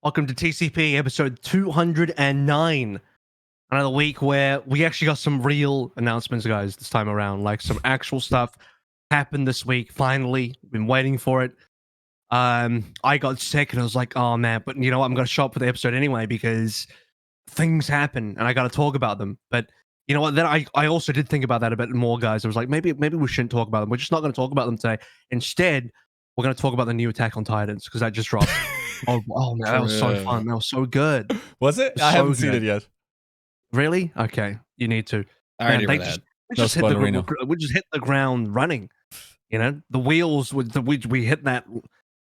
Welcome to TCP episode 209. Another week where we actually got some real announcements, guys, this time around. Like some actual stuff happened this week. Finally, been waiting for it. I got sick and I was like, oh man, but you know what? I'm going to show up for the episode anyway because things happen and I got to talk about them. But you know what? Then I also did think about that a bit more, guys. I was like, maybe we shouldn't talk about them. We're just not going to talk about them today. Instead, we're going to talk about the new Attack on Titans because that just dropped. Oh man, that was so fun. That was so good. Was it? I haven't seen it yet. Really? Okay, you need to. I already Man, read that. we just hit the ground running. You know, the wheels we hit that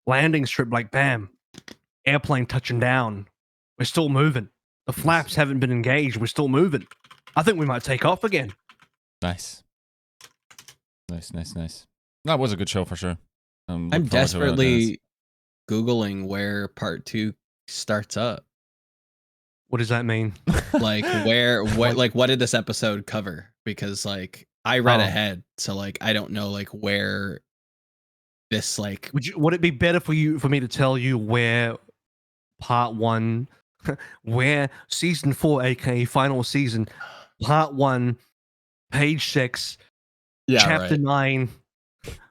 landing strip like bam, airplane touching down. We're still moving. The flaps haven't been engaged. We're still moving. I think we might take off again. Nice. That was a good show for sure. I'm desperately Googling where part 2 starts up. What does that mean? Like what did this episode cover? Because like I read ahead, so like I don't know like where this like would it be better for me to tell you where part 1 where season 4 aka final season part 1 page 6 chapter 9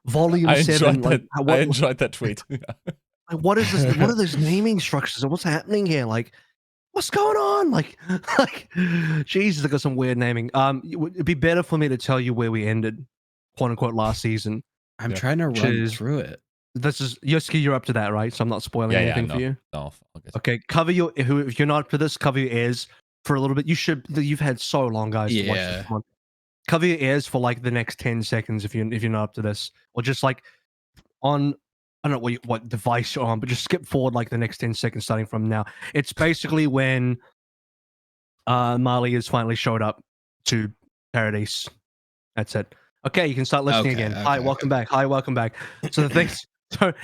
volume 7 I enjoyed that tweet. Like, what is this? What are those naming structures? What's happening here? Like, what's going on? Like, Jesus, I got some weird naming. It'd be better for me to tell you where we ended, quote unquote, last season. I'm trying to run through it. This is Yiska, you're up to that, right? So I'm not spoiling anything for you. No, okay, cover your. If you're not up to this, cover your ears for a little bit. You should. You've had so long, guys. To watch this one. Cover your ears for like the next 10 seconds if you're not up to this, or just like on. I don't know what device you're on, but just skip forward like the next 10 seconds starting from now. It's basically when Marley has finally showed up to Paradise. That's it. Okay, you can start listening again. Hi, welcome back. Hi, welcome back. So the things,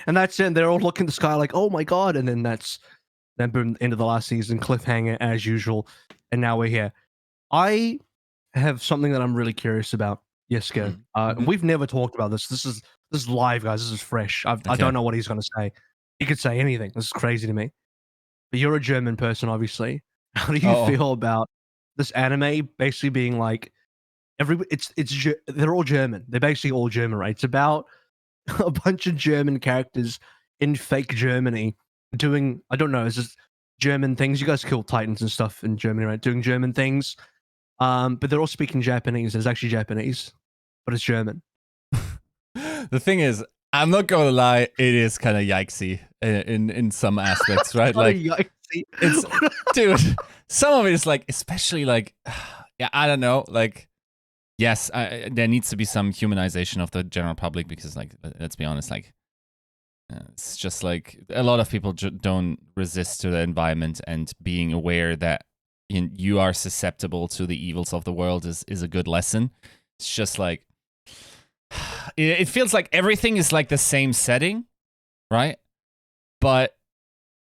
and that's it. They're all looking at the sky like, oh my god, and then boom, end of the last season, cliffhanger as usual, and now we're here. I have something that I'm really curious about, Yiska. We've never talked about this. This is live, guys. This is fresh. I don't know what he's going to say. He could say anything. This is crazy to me. But you're a German person, obviously. How do you feel about this anime basically being like they're all German. They're basically all German, right? It's about a bunch of German characters in fake Germany doing, I don't know, it's just German things. You guys kill Titans and stuff in Germany, right? Doing German things. But they're all speaking Japanese. It's actually Japanese, but it's German. The thing is, I'm not gonna lie, it is kind of yikesy in some aspects, right? Like, it's dude, some of it is like, especially like, yeah, I don't know, like, yes, there needs to be some humanization of the general public because, like, let's be honest, like, it's just like a lot of people don't resist to the environment, and being aware that you are susceptible to the evils of the world is a good lesson. It's just like, it feels like everything is like the same setting, right? But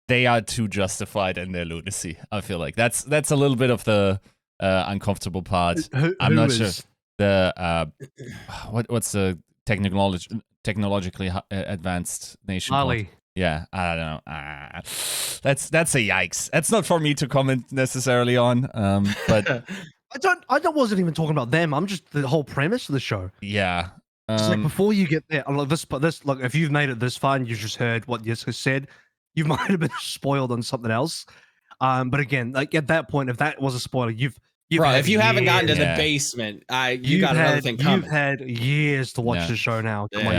they are too justified in their lunacy. I feel like that's a little bit of the uncomfortable part. I'm not sure the what's the technologically advanced nation Mali. Yeah, I don't know. That's a yikes. That's not for me to comment necessarily on. But I wasn't even talking about them. I'm just the whole premise of the show. Yeah. It's like before you get there, look, look, if you've made it this far and you just heard what Yiska said, you might have been spoiled on something else. But again, like at that point, if that was a spoiler, you've right, if you haven't gotten to the basement, you got another thing coming. You've had years to watch the show now. Come on,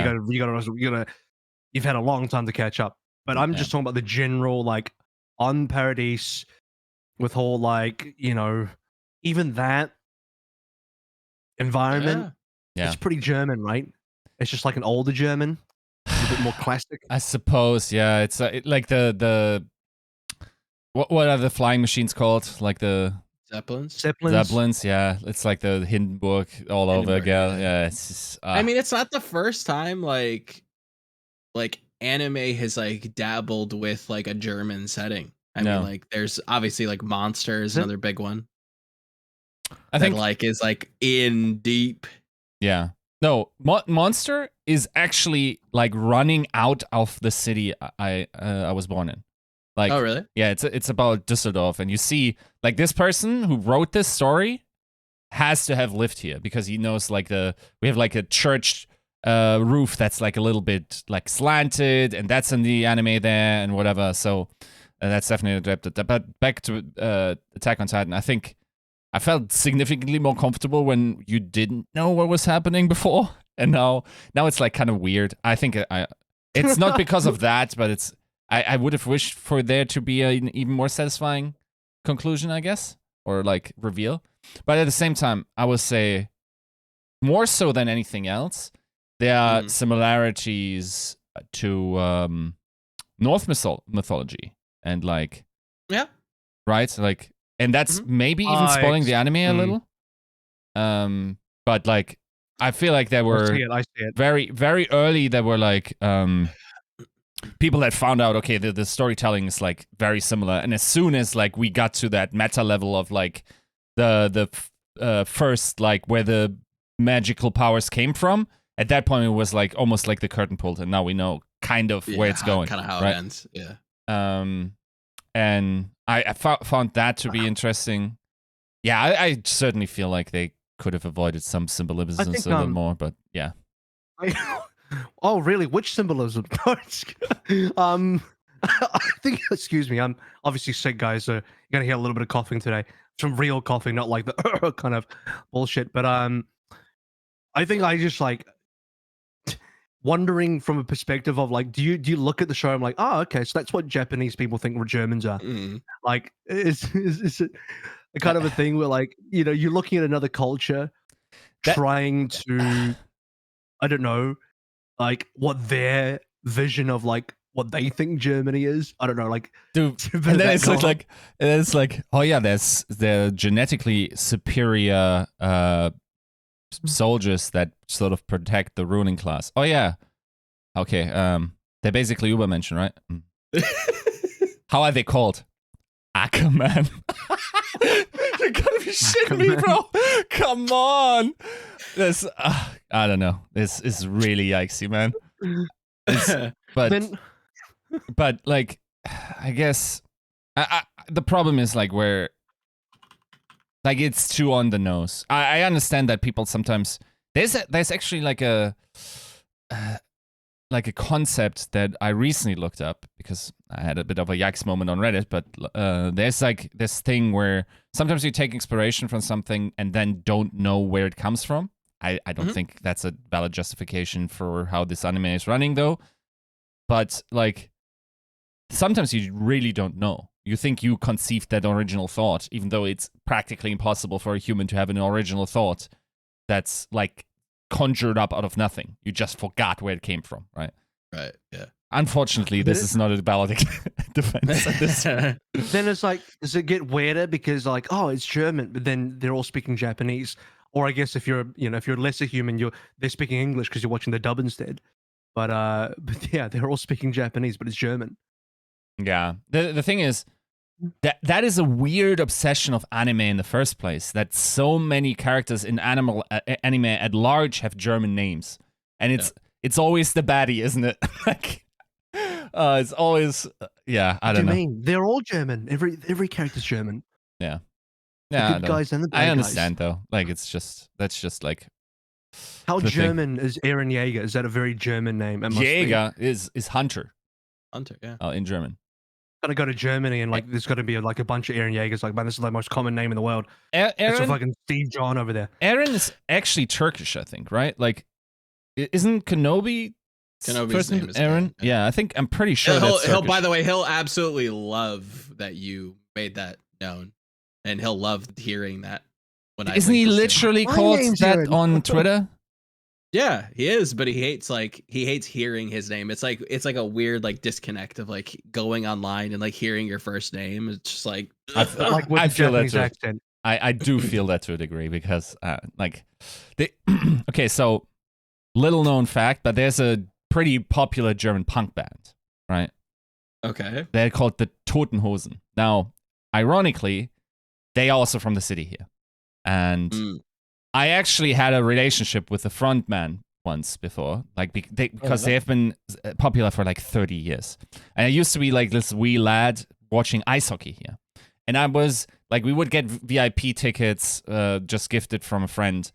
you've had a long time to catch up. But I'm just talking about the general, like, on Paradise with whole, like, you know, even that environment. Yeah. It's pretty German, right? It's just like an older German, a bit more classic. I suppose, yeah. It's like the what are the flying machines called? Like the Zeppelins, yeah. It's like the Hindenburg all over again. Yeah, it's just, I mean, it's not the first time like anime has like dabbled with like a German setting. I mean, like there's obviously like Monster is another big one. I think like is like in deep. Yeah. No, Monster is actually like running out of the city I was born in. Like, oh really? Yeah, it's about Düsseldorf, and you see like this person who wrote this story has to have lived here because he knows like we have like a church roof that's like a little bit like slanted, and that's in the anime there and whatever. So that's definitely adapted. But back to Attack on Titan, I think I felt significantly more comfortable when you didn't know what was happening before, and now it's like kind of weird. I think it's not because of that, but I would have wished for there to be an even more satisfying conclusion, I guess, or like reveal. But at the same time, I would say more so than anything else, there are similarities to Norse mythology and like right, like, and that's maybe even spoiling the anime a little. But like, I feel like there were I see it. very very early. There were like people that found out, okay, the storytelling is like very similar, and as soon as like we got to that meta level of like the first like where the magical powers came from, at that point it was like almost like the curtain pulled, and now we know kind of where it's going, kind of how right? it ends. Yeah. And I found that to be interesting. Yeah, I certainly feel like they could have avoided some symbolism a little more, but yeah. Oh, really? Which symbolism? I think, excuse me, I'm obviously sick, guys, so you're going to hear a little bit of coughing today. Some real coughing, not like the kind of bullshit. But I think I just like wondering from a perspective of like, do you look at the show? I'm like, oh, okay, so that's what Japanese people think Germans are. Like, is it a kind of a thing where like, you know, you're looking at another culture trying to, I don't know, like what their vision of like what they think Germany is. I don't know, like, dude. And then it's like, oh yeah, they're genetically superior soldiers that sort of protect the ruling class. Oh yeah, okay. They're basically Übermenschen, right? How are they called? Ackerman. You're gonna be shitting me, bro. Come on. This, I don't know. This is really yikesy, man. But like, I guess the problem is like where, like, it's too on the nose. I understand that people sometimes there's actually like a concept that I recently looked up because I had a bit of a yikes moment on Reddit. But there's like this thing where sometimes you take inspiration from something and then don't know where it comes from. I don't think that's a valid justification for how this anime is running, though. But like, sometimes you really don't know. You think you conceived that original thought, even though it's practically impossible for a human to have an original thought that's like conjured up out of nothing. You just forgot where it came from, right? Right, yeah. Unfortunately, this is not a valid defense. Then it's like, does it get weirder because like, oh, it's German, but then they're all speaking Japanese? Or I guess if you're a lesser human, they're speaking English because you're watching the dub instead. But yeah, they're all speaking Japanese, but it's German. Yeah. The thing is, that is a weird obsession of anime in the first place, that so many characters in anime at large have German names. And it's always the baddie, isn't it? Like, it's always, I don't know. What do you mean? They're all German. Every character's German. Yeah. Yeah, the good guys and the bad guys. I understand, though. Like, that's just like... How German is Eren Jaeger? Is that a very German name? Jaeger is Hunter. Hunter, yeah. Oh, in German. Gotta go to Germany and like there's got to be like a bunch of Eren Jaegers. Like, man, this is the most common name in the world. It's a fucking Steve John over there. Eren is actually Turkish, I think, right? Like, isn't Kenobi's first name is Eren? Yeah, I'm pretty sure he'll by the way, he'll absolutely love that you made that known, and he'll love hearing that. Isn't he literally called that on Twitter? Yeah, he is, but he hates hearing his name. It's like a weird like disconnect of like going online and like hearing your first name. It's just like I feel that I do feel that to a degree because okay, so little known fact, but there's a pretty popular German punk band, right? Okay. They're called the Toten Hosen. Now, ironically, they are also from the city here. And I actually had a relationship with the front man ones before, like because they have been popular for like 30 years. And I used to be like this wee lad watching ice hockey here. And I was like, we would get VIP tickets just gifted from a friend.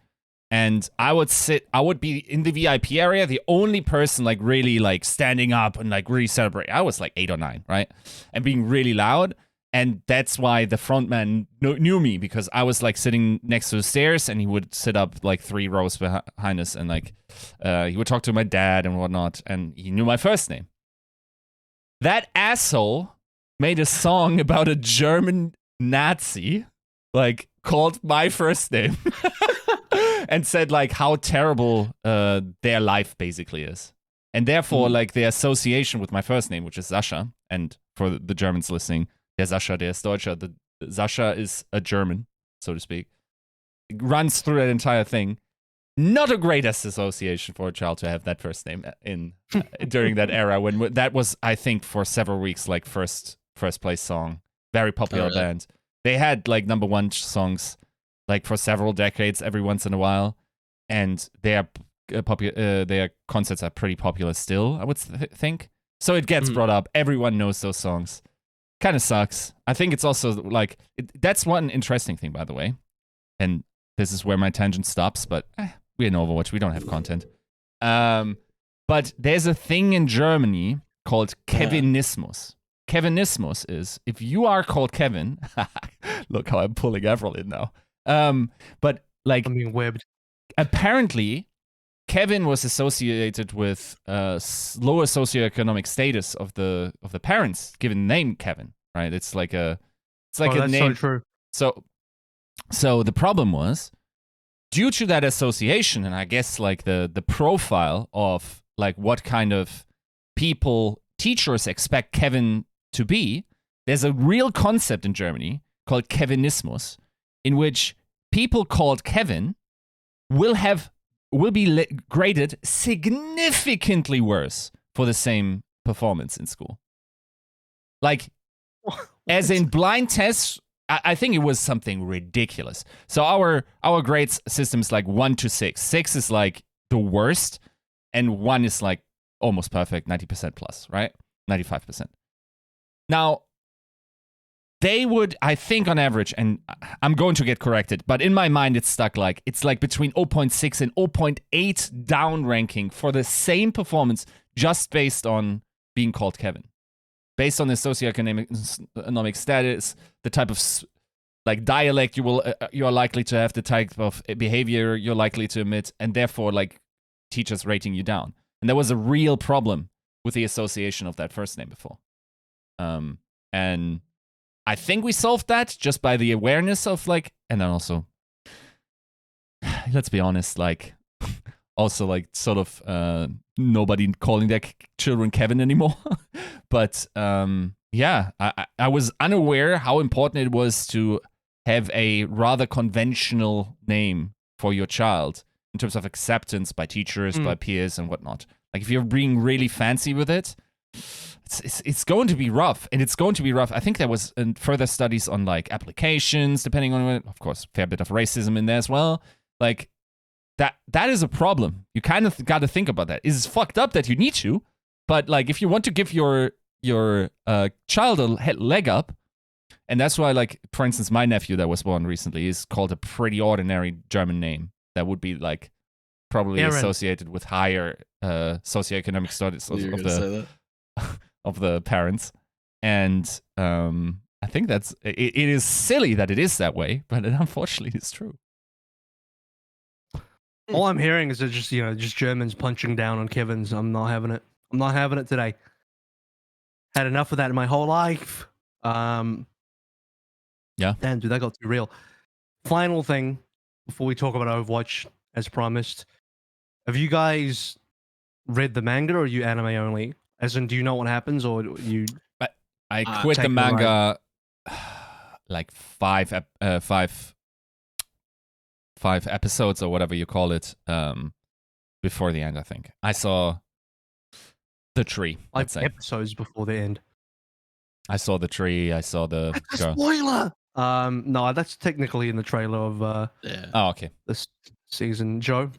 And I would be in the VIP area, the only person like really like standing up and like really celebrate. I was like 8 or 9, right? And being really loud. And that's why the frontman knew me, because I was like sitting next to the stairs and he would sit up like 3 rows behind us and like he would talk to my dad and whatnot, and he knew my first name. That asshole made a song about a German Nazi, like called my first name and said like how terrible their life basically is. And therefore like the association with my first name, which is Sasha, and for the Germans listening, der Sascha, der ist Deutscher. The Sasha is a German, so to speak. It runs through that entire thing. Not a greatest association for a child to have that first name in during that era when that was, I think, for several weeks like first place song, very popular band. They had like #1 songs like for several decades, every once in a while, and their concerts are pretty popular still, I would think. So it gets brought up. Everyone knows those songs. Kind of sucks. I think it's also like that's one interesting thing, by the way, and this is where my tangent stops. But we're in Overwatch, we don't have content. But there's a thing in Germany called Kevinismus. Kevinismus is if you are called Kevin. Look how I'm pulling Avril in now. But like I'm being webbed. Apparently, Kevin was associated with lower socioeconomic status of the parents, given the name Kevin, right? It's like a name. So true. So the problem was, due to that association, and I guess like the profile of like what kind of people teachers expect Kevin to be, there's a real concept in Germany called Kevinismus, in which people called Kevin will be graded significantly worse for the same performance in school. Like, as in blind tests, I think it was something ridiculous. So our grades system is like 1 to 6. 6 is like the worst, and 1 is like almost perfect, 90% plus, right? 95%. Now, they would, I think on average, and I'm going to get corrected, but in my mind it's stuck like, it's like between 0.6 and 0.8 down ranking for the same performance just based on being called Kevin. Based on the socioeconomic status, the type of like dialect you're likely to have, the type of behavior you're likely to emit, and therefore like teachers rating you down. And there was a real problem with the association of that first name before. And I think we solved that just by the awareness of like, and then also, let's be honest, like, also like sort of nobody calling their children Kevin anymore. But yeah, I was unaware how important it was to have a rather conventional name for your child in terms of acceptance by teachers, by peers, and whatnot. Like if you're being really fancy with it, it's going to be rough, and it's going to be rough. I think there was further studies on like applications, depending on it. Of course, fair bit of racism in there as well. Like that is a problem. You kind of got to think about that. It's fucked up that you need to, but like if you want to give your child a leg up, and that's why like for instance my nephew that was born recently is called a pretty ordinary German name that would be like probably associated with higher socioeconomic status of the parents. And I think that's it is silly that it is that way, but it unfortunately is true. All I'm hearing is that just Germans punching down on Kevins. I'm not having it. I'm not having it today. Had enough of that in my whole life. Yeah. Damn, dude, that got too real. Final thing before we talk about Overwatch, as promised. Have you guys read the manga, or are you anime only? As in, do you know what happens, or you? I quit the manga like five episodes or whatever you call it before the end. I think I saw the tree. 5 episodes before the end. I saw the tree. I saw the spoiler. No, that's technically in the trailer of Oh, okay. This season, Joe.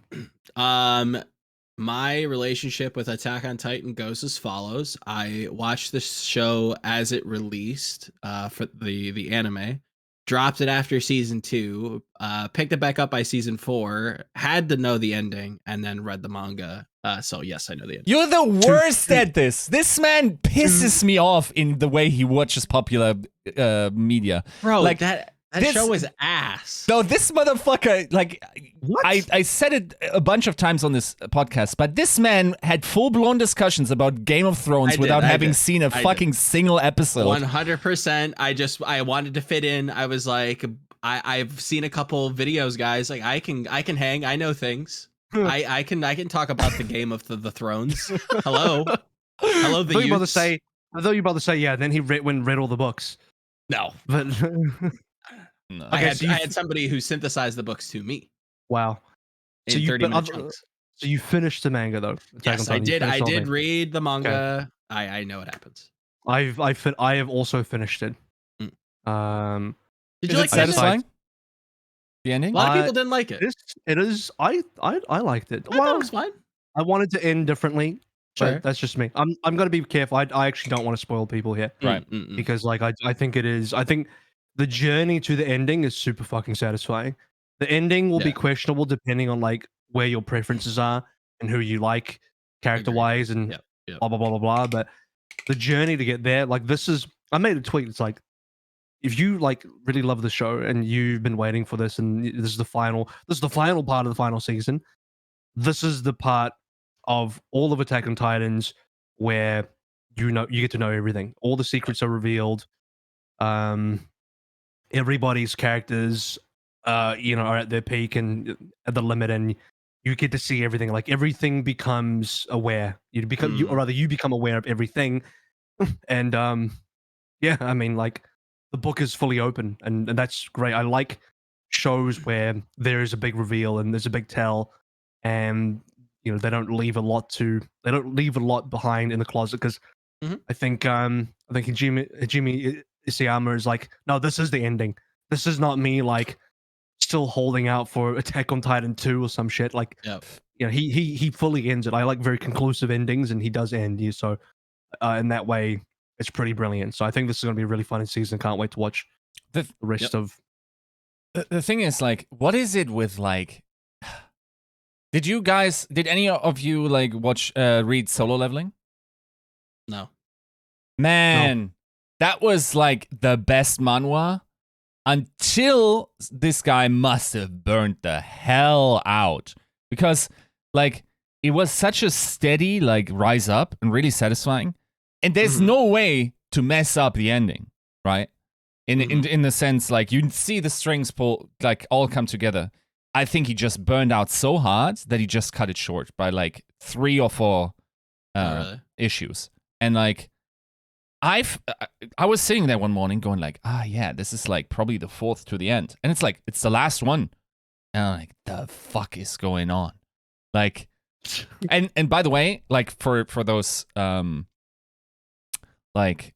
my relationship with Attack on Titan goes as follows. I watched this show as it released for the anime, dropped it after season 2, picked it back up by season 4, had to know the ending, and then read the manga. So yes, I know the ending. You're the worst at this. This man pisses me off in the way he watches popular media. Bro, like that show is ass. No, this motherfucker, like, What? I said it a bunch of times on this podcast, but this man had full-blown discussions about Game of Thrones without having seen a fucking single episode. 100%. I wanted to fit in. I was like, I've seen a couple videos, guys. Like, I can hang. I know things. I can talk about the Game of the Thrones. Hello. Hello, the I thought you were about to say, yeah, then he read all the books. No. But No. I had somebody who synthesized the books to me. Wow. In 30-minute chunks. So you finished the manga though? Yes, I did. I did read the manga. Okay. I know what happens. I have also finished it. Did Is you like it satisfying? The ending? A lot of people didn't like it. It is. I liked it. I thought it was fine. I wanted to end differently. Sure. But that's just me. I'm gonna be careful. I actually don't want to spoil people here. Right. Because like I think it is. I think the journey to the ending is super fucking satisfying. The ending will be questionable depending on like where your preferences are and who you like character wise and blah blah blah blah blah. But the journey to get there, like this is. I made a tweet. It's like, if you like really love the show and you've been waiting for this, and this is the final part of the final season. This is the part of all of Attack on Titans where you get to know everything. All the secrets are revealed. Everybody's characters, are at their peak and at the limit, and you get to see everything. Like everything becomes aware. You become, you become aware of everything, and yeah, I mean, like the book is fully open, and that's great. I like shows where there is a big reveal and there's a big tell, and they don't leave a lot behind in the closet, because I think Jimmy Isayama is like, no, this is the ending. This is not me like still holding out for Attack on Titan 2 or some shit. Like, he fully ends it. I like very conclusive endings, and he does end you. So in that way, it's pretty brilliant. So I think this is going to be a really fun season. Can't wait to watch the rest of. The thing is, like, what is it with like? Did any of you like read Solo Leveling? No. Man, that was like the best manhwa until this guy must have burnt the hell out, because like it was such a steady like rise up and really satisfying, and there's no way to mess up the ending, right? In the sense, like, you see the strings pull, like, all come together. I think he just burned out so hard that he just cut it short by like 3 or 4 issues. And like, I was sitting there one morning going like, yeah, this is like probably the 4th to the end, and it's like it's the last one, and I'm like, the fuck is going on? Like, and by the way, like for those like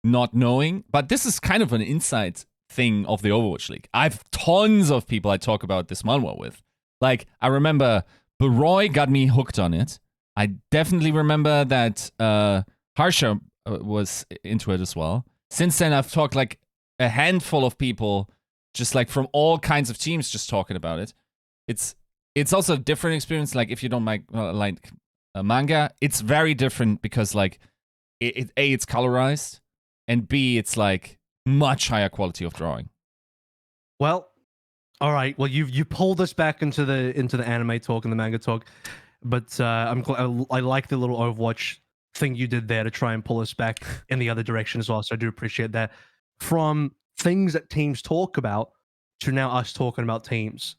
not knowing, but this is kind of an inside thing of the Overwatch League. I've tons of people I talk about this manhwa with. Like, I remember Baroy got me hooked on it. I definitely remember that Harsha was into it as well. Since then, I've talked like a handful of people, just like from all kinds of teams, just talking about it. It's also a different experience. Like, if you don't like manga, it's very different because like it's colorized, and B, it's like much higher quality of drawing. Well, all right. Well, you pulled us back into the anime talk and the manga talk, but I like the little Overwatch thing you did there to try and pull us back in the other direction as well. So I do appreciate that. From things that teams talk about to now us talking about teams.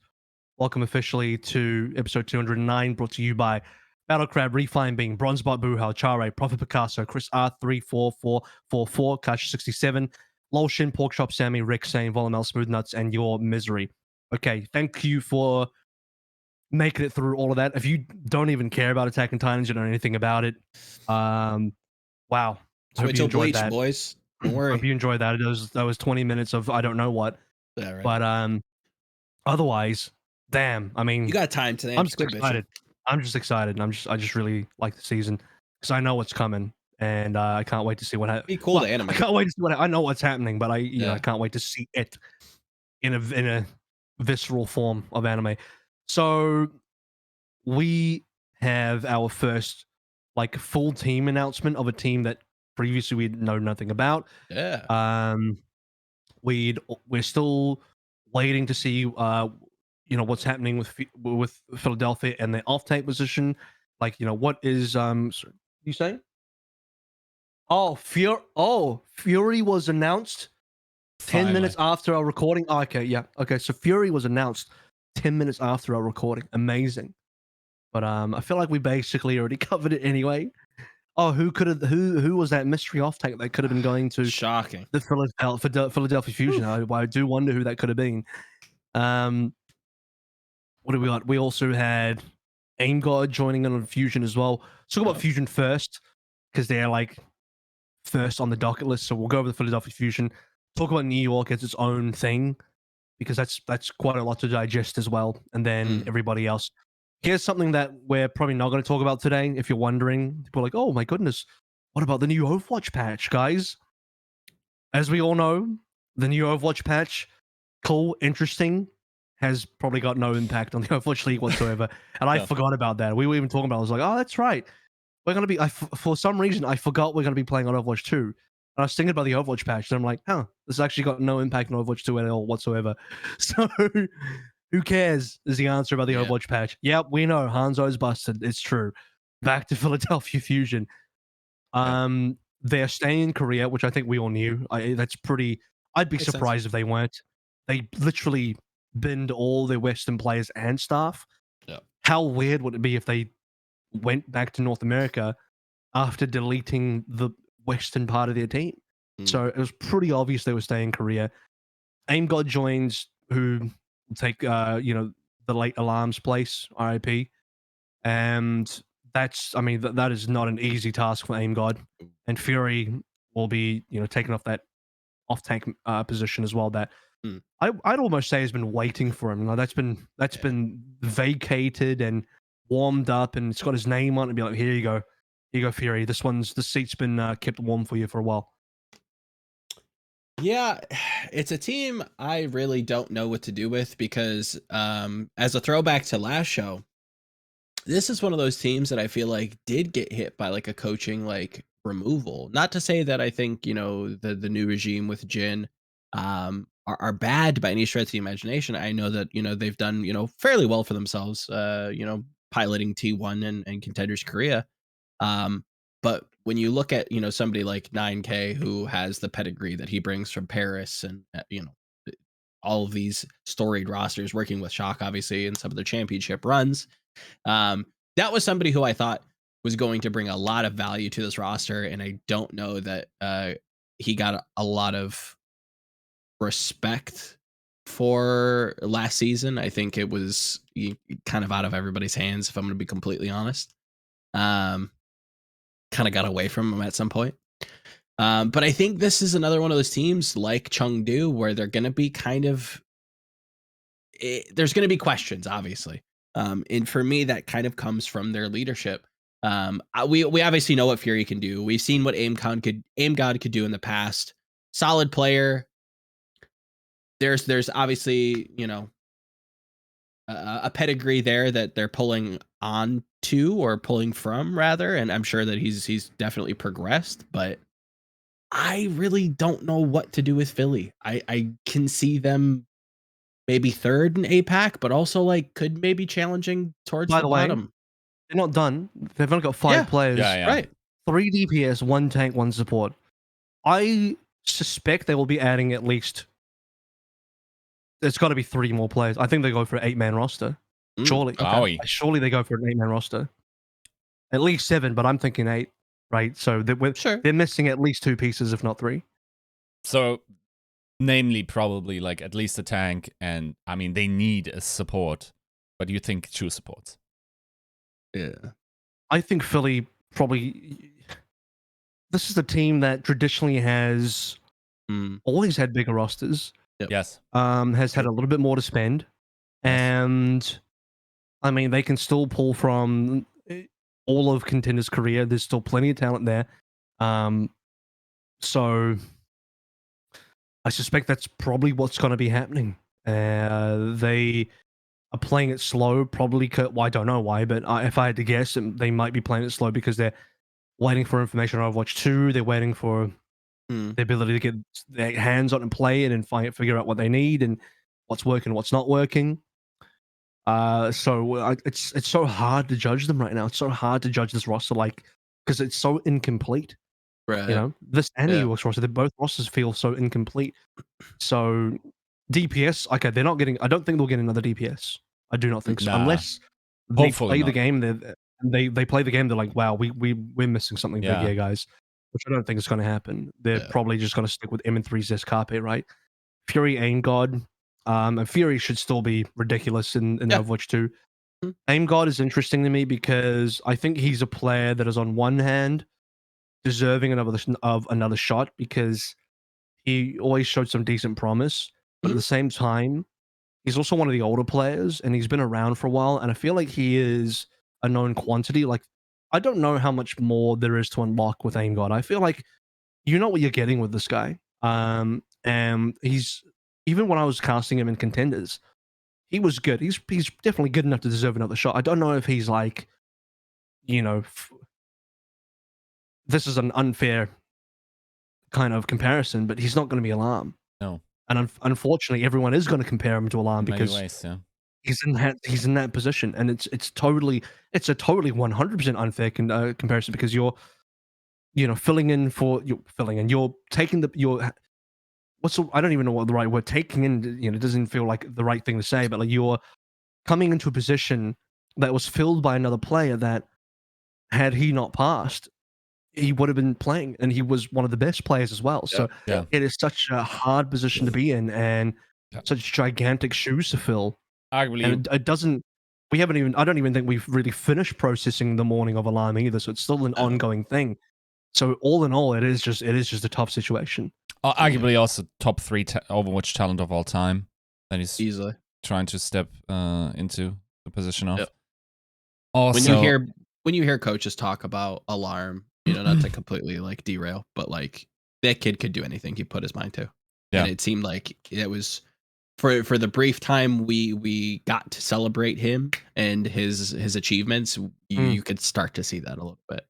Welcome officially to episode 209, brought to you by Battle Crab, Refine Being, Bronzebot Buhao, Chare, Prophet Picasso, Chris R34444, Kash 67, Lol Shin, Porkchop Sammy, Rick Sane, Volamel Smooth Nuts, and Your Misery. Okay, thank you for making it through all of that. If you don't even care about Attack on Titans, you don't know anything about it. Wow. Hope you enjoyed that, boys. Don't worry. Hope you enjoyed that. That was 20 minutes of I don't know what. Yeah, right. But otherwise, damn. I mean, you got time today. I'm just excited. I'm just excited. I just really like the season because I know what's coming, and I can't wait to see what happens. Be cool to I animate. can't wait to see what I know what's happening, but I can't wait to see it in a visceral form of anime. So we have our first like full team announcement of a team that previously we'd known nothing about. Yeah. We're still waiting to see what's happening with Philadelphia and their off-tank position. Like, what is you say? Fury was announced 10 minutes after our recording. Oh, okay, yeah. Okay, so Fury was announced 10 minutes after our recording. Amazing. But I feel like we basically already covered it anyway. Oh, who was that mystery off-tank that could have been going to Shocking. the Philadelphia Fusion? I do wonder who that could have been. What do we got? We also had Aimgod joining in on Fusion as well. Let's talk about Fusion first, because they're like first on the docket list. So we'll go over the Philadelphia Fusion. Talk about New York as its own thing, because that's quite a lot to digest as well. And then everybody else. Here's something that we're probably not going to talk about today. If you're wondering, people are like, oh my goodness, what about the new Overwatch patch, guys? As we all know, the new Overwatch patch, cool, interesting, has probably got no impact on the Overwatch League whatsoever. And I forgot about that. We were even talking about it. I was like, oh, that's right. We're going to be, for some reason, I forgot we're going to be playing on Overwatch 2. And I was thinking about the Overwatch patch, and I'm like, this actually got no impact on Overwatch 2 at all whatsoever. So who cares is the answer about the Overwatch patch. Yep, we know. Hanzo's busted. It's true. Back to Philadelphia Fusion. They're staying in Korea, which I think we all knew. That's pretty... I'd be surprised if they weren't. They literally binned all their Western players and staff. Yeah. How weird would it be if they went back to North America after deleting the Western part of their team? So it was pretty obvious they were staying in Korea. Aimgod joins, who will take the late Alarm's place, RIP. And that is not an easy task for Aimgod. And Fury will be, taking off that off-tank position as well. That I'd almost say has been waiting for him. That's been vacated and warmed up, and it's got his name on it. And be like, here you go, Fury. The seat's been kept warm for you for a while. Yeah, it's a team I really don't know what to do with, because as a throwback to last show, this is one of those teams that I feel like did get hit by like a coaching like removal. Not to say that I think, the new regime with Jin are bad by any stretch of the imagination. I know that, they've done, fairly well for themselves, piloting T1 and Contenders Korea. But when you look at, somebody like 9K, who has the pedigree that he brings from Paris, and, all of these storied rosters, working with Shock, obviously, in some of their championship runs, that was somebody who I thought was going to bring a lot of value to this roster. And I don't know that he got a lot of respect for last season. I think it was kind of out of everybody's hands, if I'm going to be completely honest. Kind of got away from him at some point. But I think this is another one of those teams like Chengdu where they're going to be there's going to be questions, obviously. And for me, that kind of comes from their leadership. We obviously know what Fury can do. We've seen what Aimgod could do in the past. Solid player. There's obviously, a pedigree there that they're pulling on to, or pulling from rather, and I'm sure that he's definitely progressed, but I really don't know what to do with Philly. I can see them maybe third in APAC, but also like could maybe challenging towards the bottom. They're not done. They've only got 5 players. Yeah. Right. 3 DPS, 1 tank, 1 support. I suspect they will be adding at least... There's got to be 3 more players. I think they go for an 8-man roster. Surely. Surely they go for an 8-man roster. At least 7, but I'm thinking 8, right? So they're missing at least 2 pieces, if not 3. So, namely, probably like at least a tank, and I mean, they need a support. But you think 2 supports? Yeah. I think Philly probably... This is a team that traditionally has always had bigger rosters. Yes. Has had a little bit more to spend. And I mean, they can still pull from all of Contender's career. There's still plenty of talent there. So I suspect that's probably what's going to be happening. They are playing it slow, probably. Well, I don't know why, but if I had to guess, they might be playing it slow because they're waiting for information on Overwatch 2. They're waiting for the ability to get their hands on and play it and figure out what they need and what's working, what's not working. So it's so hard to judge them right now. It's so hard to judge this roster, like, because it's so incomplete. Right. You know, this and the US roster, both rosters feel so incomplete. So DPS, okay, they're not getting. I don't think they'll get another DPS. I do not think so, unless they play the game. They play the game. They're like, wow, we're missing something big here, guys. Which I don't think is going to happen. They're probably just going to stick with M3's Carpe, right? Fury Aimgod. And Fury should still be ridiculous in Overwatch 2. Aimgod is interesting to me because I think he's a player that is on one hand deserving of another shot because he always showed some decent promise, but at the same time, he's also one of the older players and he's been around for a while, and I feel like he is a known quantity. Like, I don't know how much more there is to unlock with Aimgod. I feel like you know what you're getting with this guy. And he's, even when I was casting him in Contenders, he was good. He's definitely good enough to deserve another shot. I don't know if he's like, you know, this is an unfair kind of comparison, but he's not going to be Alarm. No. And unfortunately, everyone is going to compare him to Alarm because he's in that position, and it's a totally 100% unfair comparison because you're taking I don't even know what the right word, taking in, it doesn't feel like the right thing to say, but like you're coming into a position that was filled by another player that, had he not passed, he would have been playing, and he was one of the best players as well. So it is such a hard position to be in, and such gigantic shoes to fill. Arguably, and it doesn't. I don't even think we've really finished processing the morning of Alarm either. So it's still an ongoing thing. So all in all, it is just a tough situation. Arguably, also top 3 Overwatch talent of all time. That he's easily trying to step into the position of. Yep. Also, when you hear coaches talk about Alarm, not to completely like derail, but like that kid could do anything he put his mind to. Yeah. And it seemed like it was for the brief time we got to celebrate him and his achievements. You could start to see that a little bit.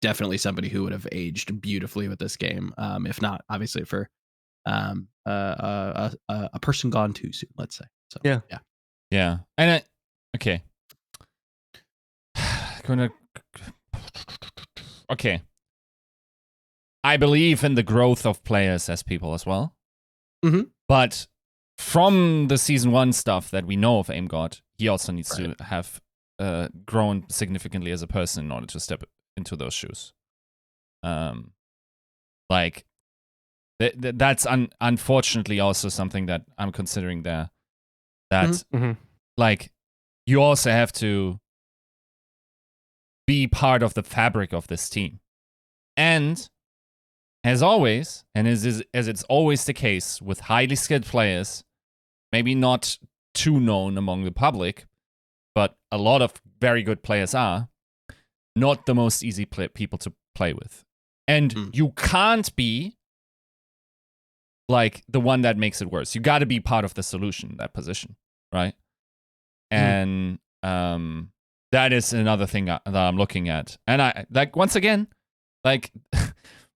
Definitely somebody who would have aged beautifully with this game, if not obviously for a person gone too soon, let's say. So yeah. And okay. Okay. I believe in the growth of players as people as well. But from the season 1 stuff that we know of Aimgod, he also needs to have grown significantly as a person in order to step into those shoes. Like that's unfortunately also something that I'm considering there. That like you also have to be part of the fabric of this team. And as always, and as it's always the case with highly skilled players, maybe not too known among the public, but a lot of very good players are not the most easy people to play with. And you can't be like the one that makes it worse. You got to be part of the solution in that position, right? And that is another thing that I'm looking at. And I like, once again, like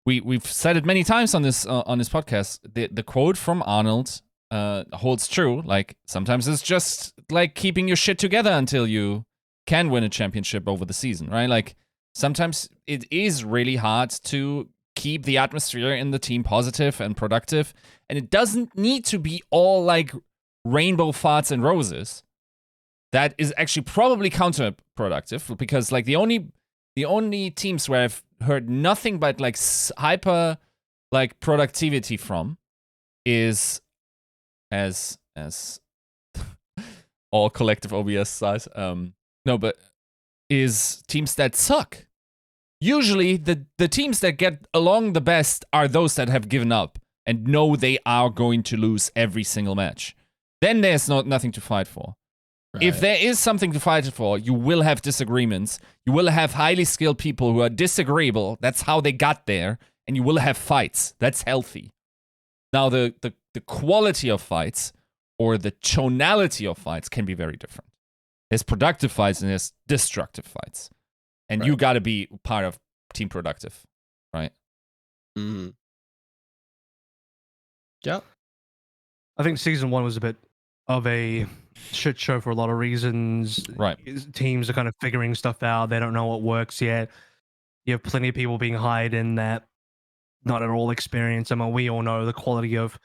we've said it many times on this podcast. The quote from Arnold holds true. Like, sometimes it's just like keeping your shit together until you can win a championship over the season, right? Like, sometimes it is really hard to keep the atmosphere in the team positive and productive, and it doesn't need to be all like rainbow farts and roses. That is actually probably counterproductive, because like the only teams where I've heard nothing but like hyper like productivity from is as all collective OBS size. No, but is teams that suck. Usually the teams that get along the best are those that have given up and know they are going to lose every single match. Then there's nothing to fight for. If there is something to fight for, you will have disagreements. You will have highly skilled people who are disagreeable. That's how they got there. And you will have fights. That's healthy. Now, the quality of fights or the tonality of fights can be very different. There's productive fights and there's destructive fights. And you got to be part of Team Productive, right? Mm-hmm. Yep. I think season 1 was a bit of a shit show for a lot of reasons. Right. Teams are kind of figuring stuff out. They don't know what works yet. You have plenty of people being hired in that not at all experienced. I mean, we all know the quality of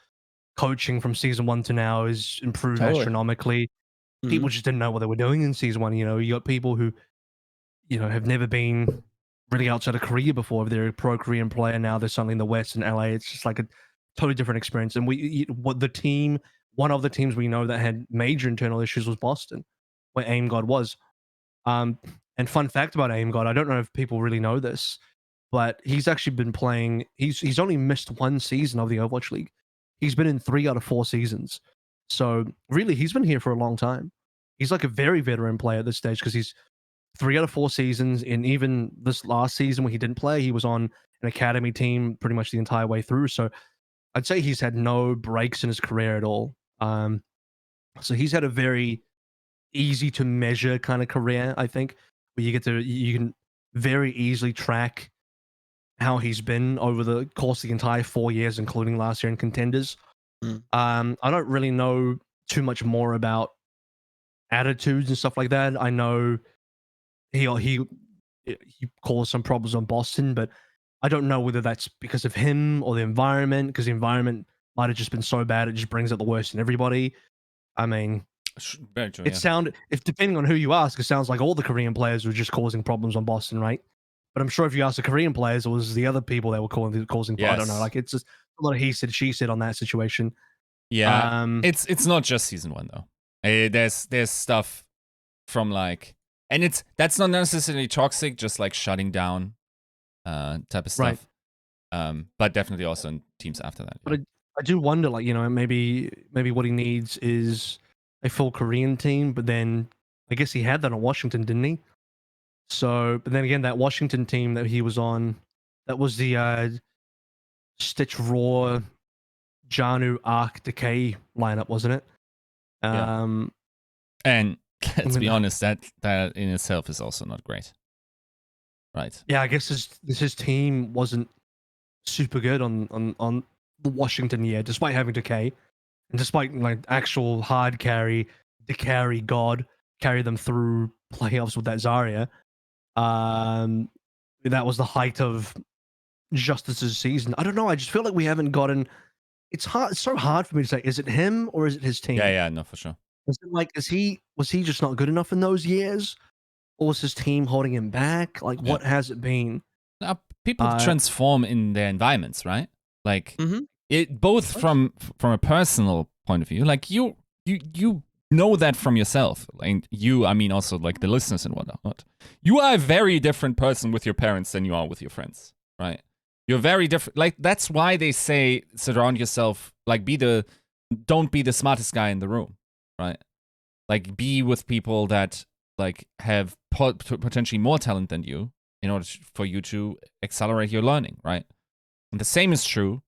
coaching from season 1 to now is improved astronomically. Mm-hmm. People just didn't know what they were doing in season 1. You know, you got people who, you know, have never been really outside of Korea before. If they're a pro Korean player, now they're suddenly in the West and LA. It's just like a totally different experience. And one of the teams we know that had major internal issues was Boston, where Aimgod was. And fun fact about Aimgod, I don't know if people really know this, but he's actually been playing. He's only missed 1 season of the Overwatch League. He's been in 3 out of 4 seasons. So really, he's been here for a long time. He's like a very veteran player at this stage because he's 3 out of 4 seasons. And even this last season when he didn't play, he was on an academy team pretty much the entire way through. So I'd say he's had no breaks in his career at all. So he's had a very easy to measure kind of career, I think, where you can very easily track how he's been over the course of the entire 4 years, including last year in Contenders. I don't really know too much more about attitudes and stuff like that. I know he caused some problems on Boston, but I don't know whether that's because of him or the environment, because the environment might have just been so bad it just brings out the worst in everybody. I mean, very true, if depending on who you ask, it sounds like all the Korean players were just causing problems on Boston, right? But I'm sure if you ask the Korean players, it was the other people that were causing problems. I don't know. Like, it's just a lot of he said, she said on that situation. Yeah, it's not just season 1 though. There's stuff from like, and that's not necessarily toxic, just like shutting down type of stuff. Right. But definitely also in teams after that. But I do wonder, like, you know, maybe what he needs is a full Korean team. But then I guess he had that in Washington, didn't he? So, but then again, that Washington team that he was on, that was the Stitch Raw, Janu, Arc, Decay lineup, wasn't it? And let's be honest, that in itself is also not great. Right. Yeah, I guess his team wasn't super good on the Washington year, despite having Decay, and despite like actual hard carry, the carry god, carry them through playoffs with that Zarya. That was the height of Justice's season. I don't know. I just feel like we haven't gotten. It's hard. It's so hard for me to say. Is it him or is it his team? Yeah, no, for sure. Is it like was he just not good enough in those years, or was his team holding him back? Like, what has it been? People transform in their environments, right? Like it both from a personal point of view. Like you know that from yourself. And I mean also like the listeners and whatnot. You are a very different person with your parents than you are with your friends, right? You're very different. Like, that's why they say surround yourself, like don't be the smartest guy in the room, right? Like, be with people that like have potentially more talent than you in order for you to accelerate your learning, right? And the same is true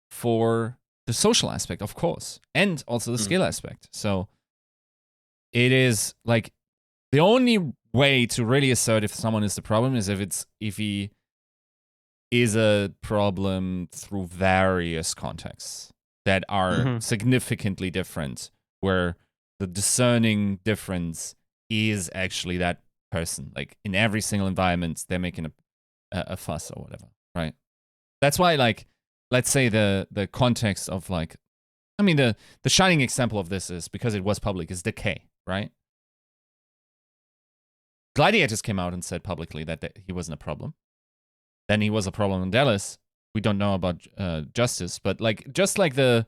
for the social aspect, of course, and also the skill aspect. So it is like the only way to really assert if someone is the problem is if he is a problem through various contexts that are significantly different, where the discerning difference is actually that person. Like, in every single environment, they're making a fuss or whatever, right? That's why, like, let's say the context of, like, I mean, the shining example of this is, because it was public, is Decay, right? Gladiators came out and said publicly that he wasn't a problem. Then he was a problem in Dallas. We don't know about Justice, but like, just like the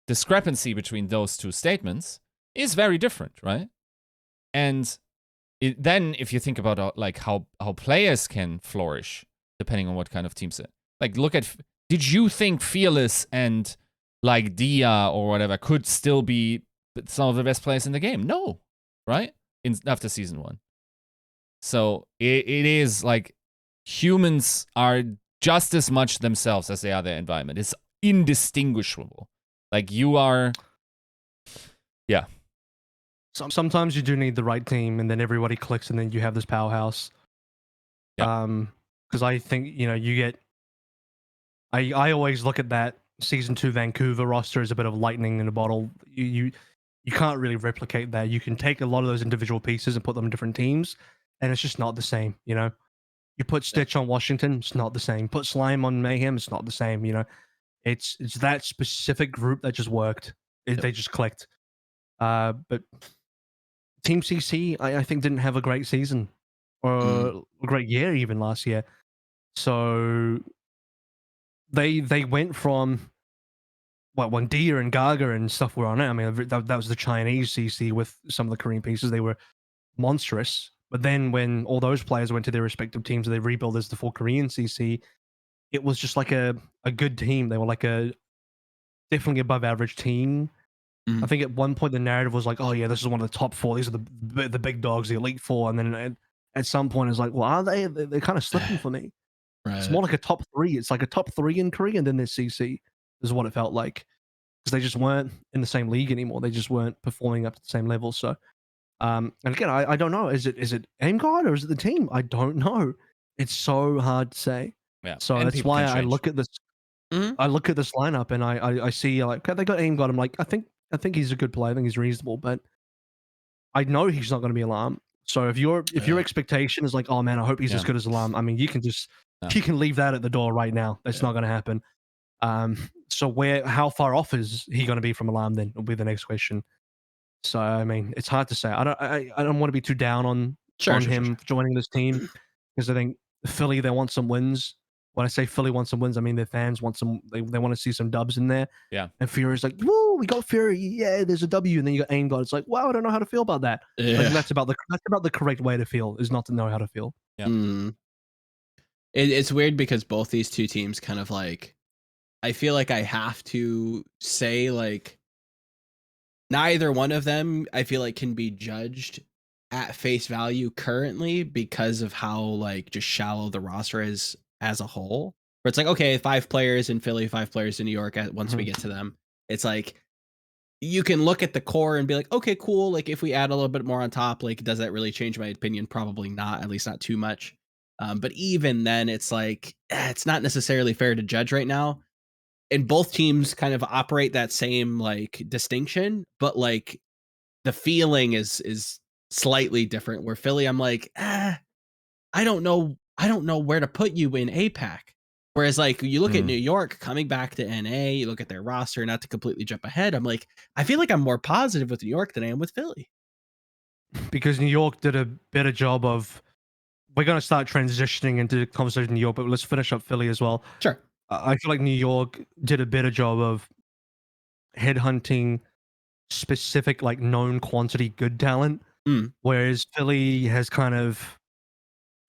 discrepancy between those two statements is very different, right? And then if you think about like how players can flourish depending on what kind of teams it. Like, look at, did you think Fearless and like Dia or whatever could still be some of the best players in the game? No, right? After season 1. So it is like humans are just as much themselves as they are their environment. It's indistinguishable. Like you are, yeah. Sometimes you do need the right team, and then everybody clicks, and then you have this powerhouse. Because I think you get. I always look at that season 2 Vancouver roster as a bit of lightning in a bottle. You can't really replicate that. You can take a lot of those individual pieces and put them in different teams, and it's just not the same. You put Stitch on Washington, it's not the same. Put Slime on Mayhem, it's not the same. It's that specific group that just worked. They just clicked. But Team CC, I think, didn't have a great season or a great year even last year. So they went from when Dia and Gaga and stuff were on it. I mean, that was the Chinese CC with some of the Korean pieces. They were monstrous. But then when all those players went to their respective teams, they rebuilt as the full Korean CC. It was just like a good team. They were like a definitely above average team. I think at one point the narrative was like, oh yeah, this is one of the top 4. These are the big dogs, the elite 4. And then at some point it's like, well, are they? They're kind of slipping for me. Right. It's more like a top 3. It's like a top 3 in Korea, and then there's CC is what it felt like, because they just weren't in the same league anymore. They just weren't performing up to the same level. So, and again, I don't know. Is it Aimgod or is it the team? I don't know. It's so hard to say. Yeah. So and that's why I look at this. I look at this lineup and I see like, okay, they got Aimgod. I'm like, I think he's a good player. I think he's reasonable, but I know he's not going to be Alarm. So if your expectation is like, oh man, I hope he's as good as Alarm, I mean, you can leave that at the door right now. That's not going to happen. So how far off is he going to be from Alarm? Then will be the next question. So I mean, it's hard to say. I don't want to be too down on him joining this team, because I think Philly, they want some wins. When I say Philly wants some wins, I mean their fans want some. They want to see some dubs in there. Yeah. And Fury's like, woo, we got Fury. Yeah, there's a W. And then you got Aimgod. It's like, wow, I don't know how to feel about that. Yeah. I think that's about the correct way to feel, is not to know how to feel. Yeah. It's weird because both these two teams kind of like, I feel like I have to say like, neither one of them I feel like can be judged at face value currently because of how like just shallow the roster is as a whole. Where it's like, okay, 5 players in Philly, 5 players in New York. Once we get to them, it's like you can look at the core and be like, okay, cool. Like if we add a little bit more on top, like does that really change my opinion? Probably not, at least not too much. But even then, it's like it's not necessarily fair to judge right now. And both teams kind of operate that same like distinction, but like the feeling is slightly different. Where Philly, I'm like, I don't know where to put you in APAC. Whereas like you look at New York coming back to NA, you look at their roster, not to completely jump ahead, I'm like, I feel like I'm more positive with New York than I am with Philly. Because New York did a better job of, we're going to start transitioning into the conversation in New York, but let's finish up Philly as well. Sure. I feel like New York did a better job of headhunting specific, like known quantity good talent, whereas Philly has kind of,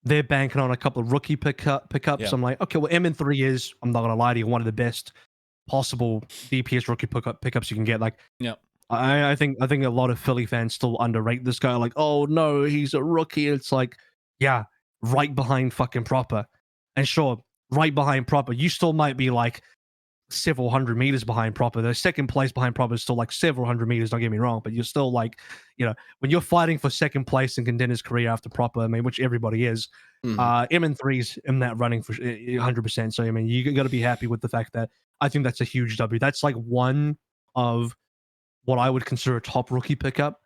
they're banking on a couple of rookie pickups. Yeah. I'm like, okay, well, MN3 is, I'm not going to lie to you, one of the best possible DPS rookie pickups you can get. Like, yeah, I think a lot of Philly fans still underrate this guy. Like, oh no, he's a rookie. It's like, yeah, right behind fucking Proper. And sure, right behind Proper, you still might be like several hundred meters behind Proper. The second place behind Proper is still like several hundred meters, don't get me wrong, but you're still like, when you're fighting for second place in Contenders career after Proper, I mean, which everybody is, MN3's in that running for 100%. So, I mean, you got to be happy with the fact that I think that's a huge W. That's like one of what I would consider a top rookie pickup.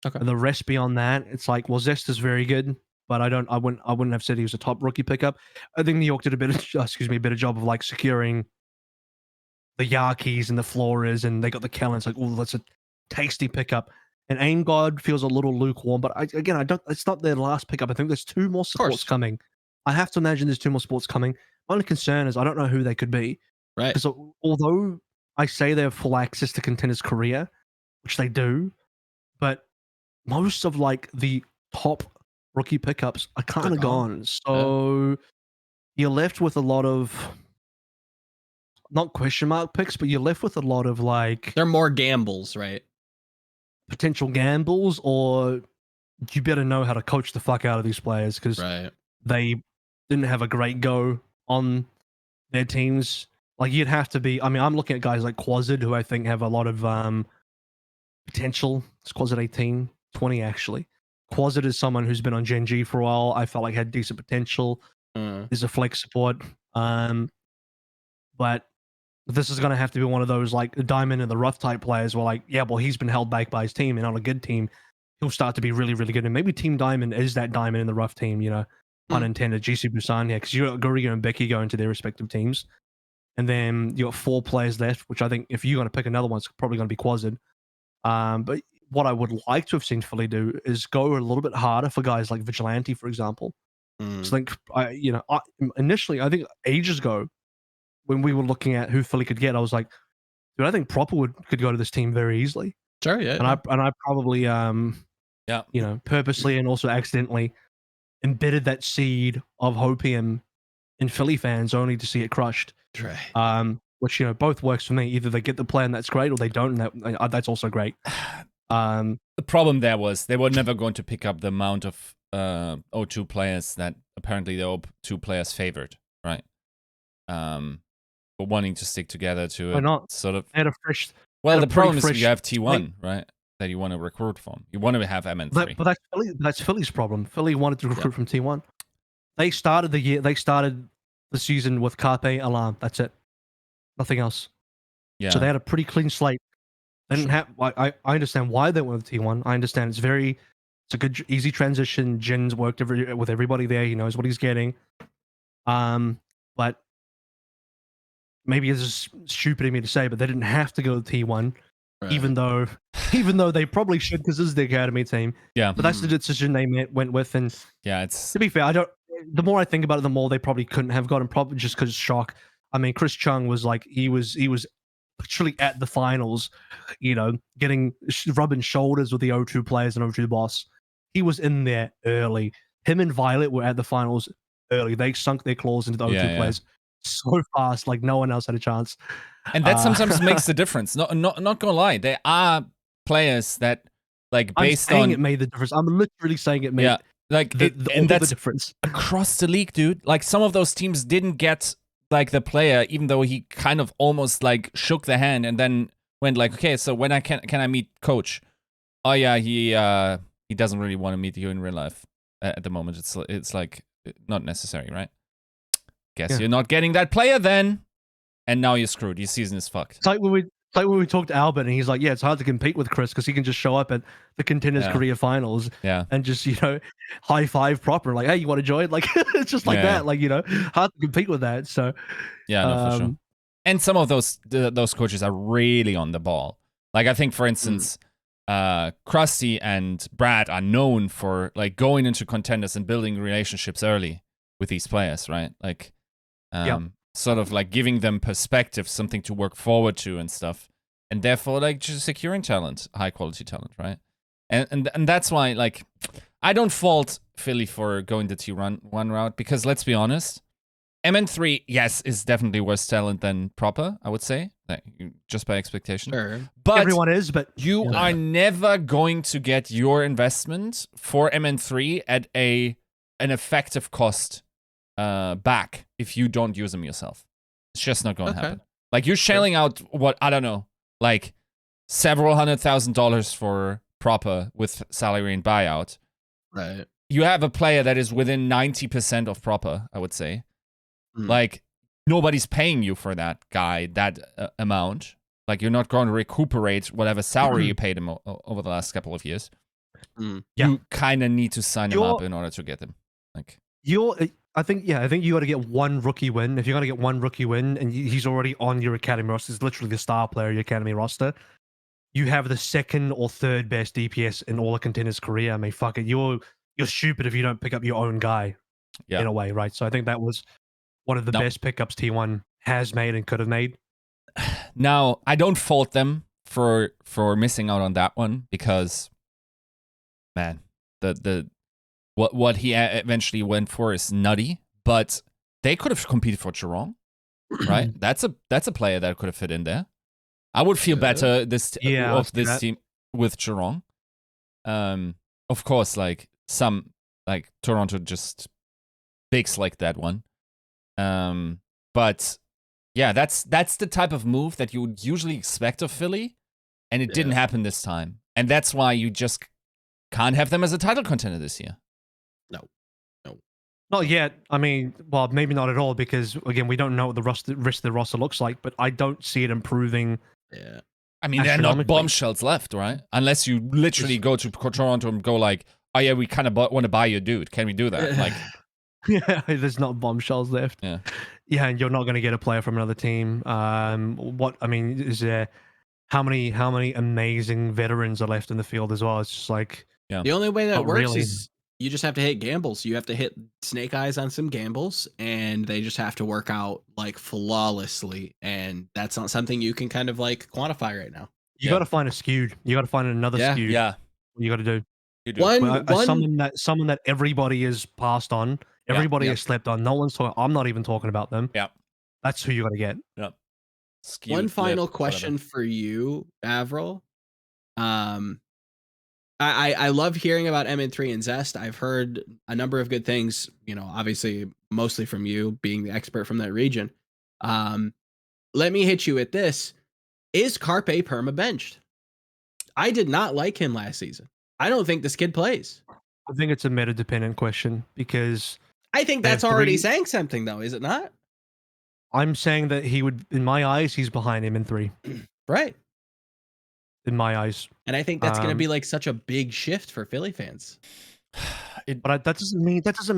Okay. And the rest beyond that, it's like, well, Zest is very good, but I wouldn't have said he was a top rookie pickup. I think New York did a better job of like securing the Yakis and the Floras, and they got the Kellens. Like, oh, that's a tasty pickup. And Aimgod feels a little lukewarm, but it's not their last pickup. I think there's 2 more supports coming. I have to imagine there's 2 more supports coming. My only concern is I don't know who they could be. Right. Because although I say they have full access to Contenders career, which they do, but most of like the top rookie pickups are kind of gone. So you're left with a lot of, not question mark picks, but you're left with a lot of like, they're more gambles, right? potential gambles, or you better know how to coach the fuck out of these players because they didn't have a great go on their teams. Like you'd have to be. I mean, I'm looking at guys like Quazid, who I think have a lot of potential. It's Quazid 18, 20 actually. Quazid is someone who's been on Gen G for a while. I felt like had decent potential. There's a flex support, but this is going to have to be one of those like diamond in the rough type players where like, yeah, well, he's been held back by his team, and on a good team, he'll start to be really, really good. And maybe Team Diamond is that diamond in the rough team, you know, pun intended, GC Busan, yeah, because you got Guriga and Becky going to their respective teams. And then you got 4 players left, which I think if you're going to pick another one, it's probably going to be Quazid. But what I would like to have seen Philly do is go a little bit harder for guys like Vigilante, for example. So I think, initially, I think ages ago, when we were looking at who Philly could get, I was like, dude, I think Proper could go to this team very easily. Sure, yeah. And I probably, purposely and also accidentally embedded that seed of hopium in Philly fans only to see it crushed. Right. Which, both works for me. Either they get the play and that's great, or they don't, and that's also great. The problem there was they were never going to pick up the amount of O2 players that apparently the O2 players favored, right? But wanting to stick together to sort of... They had a fresh... Well, the problem is you have T1, right? That you want to recruit from. You want to have MN3. But that's Philly's problem. Philly wanted to recruit from T1. They started the season with Carpe, Alarm. That's it. Nothing else. Yeah. So they had a pretty clean slate. They didn't have... I understand why they went with T1. I understand it's a good, easy transition. Jin's worked with everybody there. He knows what he's getting. But maybe it's just stupid of me to say, but they didn't have to go to T1, even though they probably should, because this is the academy team. Yeah. But that's the decision they went with. And it's... to be fair, the more I think about it, the more they probably couldn't have gotten Proper just because shock. I mean, Chris Chung was like, he was literally at the finals, rubbing shoulders with the O2 players and O2 boss. He was in there early. Him and Violet were at the finals early. They sunk their claws into the O2 players so fast, like no one else had a chance. And that sometimes makes the difference. Not gonna lie, there are players that based on it made the difference. I'm literally saying it made and that's the difference across the league, dude. Like some of those teams didn't get the player, even though he kind of almost shook the hand and then went okay, so when can I meet coach? Oh yeah, he doesn't really want to meet you in real life at the moment. It's not necessary, right? Guess you're not getting that player then, and now you're screwed. Your season is fucked. It's like when we talked to Albert, and he's like, "Yeah, it's hard to compete with Chris because he can just show up at the Contenders Career Finals, and just high five Proper, like, hey, you want to join?" Like it's just like that, hard to compete with that. So no, for sure. And some of those coaches are really on the ball. Like I think, for instance, Krusty and Brad are known for going into Contenders and building relationships early with these players, right? Sort of giving them perspective, something to work forward to and stuff, and therefore just securing talent, high quality talent, right? And that's why I don't fault Philly for going the T1 route, because let's be honest, MN3 is definitely worse talent than Proper, I would say, just by expectation. Sure. But everyone is, but you are never going to get your investment for MN3 at an effective cost back if you don't use them yourself. It's just not going to happen. You're shelling out what, I don't know, several $100,000 for Proper with salary and buyout. Right. You have a player that is within 90% of Proper, I would say. Nobody's paying you for that guy, that amount. You're not going to recuperate whatever salary you paid him over the last couple of years. You kind of need to sign him up in order to get him. I think you got to get one rookie win. If you're going to get one rookie win and he's already on your academy roster, he's literally the star player of your academy roster, you have the second or third best DPS in all the Contenders' career. I mean, fuck it. You're stupid if you don't pick up your own guy in a way, right? So I think that was one of the best pickups T1 has made and could have made. Now, I don't fault them for missing out on that one, because, man, what he eventually went for is nutty, but they could have competed for Geelong, right? That's a player that could have fit in there. I would feel better of this team. with Geelong. Of course, like some like Toronto just bigs like that one. But yeah, that's the type of move that you would usually expect of Philly, and it didn't happen this time. And that's why you just can't have them as a title contender this year. No. Not yet. I mean, well, maybe not at all, because again, we don't know what the rest of the roster looks like, but I don't see it improving. Yeah. I mean, there are not bombshells left, right? Unless you literally go to Toronto and go like, oh yeah, we kind of want to buy your dude. Can we do that? Like, yeah, there's not bombshells left. Yeah. Yeah, and you're not going to get a player from another team. What I mean is there how many amazing veterans are left in the field as well? It's just like the only way that works really. is you just have to hit gambles. You have to hit snake eyes on some gambles, and they just have to work out like flawlessly. And that's not something you can kind of like quantify right now. You got to find a skewed. You got to find another skewed. Yeah. You got to do. You do. Someone that everybody is passed on. Everybody has slept on. No one's talking. I'm not even talking about them. Yeah. That's who you got to get. Yeah. One final question for you, AVRL. I love hearing about MN3 and Zest. I've heard a number of good things, you know, obviously mostly from you being the expert from that region. Let me hit you with this. Is Carpe perma benched? I did not like him last season. I don't think this kid plays. I think it's a meta dependent question, because I think that's already saying something, though, is it not? I'm saying that he would, in my eyes, he's behind him in 3. Right. In my eyes. And I think that's going to be like such a big shift for Philly fans. But that doesn't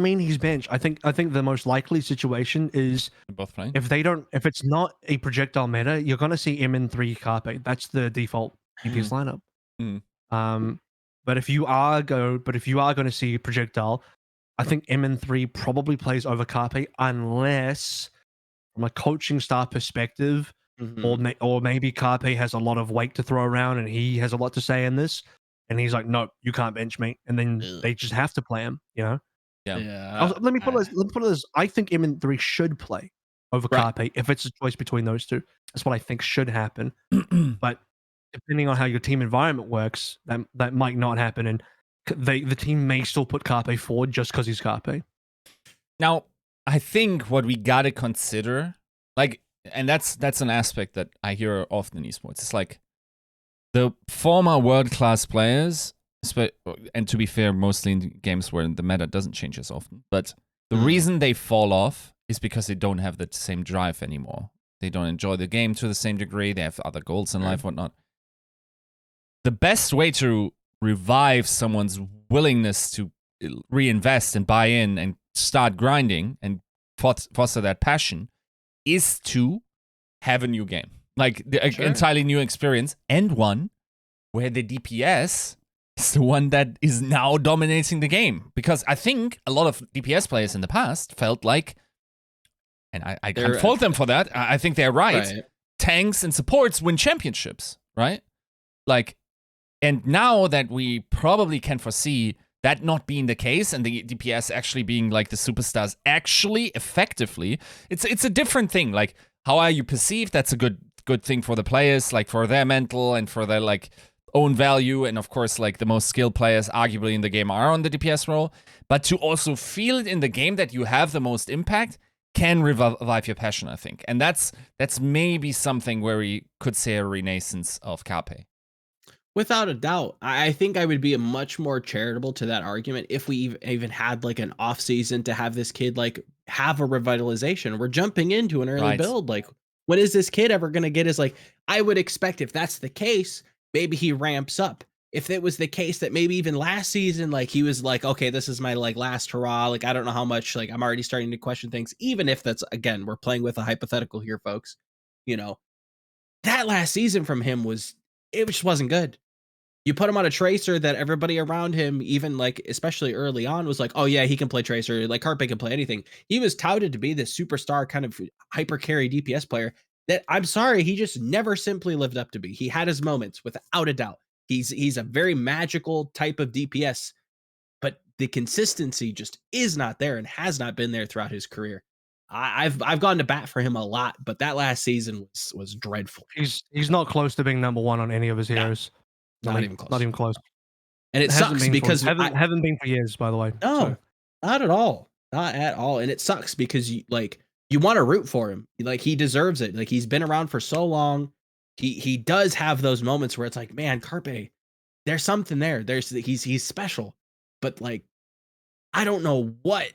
mean he's benched. I think the most likely situation is both playing. If it's not a projectile meta, you're going to see MN3 Carpe. That's the default DPS lineup. But if you are going to see projectile, I think MN3 probably plays over Carpe, unless from a coaching staff perspective, or maybe Carpe has a lot of weight to throw around and he has a lot to say in this, and he's like, no, you can't bench me, and then they just have to play him, you know? Yeah. Let me put it this. I think MN3 should play over Carpe if it's a choice between those two. That's what I think should happen. But depending on how your team environment works, that might not happen, and the team may still put Carpe forward just because he's Carpe. Now, I think what we gotta consider, like, and that's an aspect that I hear often in esports. It's like the former world-class players, and to be fair, mostly in games where the meta doesn't change as often, but the reason they fall off is because they don't have the same drive anymore. They don't enjoy the game to the same degree. They have other goals in life, whatnot. The best way to revive someone's willingness to reinvest and buy in and start grinding and foster that passion is to have a new game, like the entirely new experience, and one where the DPS is the one that is now dominating the game. Because I think a lot of DPS players in the past felt like, and I can't fault them for that, I think they're right. Tanks and supports win championships, right? Like, and now that we probably can foresee that not being the case, and the DPS actually being like the superstars actually effectively, it's a different thing. Like, how are you perceived? That's a good thing for the players, like for their mental and for their like own value. And of course, like the most skilled players arguably in the game are on the DPS role. But to also feel it in the game that you have the most impact can revive your passion, I think. And that's maybe something where we could say a renaissance of Carpe. Without a doubt. I think I would be much more charitable to that argument if we even had like an off season to have this kid like have a revitalization. We're jumping into an early build. Like, when is this kid ever going to get his, like, I would expect if that's the case, maybe he ramps up. If it was the case that maybe even last season, like he was like, okay, this is my like last hurrah. Like, I don't know how much, like I'm already starting to question things, even if that's, again, we're playing with a hypothetical here, folks. You know, that last season from him it just wasn't good. You put him on a tracer that everybody around him, even like, especially early on, was like, oh yeah, he can play tracer. Like Carpe can play anything. He was touted to be this superstar kind of hyper carry DPS player that, I'm sorry, he just never simply lived up to be. He had his moments, without a doubt. He's a very magical type of DPS, but the consistency just is not there and has not been there throughout his career. I've gone to bat for him a lot, but that last season was dreadful. He's not close to being number one on any of his heroes. Not even close. Not even close. And it sucks because haven't been for years, by the way. No, so. not at all. Not at all. And it sucks because you want to root for him. Like, he deserves it. Like, he's been around for so long. He does have those moments where it's like, man, Carpe, there's something there. He's special. But like, I don't know what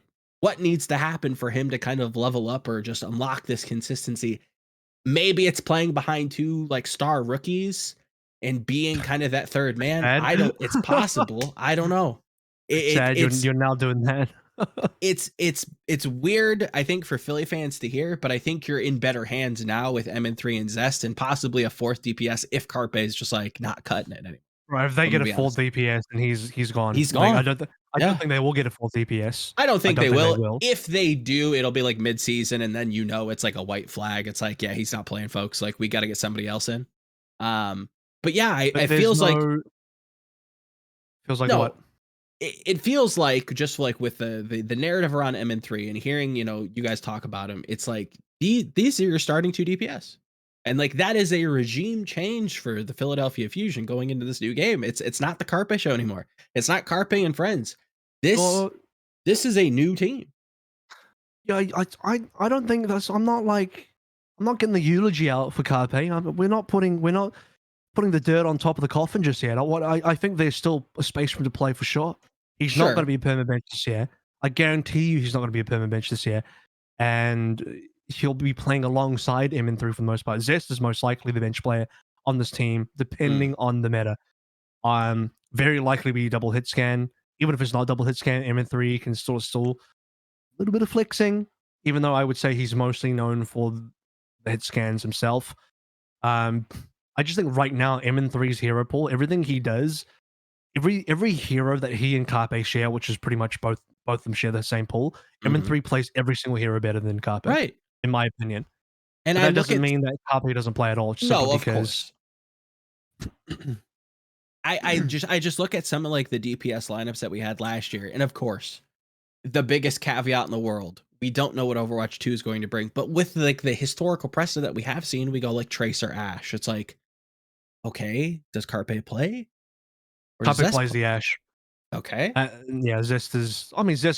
needs to happen for him to kind of level up or just unlock this consistency. Maybe it's playing behind two like star rookies and being kind of that third man. It's possible. I don't know. You're now doing that. it's weird, I think, for Philly fans to hear, but I think you're in better hands now with MN3 and Zest and possibly a fourth DPS if Carpe is just like not cutting it anymore. Right, if they get a full DPS and he's gone. He's gone. Like, I don't think they will get a full DPS. I don't think they will. If they do, it'll be like mid-season, and then it's like a white flag. It's like, yeah, he's not playing, folks. Like, we got to get somebody else in. But yeah, it feels like what? It feels like, just like with the narrative around MN3 and hearing, you guys talk about him, it's like these are your starting 2 DPS. And like, that is a regime change for the Philadelphia Fusion going into this new game. It's not the Carpe show anymore. It's not Carpe and friends. This is a new team. Yeah, I don't think that's. I'm not getting the eulogy out for Carpe. We're not putting the dirt on top of the coffin just yet. I think there's still a space for him to play for sure. He's not going to be a permanent bench this year. I guarantee you, he's not going to be a permanent bench this year, and he'll be playing alongside MN3 for the most part. Zest is most likely the bench player on this team, depending on the meta. Very likely be double hit scan. Even if it's not double hit scan, MN3 can still a little bit of flexing, even though I would say he's mostly known for the hit scans himself. I just think right now, MN3's hero pool, everything he does, every hero that he and Carpe share, which is pretty much both of them share the same pool, MN3 plays every single hero better than Carpe. Right. In my opinion. And that doesn't mean that Carpe doesn't play at all. No, of course. I just look at some of like the DPS lineups that we had last year, and of course, the biggest caveat in the world, we don't know what Overwatch 2 is going to bring. But with like the historical precedent that we have seen, we go like Tracer Ashe. It's like, okay, does Carpe play? Or Carpe plays the Ashe. Okay. Yeah, Zest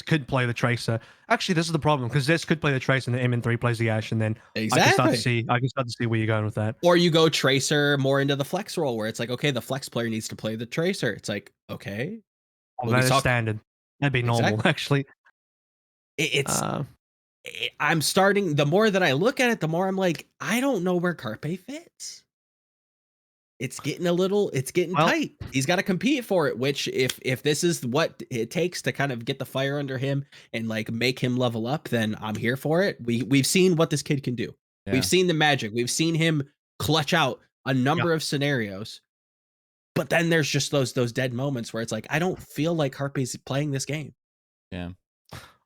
could play the Tracer. Actually, this is the problem, because Zest could play the Tracer and then MN3 plays the Ashe, and then I can start to see where you're going with that. Or you go Tracer more into the flex role, where it's like, okay, the flex player needs to play the Tracer. It's like, okay. That is standard. That'd be normal, actually. I'm starting, the more that I look at it, the more I'm like, I don't know where Carpe fits. It's getting tight. He's got to compete for it, which if this is what it takes to kind of get the fire under him and like make him level up, then I'm here for it. We've seen what this kid can do. Yeah. We've seen the magic. We've seen him clutch out a number of scenarios. But then there's just those dead moments where it's like, I don't feel like Carpe's playing this game. Yeah.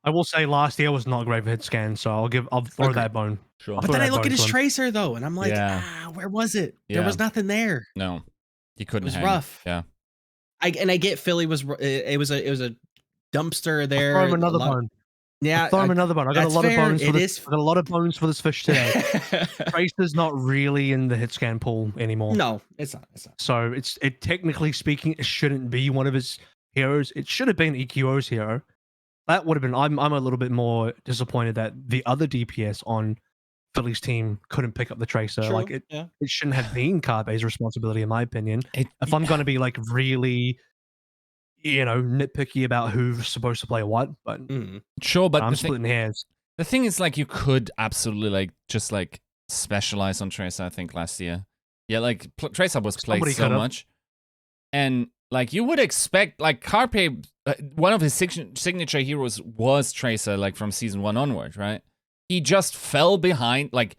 I will say last year was not great for hit scan, so I'll throw that bone. Sure. But then I look at his Tracer though, and I'm like, where was it? Yeah. There was nothing there. No, you couldn't. It was rough. Yeah. I get Philly was it was a dumpster there. I'll throw him another bone. Yeah, throw him another bone. I got a lot of bones. I got a lot of bones for this fish today. Tracer's not really in the hit scan pool anymore. No, it's not. So it technically speaking, it shouldn't be one of his heroes. It should have been EQO's hero. That would have been. I'm a little bit more disappointed that the other DPS on Philly's team couldn't pick up the Tracer. True. Like it shouldn't have been Carpe's responsibility, in my opinion. If I'm going to be like really, nitpicky about who's supposed to play what, but sure, but I'm splitting hairs. The thing is, like, you could absolutely just specialize on Tracer. I think last year, like Tracer was played so much, and like you would expect, like Carpe, one of his signature heroes was Tracer, like from season 1 onward, right? He just fell behind, like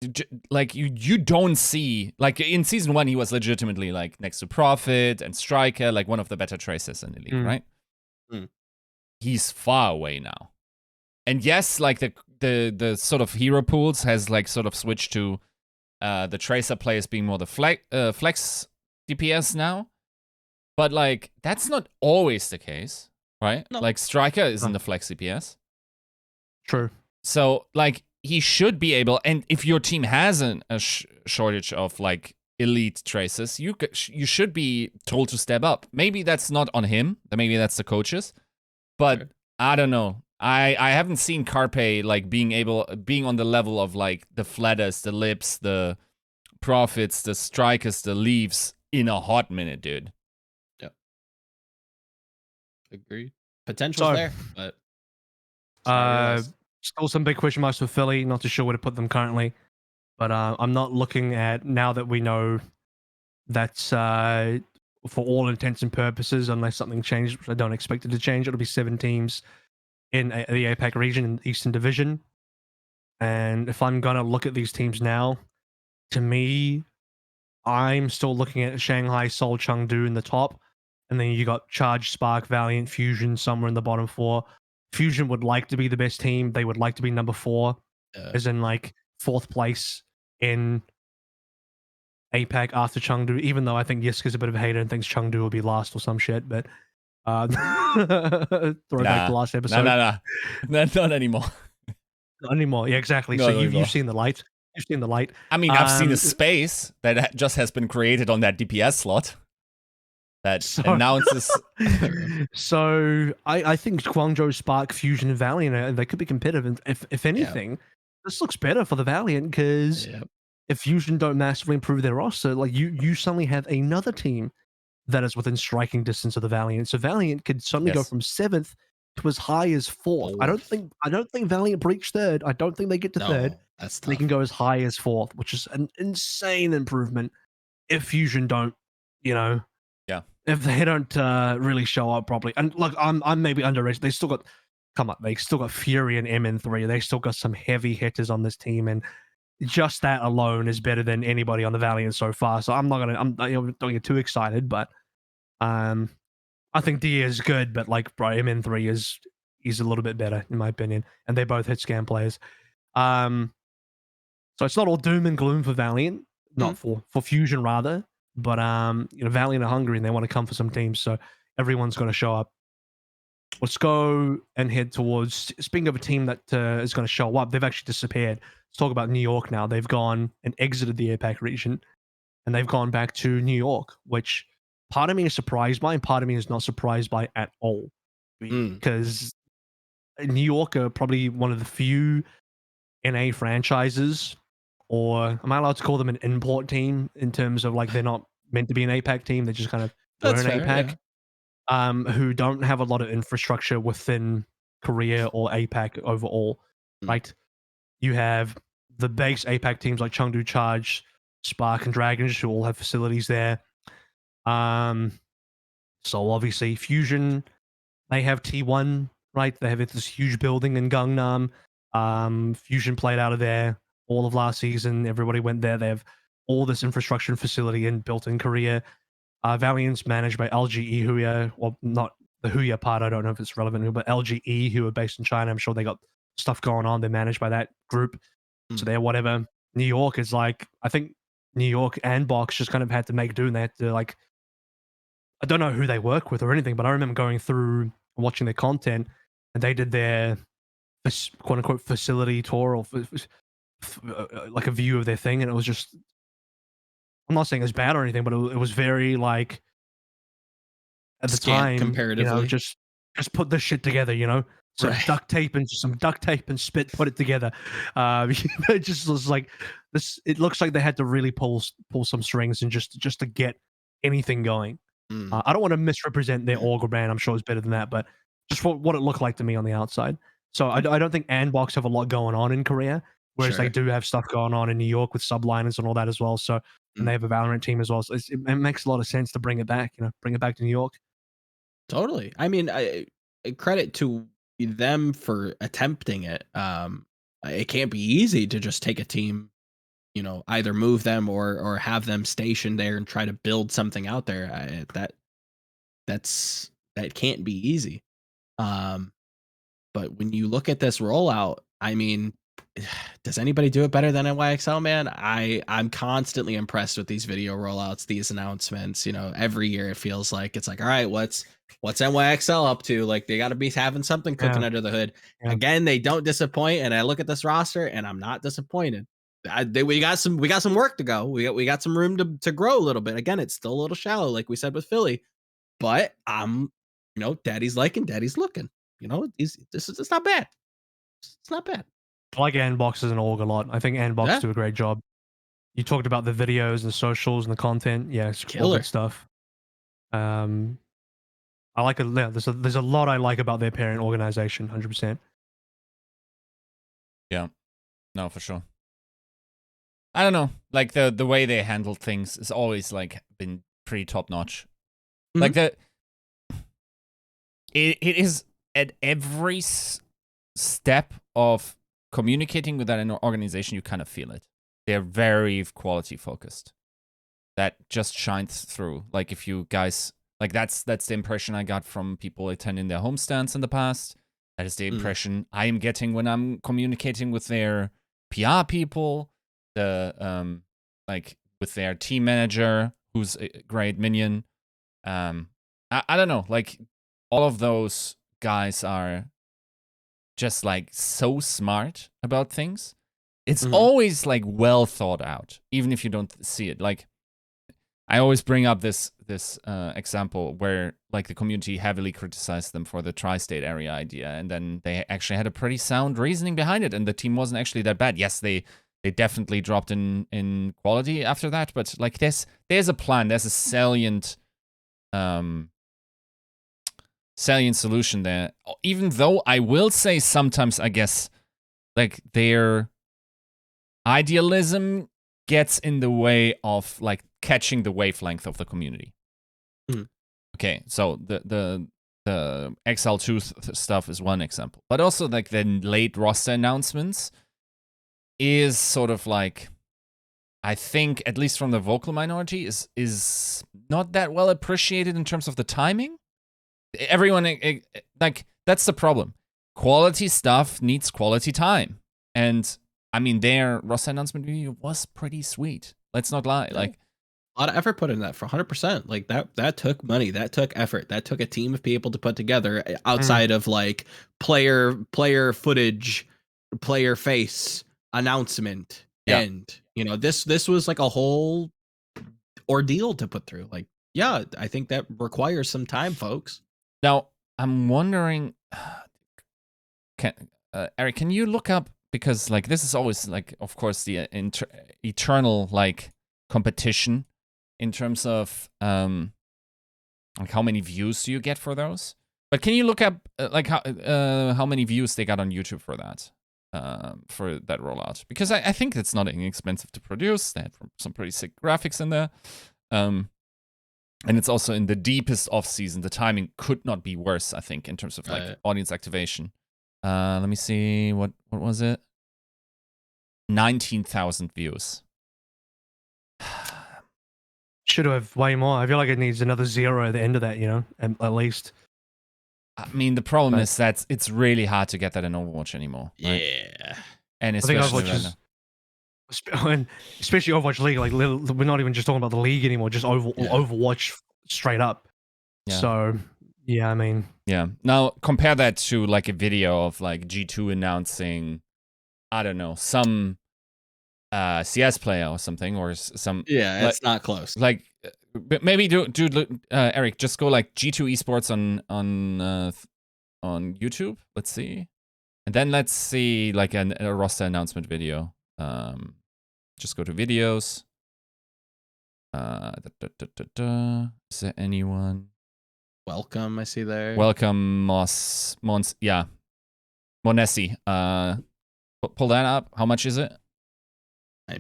you don't see, like in season 1 he was legitimately like next to Prophet and Striker, like one of the better Tracers in the league, right? He's far away now, and yes, like the sort of hero pools has like sort of switched to the Tracer players being more the flex DPS now. But, like, that's not always the case, right? No. Like, Striker is in the flex CPS. True. So, like, he should be able... And if your team has a shortage of, like, elite traces, you should be told to step up. Maybe that's not on him. Maybe that's the coaches. But sure. I don't know. I haven't seen Carpe like being on the level of like the Flatters, the Lips, the Profits, the Strikers, the Leaves in a hot minute, dude. Yeah. Agreed. Potential's there, but still some big question marks for Philly. Not too sure where to put them currently. But I'm not looking at, now that we know that's for all intents and purposes, unless something changed, which I don't expect it to change, it'll be 7 teams in the APAC region in the Eastern Division. And if I'm going to look at these teams now, to me, I'm still looking at Shanghai, Seoul, Chengdu in the top. And then you got Charge, Spark, Valiant, Fusion somewhere in the bottom 4. Fusion would like to be the best team. They would like to be number 4, as in like 4th place in APAC after Chengdu, even though I think Yiska's a bit of a hater and thinks Chengdu will be last or some shit, but throwback to last episode. No. Not anymore. Not anymore. Yeah, exactly. So you've seen the light. You've seen the light. I mean, I've seen a space that just has been created on that DPS slot that announces. So I think Guangzhou, Spark, Fusion, and Valiant, they could be competitive. And if anything, this looks better for the Valiant because if Fusion don't massively improve their roster, like you suddenly have another team that is within striking distance of the Valiant. So Valiant could suddenly go from 7th to as high as 4th. I don't think Valiant breach 3rd. I don't think they get to 3rd. That's tough. They can go as high as 4th, which is an insane improvement. If Fusion don't, if they don't really show up properly. And look, I'm maybe underrated. They still got Fury and MN3. They still got some heavy hitters on this team, and just that alone is better than anybody on the Valiant so far. So I'm don't get too excited, but I think D is good, but like, bro, MN3 is a little bit better in my opinion, and they both hit scan players. So it's not all doom and gloom for Valiant, not for Fusion rather, but Valiant are hungry and they want to come for some teams, so everyone's going to show up. Let's go and head towards, speaking of a team that is going to show up, they've actually disappeared. Let's talk about New York now. They've gone and exited the APAC region, and they've gone back to New York, which part of me is surprised by, and part of me is not surprised by at all. Because New York are probably one of the few NA franchises, or am I allowed to call them an import team in terms of like they're not meant to be an APAC team, they just kind of were an APAC. Who don't have a lot of infrastructure within Korea or APAC overall, right? You have the base APAC teams like Chengdu, Charge, Spark, and Dragons, who all have facilities there. So obviously Fusion, they have T1, right? They have this huge building in Gangnam. Fusion played out of there all of last season. Everybody went there. They have all this infrastructure and facility built in Korea. Valiant's managed by LGE Huya, well, not the Huya part, I don't know if it's relevant, but LGE, who are based in China. I'm sure they got stuff going on. They're managed by that group. So they're whatever. New York is like, I think New York and Box just kind of had to make do, and they had to like, I don't know who they work with or anything, but I remember going through and watching their content, and they did their quote unquote facility tour, or like a view of their thing, and it was just, I'm not saying it's bad or anything, but it was very like, at the time, comparatively, just put this shit together, some duct tape and spit, put it together. It just was like this. It looks like they had to really pull some strings and just to get anything going. I don't want to misrepresent their org brand. I'm sure it's better than that, but just what it looked like to me on the outside. So I don't think Andbox have a lot going on in Korea, whereas they do have stuff going on in New York with subliners and all that as well. So, and they have a Valorant team as well. So it makes a lot of sense to bring it back, bring it back to New York. Totally. I mean, I credit to them for attempting it. It can't be easy to just take a team, either move them or have them stationed there and try to build something out there. That can't be easy. But when you look at this rollout, I mean, does anybody do it better than NYXL, man? I'm constantly impressed with these video rollouts, these announcements. Every year it feels like it's like, all right, what's NYXL up to? Like, they got to be having something cooking under the hood. Again, they don't disappoint, and I look at this roster and I'm not disappointed. we got some work to go. We got some room to grow a little bit. Again, it's still a little shallow, like we said with Philly, but daddy's liking, daddy's looking. It's not bad. It's not bad. I like Andbox as an org a lot. I think Andbox do a great job. You talked about the videos, the socials, and the content. Yeah, it's all good stuff. I like it. Yeah, there's a lot I like about their parent organization. 100%. Yeah, no, for sure. I don't know. Like the way they handled things has always like been pretty top notch. Mm-hmm. Like it is at every step of communicating with that organization, you kind of feel it. They're very quality focused. That just shines through. Like if you guys like that's the impression I got from people attending their homestands in the past. That is the impression I am getting when I'm communicating with their PR people, like with their team manager, who's a great minion. I don't know, like all of those guys are just like so smart about things. It's always like well thought out, even if you don't see it. Like I always bring up this example where like the community heavily criticized them for the tri-state area idea, and then they actually had a pretty sound reasoning behind it, and the team wasn't actually that bad. Yes, they definitely dropped in quality after that, but like there's a plan, there's a salient solution there. Even though I will say sometimes I guess like their idealism gets in the way of like catching the wavelength of the community. Okay, so the XL2 stuff is one example, but also like the late roster announcements is sort of like, I think at least from the vocal minority is not that well appreciated in terms of the timing. Everyone like that's the problem. Quality stuff needs quality time, and I mean their roster announcement video was pretty sweet. Let's not lie, like. A lot of effort put in that for 100%. Like that took money, that took effort, that took a team of people to put together outside of like player footage, player face announcement. Yeah. And this was like a whole ordeal to put through. Like, yeah, I think that requires some time, folks. Now, I'm wondering, Eric, can you look up, because like this is always like, of course, the eternal like competition in terms of like how many views do you get for those? But can you look up like how many views they got on YouTube for that rollout? Because I think it's not inexpensive to produce. They had some pretty sick graphics in there, and it's also in the deepest off season. The timing could not be worse, I think, in terms of like audience activation. Let me see, what was it? 19,000 views. Should have way more. I feel like it needs another 0 at the end of that, at least. I mean, the problem is that it's really hard to get that in Overwatch anymore. Right? Yeah. And especially especially Overwatch League, like we're not even just talking about the league anymore, just Overwatch straight up. Yeah. So, yeah, I mean. Yeah. Now, compare that to like a video of like G2 announcing, I don't know, some CS player or something, or some. Yeah, it's not close. Like maybe do Eric, just go like G2 esports on YouTube. Let's see, and then let's see like a roster announcement video. Just go to videos. Is there anyone? Welcome, I see there. Welcome, yeah, Monessi. Pull that up. How much is it? I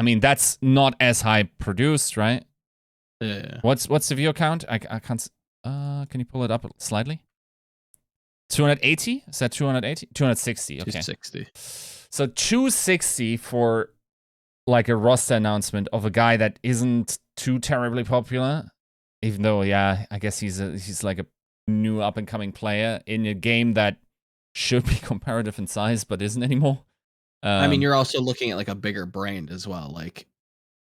mean, that's not as high produced, right? Yeah. What's the view count? I can't. Can you pull it up slightly? 280? Is that 280? 260. Okay. 260. So 260 for like a roster announcement of a guy that isn't too terribly popular, even though, yeah, I guess he's like a new up and coming player in a game that should be comparative in size but isn't anymore. I mean, you're also looking at like a bigger brand as well. Like,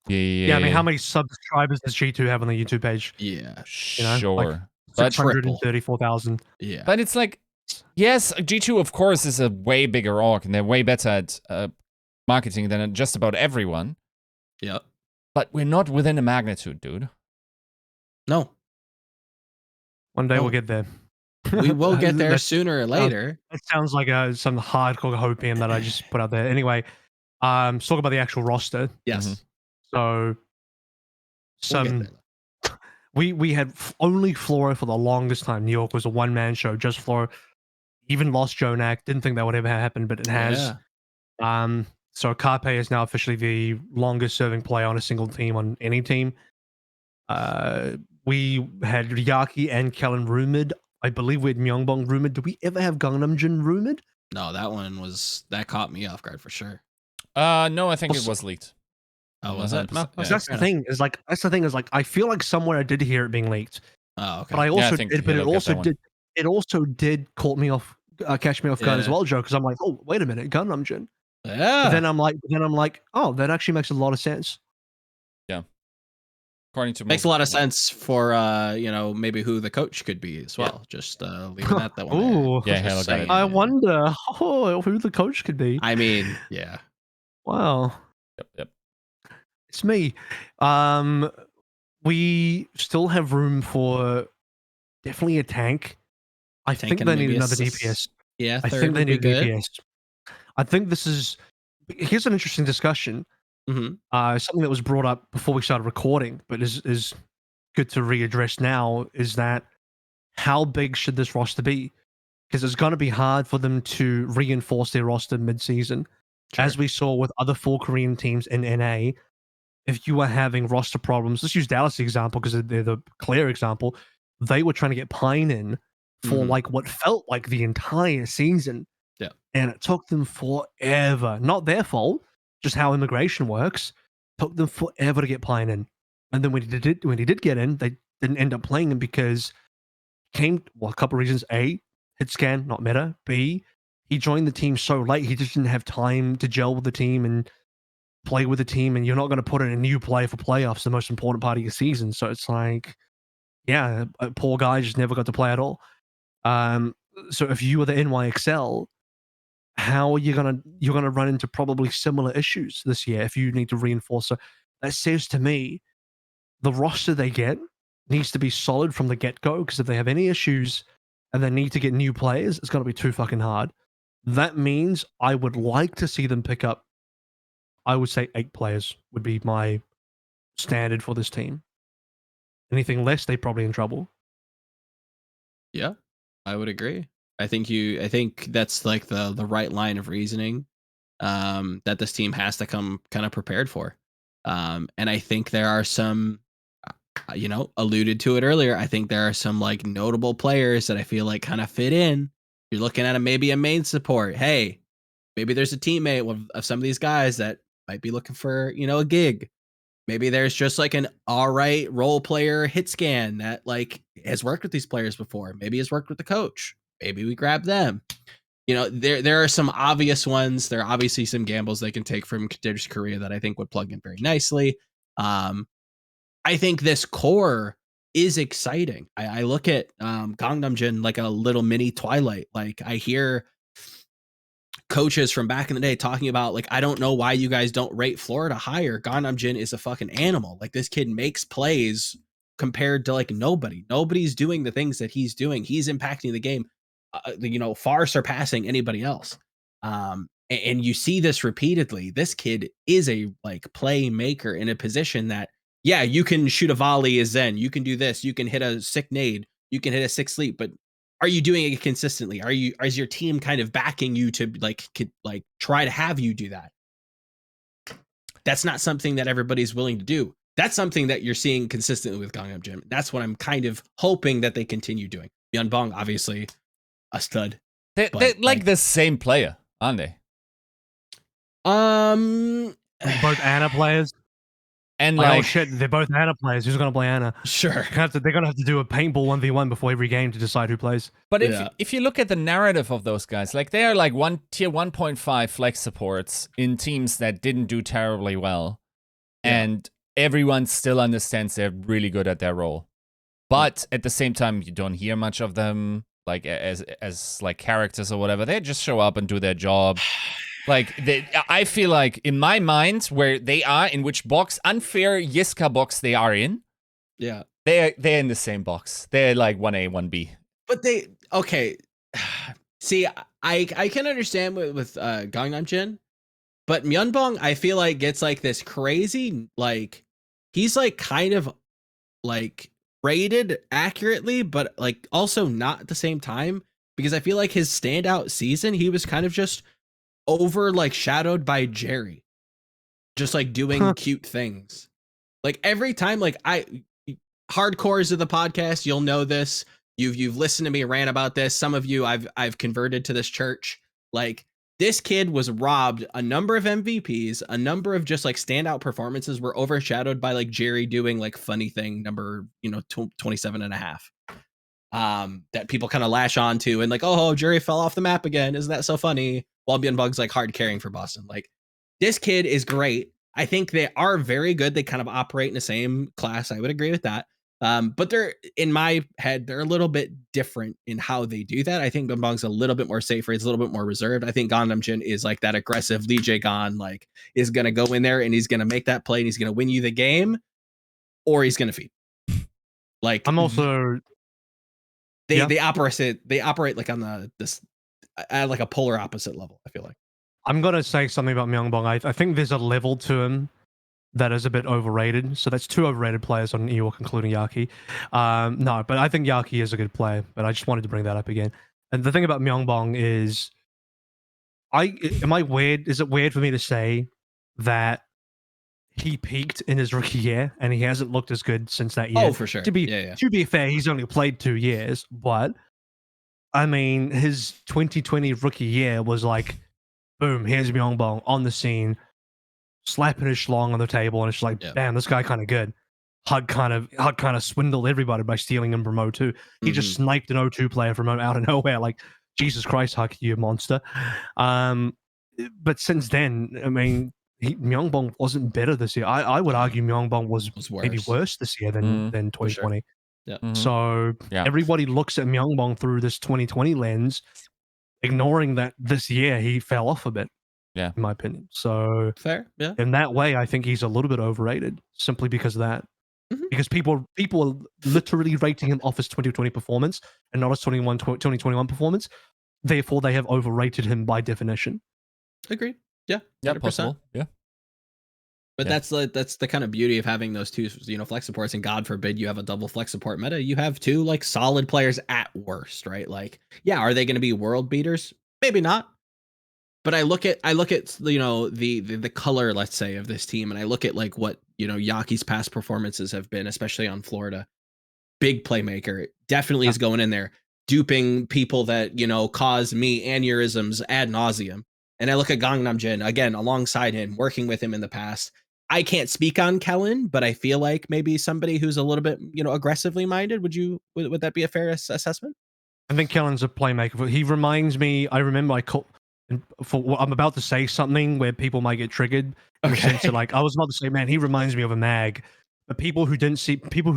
yeah. I mean, how many subscribers does G2 have on the YouTube page? Yeah, sure. Like 634,000. Yeah, but it's like, yes, G2 of course is a way bigger org, and they're way better at marketing than just about everyone. Yeah. But we're not within a magnitude, dude. No. One day we'll get there. We will get there sooner or later. It sounds like some hardcore hopium that I just put out there. Anyway, let's talk about the actual roster. Yes. So, we had only Flora for the longest time. New York was a one-man show, just Flora. Even lost Jonak. Didn't think that would ever happen, but it has. Yeah. So Carpe is now officially the longest-serving player on a single team on any team. We had Yaki and Kellen rumored. I believe we had Myeongbong rumored. Did we ever have Gangnam Jin rumored? No, that caught me off guard for sure. No, I think it was leaked. Oh, was it? No, yeah. That's the thing. Is like I feel like somewhere I did hear it being leaked. Oh, okay. But it also did caught me off, catch me off guard as well, Joe. Because I'm like, oh, wait a minute, Gangnam Jin. Yeah. But then I'm like, oh, that actually makes a lot of sense. Yeah. According to makes a lot of sense for maybe who the coach could be as well. Yeah. Just leaving that one. Ooh, yeah. I wonder who the coach could be. I mean, yeah. Wow. Yep. It's me. We still have room for definitely a tank. I think they need another DPS. Yeah, I think they need a DPS. I think here's an interesting discussion. Something that was brought up before we started recording, but is good to readdress now, is that how big should this roster be? Because it's going to be hard for them to reinforce their roster mid-season. Sure. As we saw with other 4 Korean teams in NA, if you were having roster problems, let's use Dallas example because they're the clear example. They were trying to get Pine in for like what felt like the entire season. Yeah. And it took them forever. Not their fault, just how immigration works. Took them forever to get Pine in. And then when he did get in, they didn't end up playing him because a couple of reasons. A, hit scan, not meta. B, he joined the team so late, he just didn't have time to gel with the team and play with the team, and you're not going to put in a new player for playoffs, the most important part of your season. So it's like, yeah, a poor guy just never got to play at all. So if you were the NYXL, how are you're gonna run into probably similar issues this year if you need to reinforce? So that says to me, the roster they get needs to be solid from the get-go, because if they have any issues and they need to get new players, it's going to be too fucking hard. That means I would like to see them pick up, I would say 8 players would be my standard for this team. Anything less, they're probably in trouble. Yeah, I would agree. I think that's like the right line of reasoning that this team has to come kind of prepared for. And I think there are some, alluded to it earlier. I think there are some like notable players that I feel like kind of fit in. You're looking at maybe a main support. Hey, maybe there's a teammate of some of these guys that might be looking for, a gig. Maybe there's just like an all right role player hit scan that like has worked with these players before. Maybe has worked with the coach. Maybe we grab them. There are some obvious ones. There are obviously some gambles they can take from British Korea that I think would plug in very nicely. I think this core is exciting. I look at Gangnam Jin like a little mini Twilight. Like I hear coaches from back in the day talking about like, I don't know why you guys don't rate Florida higher. Gangnam Jin is a fucking animal. Like this kid makes plays compared to like nobody's doing the things that he's doing. He's impacting the game, far surpassing anybody else. And you see this repeatedly. This kid is a like playmaker in a position that, yeah, you can shoot a volley as Zen. You can do this. You can hit a sick nade. You can hit a sick sleep. But are you doing it consistently? Is your team kind of backing you to like try to have you do that? That's not something that everybody's willing to do. That's something that you're seeing consistently with Gangnam Jin. That's what I'm kind of hoping that they continue doing. Yeonbong, obviously, a stud. They're like the same player, aren't they? Both Anna players. And oh shit, they're both Anna players. Who's gonna play Anna? Sure. They're gonna have to do a paintball 1v1 before every game to decide who plays. But if you look at the narrative of those guys, like they are like tier 1.5 flex supports in teams that didn't do terribly well. Yeah. And everyone still understands they're really good at their role. But at the same time, you don't hear much of them like as like characters or whatever. They just show up and do their job. Like I feel like in my mind where they are, in which box, unfair Yiska box they are in. Yeah. They're in the same box. They're like 1A, 1B. But okay. See, I can understand with Gangnam Jin, but Myeonbong I feel like gets like this crazy, like he's like kind of like rated accurately, but like also not at the same time, because I feel like his standout season, he was kind of just over like shadowed by Jerry, just like doing cute things. Like every time, like hardcores of the podcast, you'll know this. You've listened to me rant about this. Some of you I've converted to this church. Like this kid was robbed a number of MVPs, a number of just like standout performances were overshadowed by like Jerry doing like funny thing number, 27 and a half. That people kind of lash on to and like, oh, Jerry fell off the map again. Isn't that so funny? While Bug's like hard carrying for Boston. Like this kid is great. I think they are very good. They kind of operate in the same class. I would agree with that. But they're, in my head, they're a little bit different in how they do that. I think Bug's a little bit more safer. He's a little bit more reserved. I think Gangnam Jin is like that aggressive Lee Jae-gon, like is going to go in there and he's going to make that play and he's going to win you the game, or he's going to feed. Like I'm also they operate like on this at like a polar opposite level, I feel like. I'm gonna say something about Myeongbong. I think there's a level to him that is a bit overrated. So that's 2 overrated players on New York, including Yaki. No, but I think Yaki is a good player. But I just wanted to bring that up again. And the thing about Myeongbong is, am I weird? Is it weird for me to say that he peaked in his rookie year and he hasn't looked as good since that year? Oh, for sure. To be fair, he's only played 2 years, but I mean, his 2020 rookie year was like, boom, here's Myeongbong on the scene, slapping his schlong on the table, and it's like, damn, this guy kind of good. Hug kind of swindled everybody by stealing him from O2. He just sniped an O2 player from out of nowhere. Like, Jesus Christ, Hug, you monster. But since then, I mean, Myeongbong wasn't better this year. I would argue Myeongbong was maybe worse this year than 2020. Sure. Yeah. So everybody looks at Myeongbong through this 2020 lens, ignoring that this year he fell off a bit. Yeah, in my opinion. So fair. Yeah. In that way, I think he's a little bit overrated simply because of that. Because people are literally rating him off his 2020 performance and not his 2021 performance. Therefore, they have overrated him by definition. Agreed. Yeah. 100%. Possible. Yeah. But that's the kind of beauty of having those 2, flex supports, and God forbid you have a double flex support meta. You have 2 like solid players at worst, right? Like, yeah, are they going to be world beaters? Maybe not. But I look at the color, let's say, of this team, and I look at like what Yaki's past performances have been, especially on Florida. Big playmaker, definitely is going in there, duping people that cause me aneurysms ad nauseum. And I look at Gangnam Jin again alongside him, working with him in the past. I can't speak on Kellen, but I feel like maybe somebody who's a little bit aggressively minded. Would that be a fair assessment? I think Kellen's a playmaker. He reminds me. I remember I'm about to say something where people might get triggered. In the sense of, like, I was about to say, man, he reminds me of a Mag. But people who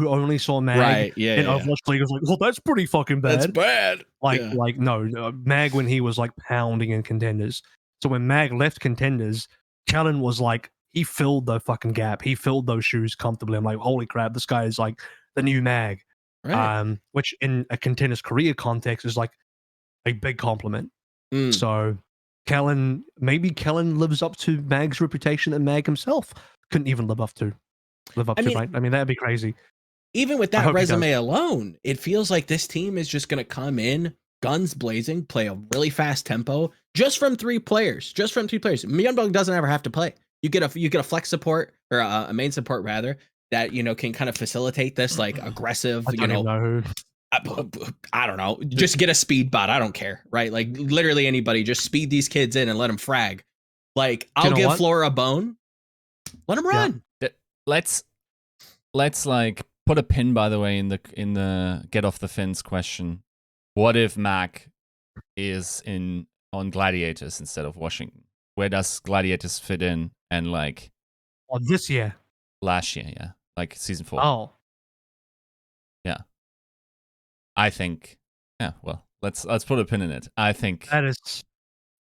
only saw Mag in Overwatch League was like, well, that's pretty fucking bad. That's bad. Like no, Mag when he was like pounding in contenders. So when Mag left contenders, Kellen was like, he filled the fucking gap. He filled those shoes comfortably. I'm like, holy crap, this guy is like the new Mag. Right. Which in a contender's career context is like a big compliment. So maybe Kellen lives up to Mag's reputation that Mag himself couldn't even live up to, right? I mean, that'd be crazy. Even with that resume alone, it feels like this team is just going to come in, guns blazing, play a really fast tempo, just from 3 players. Myeonbong doesn't ever have to play. You get a flex support, or a main support rather, that can kind of facilitate this like aggressive. I don't even know who. I don't know. Just get a speed bot. I don't care, right? Like literally anybody, just speed these kids in and let them frag. Like I'll give Flora a bone. Let them run. Yeah. Let's like put a pin, by the way, in the get off the fence question. What if Mac is on Gladiators instead of Washington? Where does Gladiators fit in? And like, this year, last year, yeah, like season 4. Oh, yeah. I think, yeah. Well, let's put a pin in it. I think that is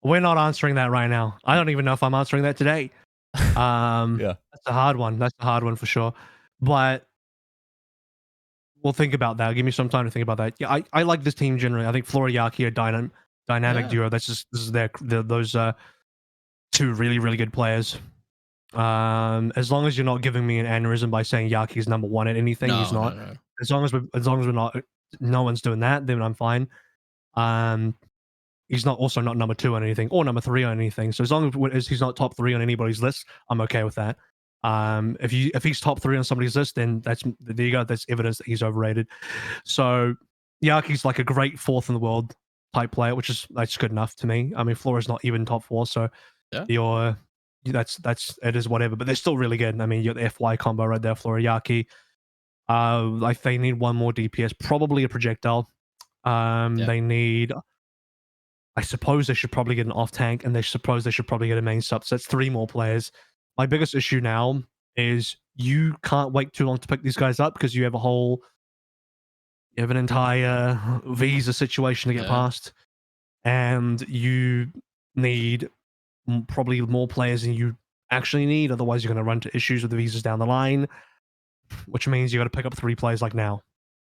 We're not answering that right now. I don't even know if I'm answering that today. Yeah. That's a hard one. That's a hard one for sure. But we'll think about that. Give me some time to think about that. Yeah, I like this team generally. I think Flora Yaki are dynamic duo. This is those two really good players. As long as you're not giving me an aneurysm by saying Yaki's number one at anything, he's not. No. As long as we're not, no one's doing that, then I'm fine. He's not also not number 2 on anything or number 3 on anything. So as long as he's not top 3 on anybody's list, I'm okay with that. If he's top 3 on somebody's list, then there you go. That's evidence that he's overrated. So Yaki's like a great 4th in the world type player, that's good enough to me. I mean, Flora's not even top 4, so that's it is whatever. But they're still really good. I mean, you got the FY combo right there, Flora Yaki. Like they need one more DPS, probably a projectile. They need. I suppose they should probably get an off tank, and they should probably get a main sub. So that's 3 more players. My biggest issue now is you can't wait too long to pick these guys up because you have an entire visa situation to get past, and you need probably more players than you actually need. Otherwise, you're going to run into issues with the visas down the line, which means you got to pick up 3 players like now.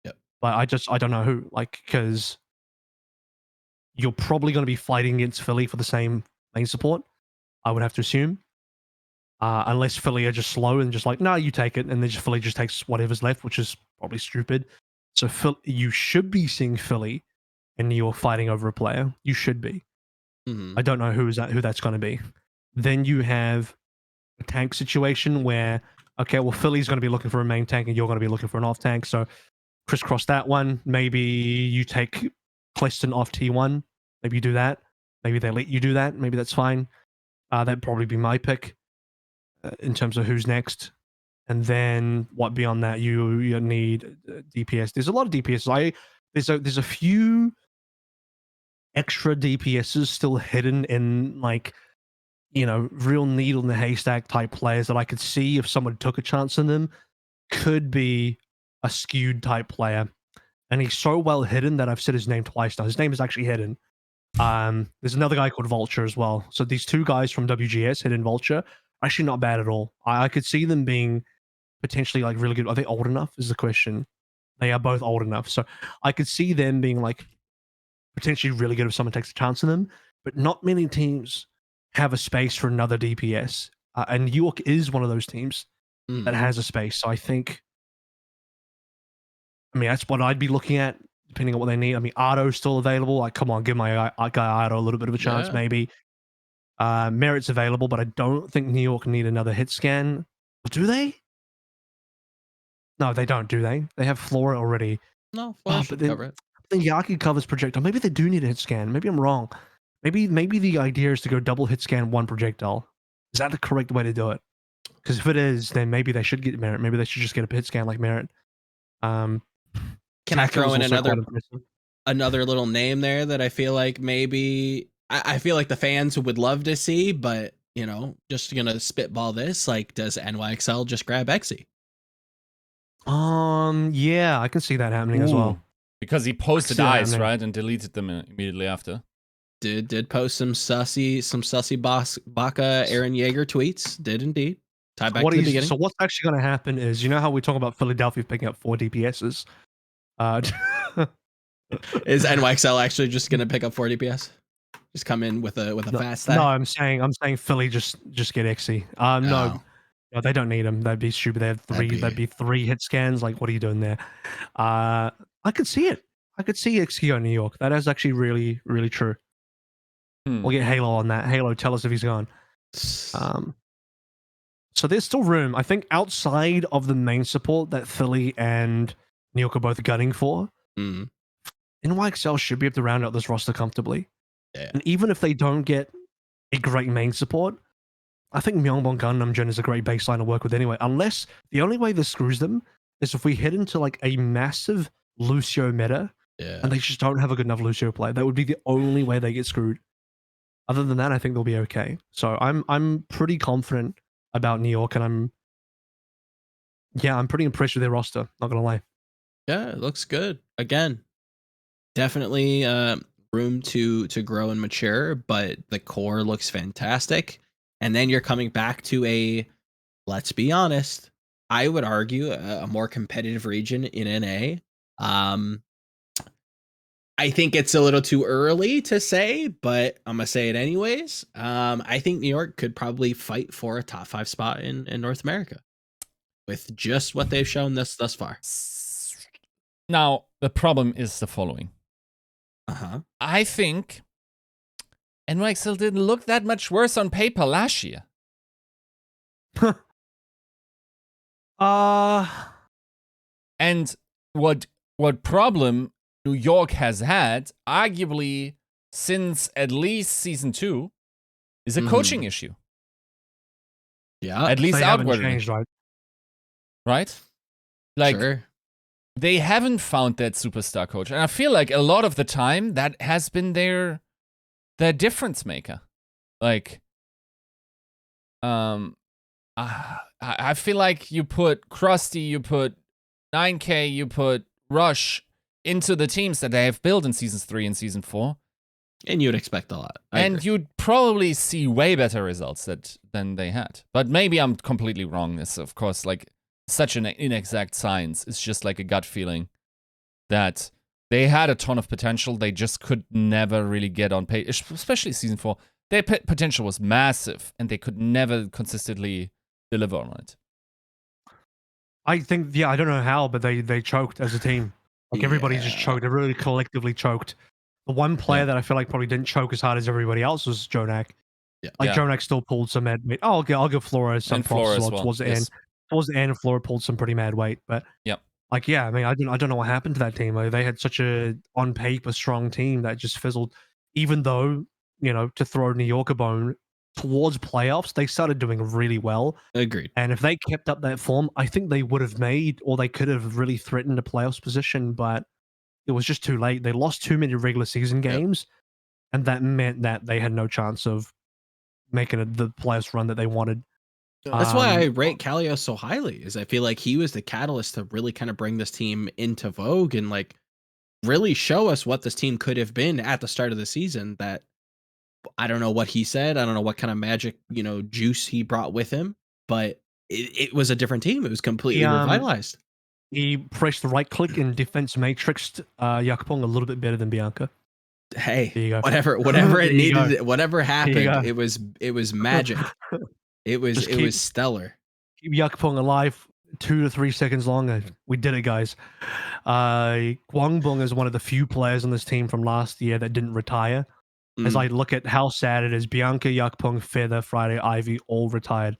Yep. But I don't know who, because you're probably going to be fighting against Philly for the same main support, I would have to assume. Unless Philly are just slow and just like, no, you take it, and then Philly just takes whatever's left, which is probably stupid. So you should be seeing Philly and you're fighting over a player. You should be. I don't know who that's going to be. Then you have a tank situation where, okay, well, Philly's going to be looking for a main tank and you're going to be looking for an off tank. So crisscross that one. Maybe you take Cleston off T1. Maybe you do that. Maybe they let you do that. Maybe that's fine. That'd probably be my pick in terms of who's next. And then what beyond that, you need DPS. There's a lot of DPS. There's a few extra DPSs still hidden in real needle in the haystack type players that I could see if someone took a chance on them could be a skewed type player. And he's so well hidden that I've said his name twice now. His name is actually hidden. There's another guy called Vulture as well. So these 2 guys from WGS, Hidden Vulture, are actually not bad at all. I could see them being potentially like really good. Are they old enough is the question. They are both old enough. So I could see them being like potentially really good if someone takes a chance on them. But not many teams have a space for another DPS. And New York is one of those teams that has a space. So I think, that's what I'd be looking at, depending on what they need. I mean, Ardo's still available. Like, come on, give my guy Ardo a little bit of a chance, maybe. Merit's available, but I don't think New York need another hit scan. Do they? No, they don't, do they? They have Flora already. No, Flora should cover it. I think Yaki covers projectile. Maybe they do need a hit scan. Maybe I'm wrong. Maybe the idea is to go double hit scan 1 projectile. Is that the correct way to do it? Because if it is, then maybe they should get Merit. Maybe they should just get a hit scan like Merit. Can I throw in another little name there that I feel like maybe I feel like the fans would love to see, but just gonna spitball this. Like, does NYXL just grab Exi? Yeah, I can see that happening as well. Because he posted eyes, right, and deleted them immediately after. Did post some sussy Baka Aaron Yeager tweets. Did indeed. Tie back to the beginning. So what's actually going to happen is, how we talk about Philadelphia picking up 4 DPSs? Is NYXL actually just going to pick up 4 DPS? Just come in with a fast stack? No, I'm saying Philly just get Exi. No, they don't need them. That'd be stupid. They have 3. That'd be 3 hit scans. Like, what are you doing there? I could see it. I could see Exi on New York. That is actually really, really true. We'll get Halo on that. Halo, tell us if he's gone. So there's still room. I think outside of the main support that Philly and New York are both gunning for, NYXL should be able to round out this roster comfortably. Yeah. And even if they don't get a great main support, I think Myeongbong Gundam Jin is a great baseline to work with anyway. Unless the only way this screws them is if we head into like a massive Lucio meta and they just don't have a good enough Lucio play. That would be the only way they get screwed. Other than that, I think they'll be okay. So I'm pretty confident about New York, and I'm pretty impressed with their roster, not gonna lie. Yeah, it looks good. Again, definitely room to grow and mature, but the core looks fantastic. And then you're coming back to a, let's be honest, I would argue a more competitive region in NA. I think it's a little too early to say, but I'm gonna say it anyways. I think New York could probably fight for a top 5 spot in North America with just what they've shown thus far. Now, the problem is the following. I think NYXL didn't look that much worse on paper last year. And what problem New York has had, arguably since at least season 2, is a coaching issue. Yeah, at least outwardly, changed, right? Like, sure. They haven't found that superstar coach, and I feel like a lot of the time that has been their difference maker. Like, I feel like you put Krusty, you put 9K, you put Rush into the teams that they have built in seasons 3 and season 4, and you'd expect a lot. And you'd probably see way better results than they had. But maybe I'm completely wrong. It's, of course, like such an inexact science. It's just like a gut feeling that they had a ton of potential. They just could never really get on page, especially season 4. Their potential was massive, and they could never consistently deliver on it. I think, I don't know how, but they choked as a team. Like, everybody just choked. They really collectively choked. The one player that I feel like probably didn't choke as hard as everybody else was Jonak. Jonak still pulled some mad weight. Oh, I'll give Flora some props towards the end. Towards the end, Flora pulled some pretty mad weight. But I mean, I don't know what happened to that team. Like, they had such a on paper strong team that just fizzled. Even though, to throw New York a bone, towards playoffs, they started doing really well. Agreed. And if they kept up that form, I think they would have made, or they could have really threatened a playoffs position, but it was just too late. They lost too many regular season games, and that meant that they had no chance of making the playoffs run that they wanted. That's why I rate Kalios so highly, is I feel like he was the catalyst to really kind of bring this team into vogue and like really show us what this team could have been at the start of the season. That I don't know what he said. I don't know what kind of magic, juice he brought with him, but it was a different team. It was completely revitalized. He pressed the right click and defense matrixed Yakupong a little bit better than Bianca. Hey, whatever it needed, whatever happened, it was magic. It was stellar. Keep Yakupong alive 2 to 3 seconds longer. We did it, guys. Guangbong is one of the few players on this team from last year that didn't retire. As I look at how sad it is, Bianca, Yakupong, Feather, Friday, Ivy, all retired.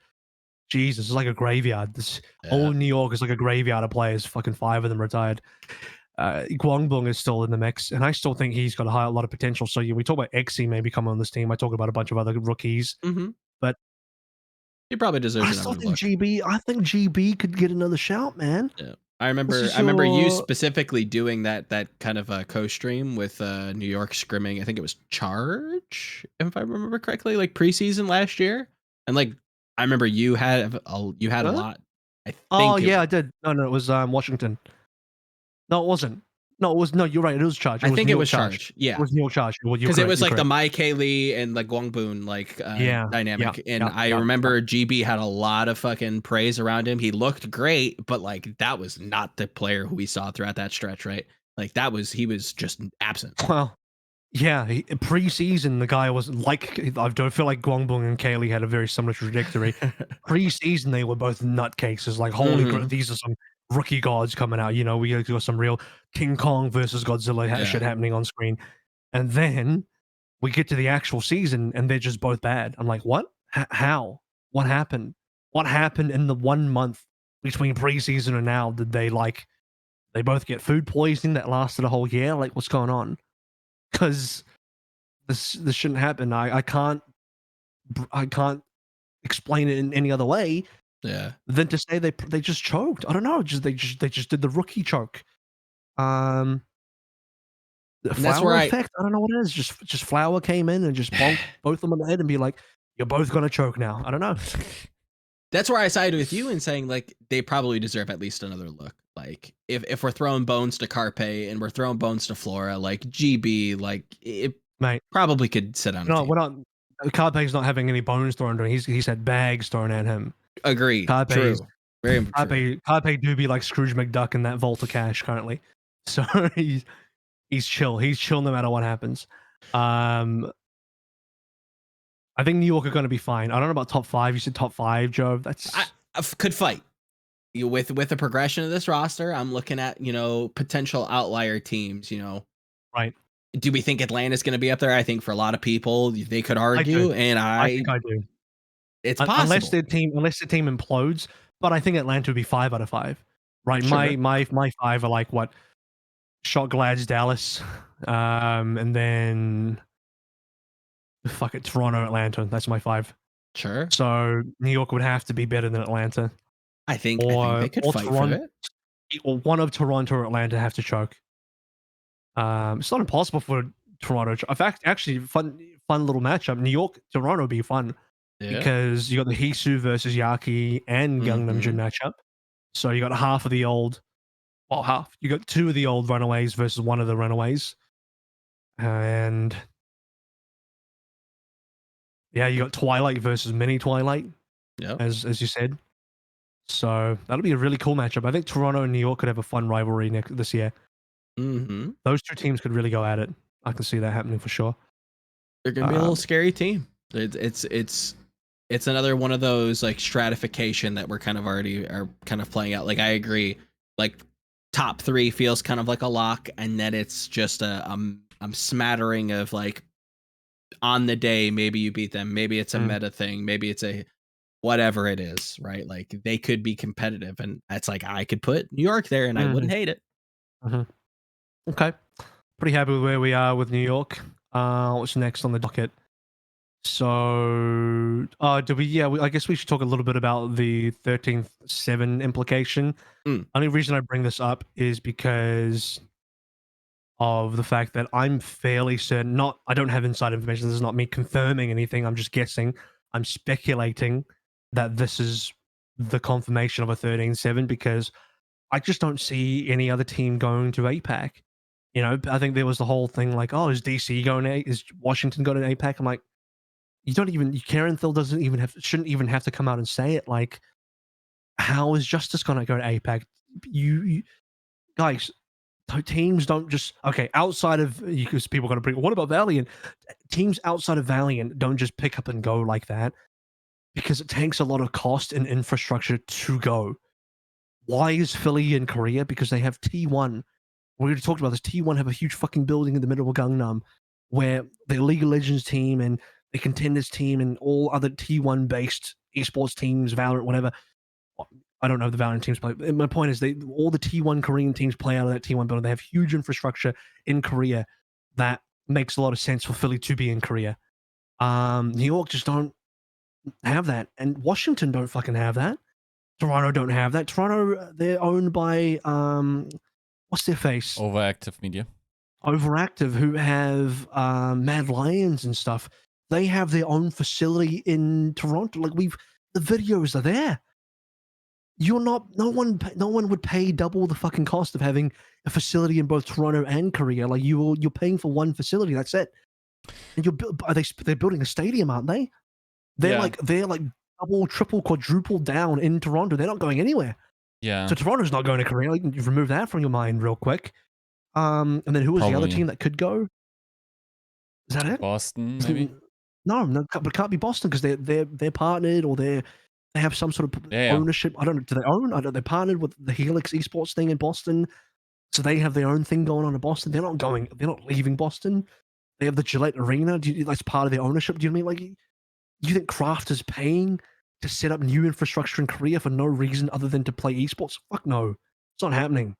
Jesus, it's like a graveyard. This whole New York is like a graveyard of players. Fucking 5 of them retired. Guangbong is still in the mix, and I still think he's got a lot of potential. So we talk about Exy maybe coming on this team. I talk about a bunch of other rookies, but he probably deserves another look. I think GB could get another shout, man. Yeah. I remember you specifically doing that kind of a co-stream with New York scrimming. I think it was Charge, if I remember correctly, like preseason last year. And like I remember you had a lot. I did. No, it was Washington. No, it wasn't. No, you're right. It was Charge. I think it was Charge. Yeah. It was Neil Charge. Because it was like the Mai K Lee and the Guangboon dynamic. I remember GB had a lot of fucking praise around him. He looked great, but like that was not the player who we saw throughout that stretch, right? Like he was just absent. Well, yeah, preseason the guy was like, I don't feel like Guangboon and Kaylee had a very similar trajectory. Preseason they were both nutcases. Like, holy these are some rookie gods coming out. We got some real King Kong versus Godzilla shit happening on screen. And then we get to the actual season and they're just both bad. I'm like, what? How? What happened? What happened in the 1 month between preseason and now? Did they both get food poisoning that lasted a whole year? Like, what's going on? Because this shouldn't happen. I can't explain it in any other way than to say they just choked. I don't know. They just did the rookie choke. The Flower effect. I don't know what it is. Just Flower came in and just bonked both of them on the head and be like, "You're both gonna choke now." I don't know. That's where I sided with you in saying like they probably deserve at least another look. Like if we're throwing bones to Carpe and we're throwing bones to Flora, like GB, like it probably could sit on a team. We're not. Carpe's not having any bones thrown to him. He's had bags thrown at him. Agreed. True. Very true. Carpe do be like Scrooge McDuck in that vault of cash currently. So he's chill. He's chill no matter what happens. I think New York are going to be fine. I don't know about top 5. You said top 5, Joe. That's I could fight. With the progression of this roster, I'm looking at, potential outlier teams, Right. Do we think Atlanta's going to be up there? I think for a lot of people, they could argue, I think I do. It's possible. Unless the team implodes, but I think Atlanta would be 5 out of 5. Right? Sure. My 5 are like what? Shot Glads, Dallas, and then fuck it, Toronto, Atlanta. That's my 5. Sure. So New York would have to be better than Atlanta. I think they could fight for it. Or one of Toronto or Atlanta have to choke. It's not impossible for Toronto. In fact, actually, fun little matchup. New York, Toronto would be fun because you got the Hisu versus Yaki and Gangnam Jin matchup. So you got half of the old, well, half. You got 2 of the old Runaways versus 1 of the Runaways, and yeah, you got Twilight versus Mini Twilight. Yeah, as you said. So that'll be a really cool matchup. I think Toronto and New York could have a fun rivalry this year. Mm-hmm. Those 2 teams could really go at it. I can see that happening for sure. They're gonna be a little scary team. It's another one of those like stratification that we're kind of already are kind of playing out. Like I agree. Like top 3 feels kind of like a lock, and then it's just a smattering of like on the day maybe you beat them, maybe it's a meta thing, maybe it's a whatever it is, right? Like they could be competitive, and that's like I could put New York there, and I wouldn't hate it. Okay, pretty happy with where we are with New York. What's next on the docket? So, do we? Yeah, I guess we should talk a little bit about the 13th-7 implication. Only reason I bring this up is because of the fact that I'm fairly certain. I don't have inside information. This is not me confirming anything. I'm just guessing. I'm speculating that this is the confirmation of a 13-7 because I just don't see any other team going to APAC. I think there was the whole thing like, oh, is DC going to, is Washington going to APAC? I'm like, Karen Thill shouldn't even have to come out and say it. Like, how is Justice going to go to APAC? You guys, teams don't just, outside of, because people are going to bring, what about Valiant? Teams outside of Valiant don't just pick up and go like that because it takes a lot of cost and infrastructure to go. Why is Philly in Korea? Because they have T1. We already talked about this. T1 have a huge fucking building in the middle of Gangnam where the League of Legends team and the Contenders team and all other T1 based esports teams, Valorant, whatever. I don't know if the Valorant teams play. My point is all the T1 Korean teams play out of that T1 building. They have huge infrastructure in Korea that makes a lot of sense for Philly to be in Korea. New York just don't have that. And Washington don't fucking have that. Toronto don't have that. Toronto, they're owned by, what's their face? Overactive Media. Overactive, who have Mad Lions and stuff. They have their own facility in Toronto. Like the videos are there. You're not, no one would pay double the fucking cost of having a facility in both Toronto and Korea. Like you're paying for one facility. That's it. And they're building a stadium, aren't they? They're like double, triple, quadruple down in Toronto. They're not going anywhere. Yeah. So Toronto's not going to Korea. You can remove that from your mind real quick. And then who was the other team that could go? Is that it? Boston, maybe? No, but it can't be Boston because they're partnered or they have some sort of ownership. I don't know. Do they own? I don't. They're partnered with the Helix Esports thing in Boston, so they have their own thing going on in Boston. They're not leaving Boston. They have the Gillette Arena. That's part of their ownership. Do you know what I mean? Like, you think Kraft is paying to set up new infrastructure in Korea for no reason other than to play esports? Fuck no, it's not happening.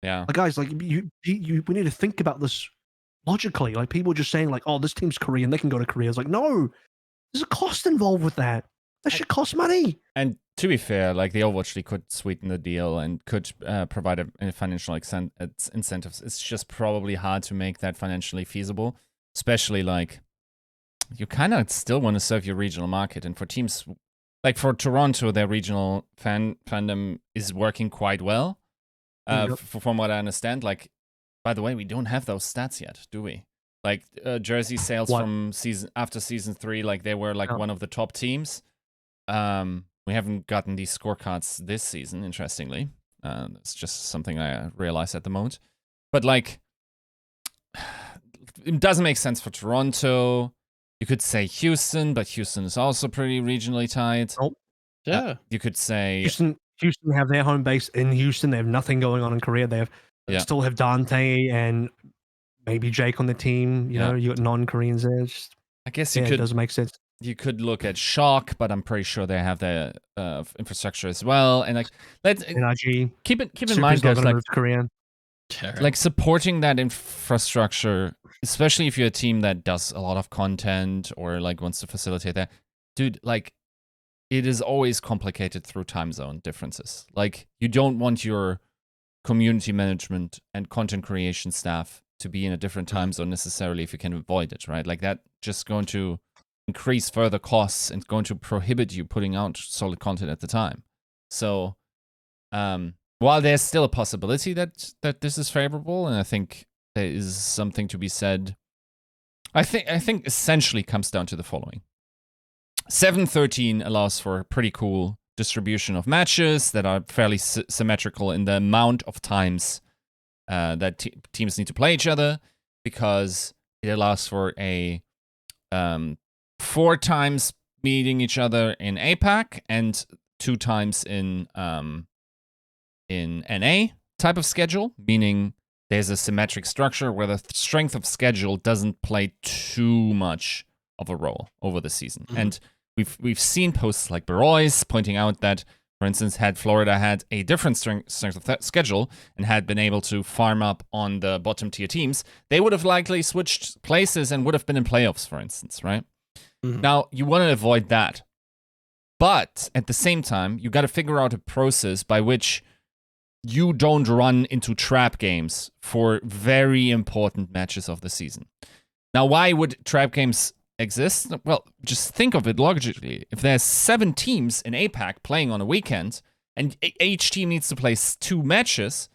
Yeah, like guys, like we need to think about this logically. Like people just saying like, oh, this team's Korean, they can go to Korea. It's like, no, there's a cost involved with that. That should cost money. And to be fair, like the Overwatch League could sweeten the deal and could provide a financial incentives. It's just probably hard to make that financially feasible, especially like you kind of still want to serve your regional market. And for teams like for Toronto, their regional fandom is working quite well. From what I understand. Like, by the way, we don't have those stats yet, do we? Like, jersey sales from after season 3, like they were like one of the top teams. We haven't gotten these scorecards this season, interestingly. It's just something I realize at the moment. But like, it doesn't make sense for Toronto. You could say Houston, but Houston is also pretty regionally tied. Nope. Yeah. You could say Houston have their home base in Houston. They have nothing going on in Korea. They still have Dante and maybe Jake on the team. You know, you got non-Koreans there. I guess it doesn't make sense. You could look at Shock, but I'm pretty sure they have their infrastructure as well. And like, NRG. Keep in mind, guys, like Korean. Like supporting that infrastructure, especially if you're a team that does a lot of content or like wants to facilitate that, dude, like it is always complicated through time zone differences. Like you don't want your community management and content creation staff to be in a different time zone necessarily if you can avoid it, right? Like that just going to increase further costs and going to prohibit you putting out solid content at the time. So, while there's still a possibility that this is favorable, and I think there is something to be said, I think essentially comes down to the following. 7-13 allows for a pretty cool distribution of matches that are fairly symmetrical in the amount of times that teams need to play each other, because it allows for a 4 times meeting each other in APAC and 2 times in NA type of schedule, meaning there's a symmetric structure where the strength of schedule doesn't play too much of a role over the season. And we've seen posts like Baroy's pointing out that, for instance, had Florida had a different strength of schedule and had been able to farm up on the bottom tier teams, they would have likely switched places and would have been in playoffs, for instance, right? Now, you want to avoid that. But at the same time, you got to figure out a process by which you don't run into trap games for very important matches of the season. Now, why would trap games exist? Well, just think of it logically. If there's 7 teams in APAC playing on a weekend, and each team needs to play 2 matches,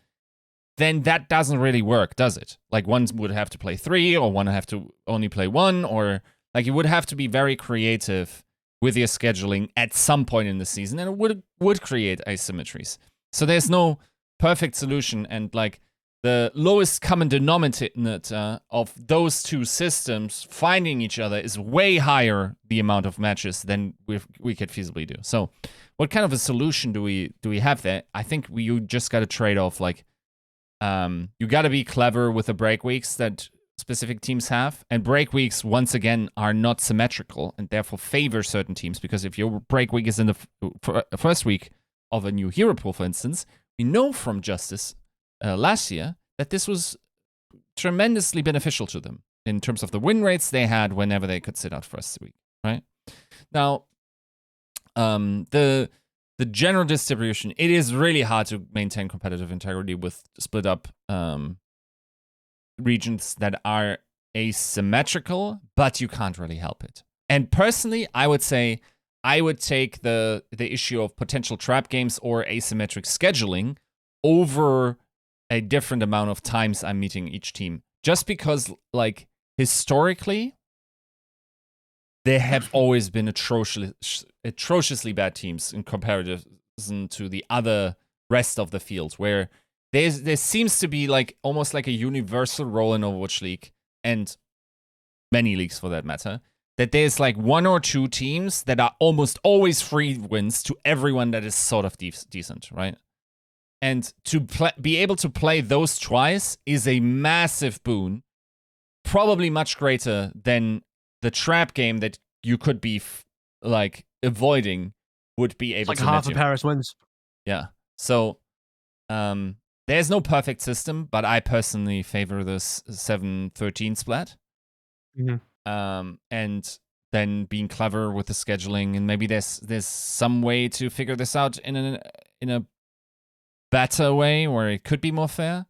then that doesn't really work, does it? Like, one would have to play 3, or one would have to only play 1, or like you would have to be very creative with your scheduling at some point in the season, and it would create asymmetries. So there's no perfect solution, and like the lowest common denominator of those 2 systems finding each other is way higher the amount of matches than we could feasibly do. So what kind of a solution do we have there? I think you just got to trade off, like you got to be clever with the break weeks that specific teams have, and break weeks once again are not symmetrical and therefore favor certain teams, because if your break week is in the first week of a new hero pool, for instance, we know from Justice last year that this was tremendously beneficial to them in terms of the win rates they had whenever they could sit out first week, right? Now, the general distribution, it is really hard to maintain competitive integrity with split up regions that are asymmetrical, but you can't really help it. And personally, I would say I would take the issue of potential trap games or asymmetric scheduling over a different amount of times I'm meeting each team. Just because, like, historically, there have always been atrociously bad teams in comparison to the other rest of the field, where there seems to be like almost like a universal role in Overwatch League, and many leagues for that matter, that there's like 1 or 2 teams that are almost always free wins to everyone that is sort of decent, right? And to be able to play those twice is a massive boon, probably much greater than the trap game that you could be like avoiding would be able like to. Like half of Paris wins. Yeah. So, there's no perfect system, but I personally favor this 7-13 split. And then being clever with the scheduling, and maybe there's some way to figure this out in a better way where it could be more fair.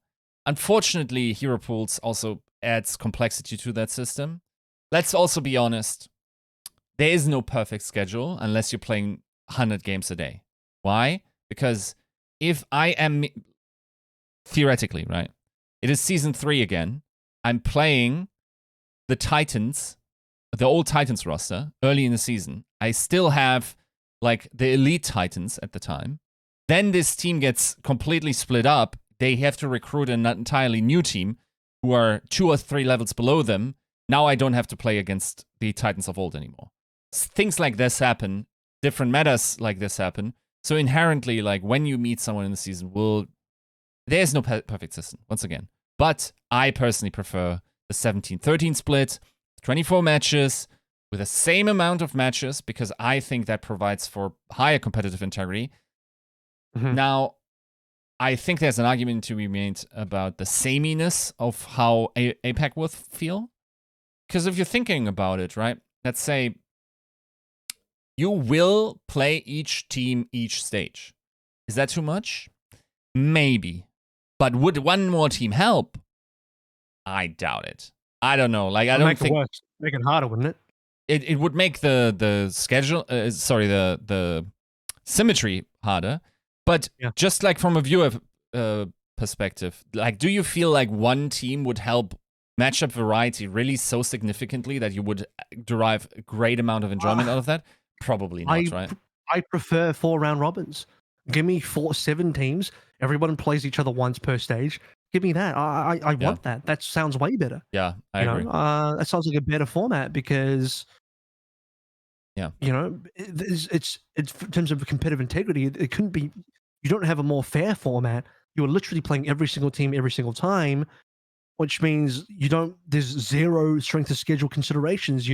Unfortunately, hero pools also adds complexity to that system. Let's also be honest. There is no perfect schedule unless you're playing 100 games a day. Why? Because if I am theoretically, right? It is season 3 again. I'm playing the Titans, the old Titans roster, early in the season. I still have like the elite Titans at the time. Then this team gets completely split up. They have to recruit an entirely new team who are 2 or 3 levels below them. Now I don't have to play against the Titans of old anymore. Things like this happen. Different metas like this happen. So inherently, like when you meet someone in the season, there's no perfect system, once again. But I personally prefer the 17-13 split, 24 matches, with the same amount of matches, because I think that provides for higher competitive integrity. Now, I think there's an argument to be made about the sameness of how APAC would feel. Because if you're thinking about it, right, let's say you will play each team each stage. Is that too much? Maybe. But would one more team help? I doubt it. I don't know. Like, I don't think... Make it harder, wouldn't it? It would make the schedule... the symmetry harder. But just like from a viewer perspective, like, do you feel like one team would help matchup variety really so significantly that you would derive a great amount of enjoyment out of that? Probably not, right? I prefer 4 round robins. Give me 7 teams. Everyone plays each other once per stage. Give me that. I want that. That sounds way better. Yeah, I agree. That sounds like a better format because, it's in terms of competitive integrity, it couldn't be. You don't have a more fair format. You're literally playing every single team every single time, which means there's 0 strength of schedule considerations.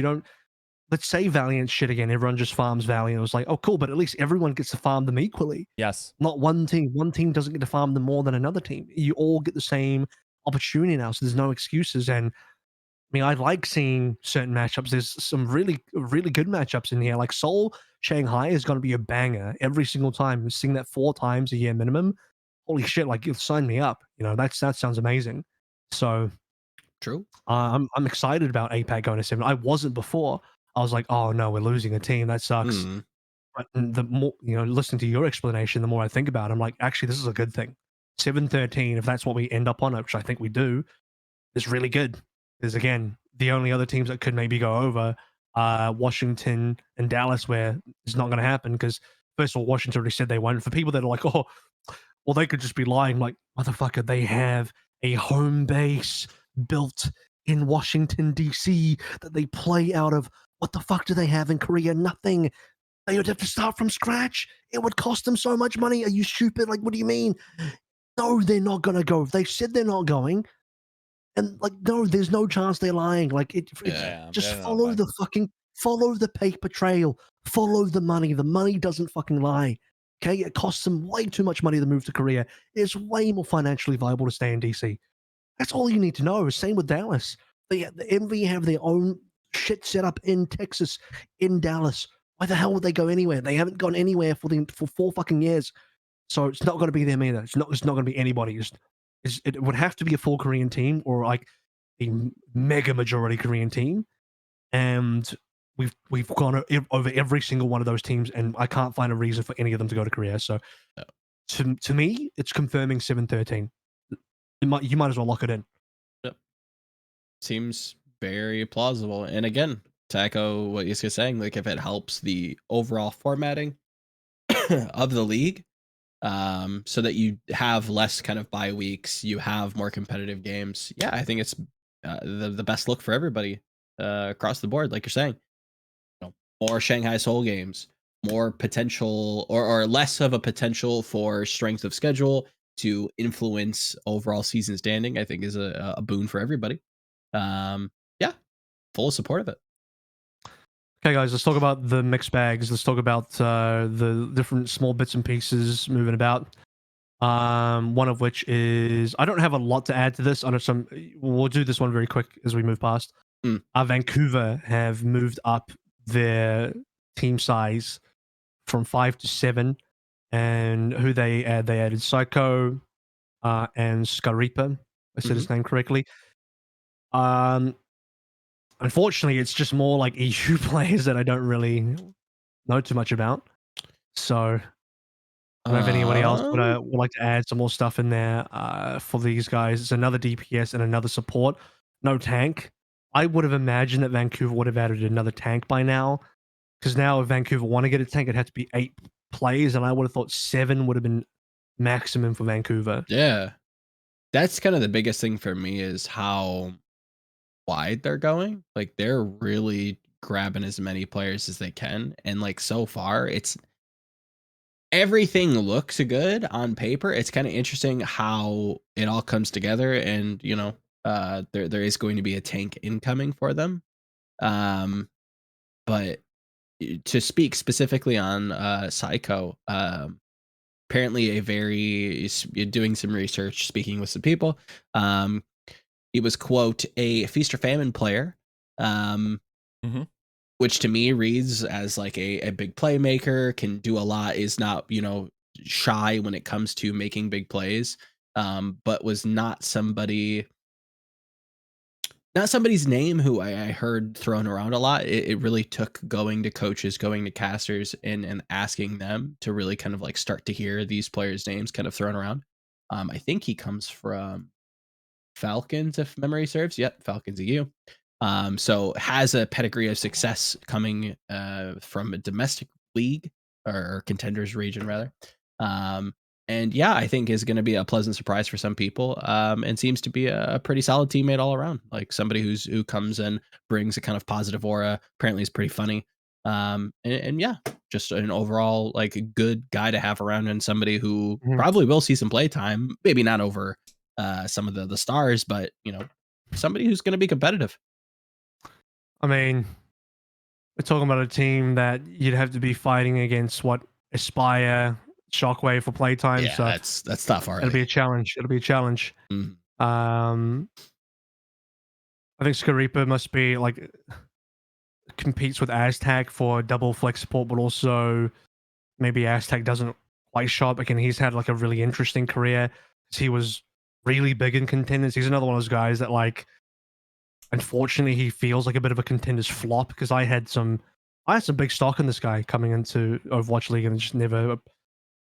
Let's say Valiant shit again. Everyone just farms Valiant. It was like, oh, cool, but at least everyone gets to farm them equally. Yes. Not one team. One team doesn't get to farm them more than another team. You all get the same opportunity now, so there's no excuses. And I mean, I like seeing certain matchups. There's some really, really good matchups in here. Like Seoul Shanghai is going to be a banger every single time. Seeing that 4 times a year minimum. Holy shit! Like, you'll sign me up. That sounds amazing. So true. I'm excited about APAC going to 7. I wasn't before. I was like, oh no, we're losing a team. That sucks. But the more, listening to your explanation, the more I think about it, I'm like, actually, this is a good thing. 7-13, if that's what we end up on, which I think we do, is really good. Because again, the only other teams that could maybe go over are Washington and Dallas, where it's not going to happen. Because first of all, Washington already said they won't. For people that are like, oh, well, they could just be lying. Like, motherfucker, they have a home base built in Washington, D.C. that they play out of. What the fuck do they have in Korea? Nothing. They would have to start from scratch. It would cost them so much money. Are you stupid? Like, what do you mean? No, they're not going to go. They said they're not going. And, like, no, there's no chance they're lying. Like, just follow the paper trail. Follow the money. The money doesn't fucking lie. Okay? It costs them way too much money to move to Korea. It's way more financially viable to stay in DC. That's all you need to know. Same with Dallas. The MV have their own shit set up in Texas, in Dallas. Why the hell would they go anywhere? They haven't gone anywhere for 4 fucking years. So it's not going to be them either. It's not going to be anybody. It would have to be a full Korean team or like a mega majority Korean team. And we've gone over every single one of those teams, and I can't find a reason for any of them to go to Korea. So to me, it's confirming 7-13. You might as well lock it in. Yep. Seems very plausible. And again, to echo what Yiska's saying, like if it helps the overall formatting of the league, so that you have less kind of bye weeks, you have more competitive games. Yeah, I think it's the best look for everybody across the board. Like you're saying, more Shanghai Seoul games, more potential or less of a potential for strength of schedule to influence overall season standing, I think is a boon for everybody. Yeah, full support of it. Okay, guys, let's talk about the mixed bags. Let's talk about the different small bits and pieces moving about. One of which is, I don't have a lot to add to this. We'll do this one very quick as we move past. Vancouver have moved up their team size from 5 to 7, and who they added Seicoe and Skairipa. I said his name correctly. Unfortunately, it's just more like EU players that I don't really know too much about. So I don't know if anybody else would like to add some more stuff in there for these guys. It's another DPS and another support. No tank. I would have imagined that Vancouver would have added another tank by now. Because now if Vancouver want to get a tank, it had to be 8 players, and I would have thought 7 would have been maximum for Vancouver. Yeah. That's kind of the biggest thing for me is how wide they're going. Like they're really grabbing as many players as they can. And like so far, it's everything looks good on paper. It's kind of interesting how it all comes together. And you know, there is going to be a tank incoming for them. But to speak specifically on Seicoe, apparently doing some research, speaking with some people, he was, quote, a feast or famine player, which to me reads as like a big playmaker, can do a lot, is not, you know, shy when it comes to making big plays, but was not somebody's name who I heard thrown around a lot. It really took going to coaches, going to casters, and asking them to really kind of like start to hear these players' names kind of thrown around. I think he comes from Falcons, if memory serves. Yep, Falcons EU. So has a pedigree of success coming from a domestic league or contenders region rather. And yeah, I think is going to be a pleasant surprise for some people, and seems to be a pretty solid teammate all around. Like somebody who comes and brings a kind of positive aura. Apparently, is pretty funny. And yeah, just an overall like good guy to have around, and somebody who probably will see some play time. Maybe not over some of the stars, but you know, somebody who's going to be competitive. I mean, we're talking about a team that you'd have to be fighting against Aspire, Shockwave for playtime. Yeah, so that's tough already. It'll be a challenge. It'll be a challenge. I think Skairipa must be like competes with Aztec for double flex support, but also maybe Aztec doesn't quite show up. Again, he's had like a really interesting career. He was really big in contenders. He's another one of those guys that like, unfortunately, he feels like a bit of a contender's flop because I had some big stock in this guy coming into Overwatch League and just never.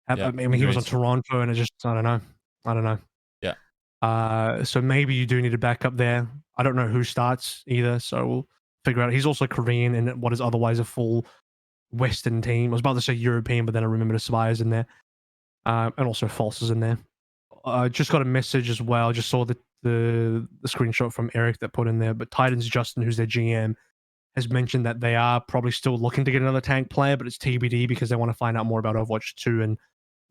I mean, he was on Toronto and it just I don't know. Yeah. So maybe you do need a backup there. I don't know who starts either, so we'll figure out. He's also Korean in what is otherwise a full Western team. I was about to say European, but then I remembered Aspire's in there, and also False is in there. Just got a message as well. Just saw the screenshot from Eric that put in there. But Titans Justin, who's their GM, has mentioned that they are probably still looking to get another tank player, but it's TBD because they want to find out more about Overwatch 2 and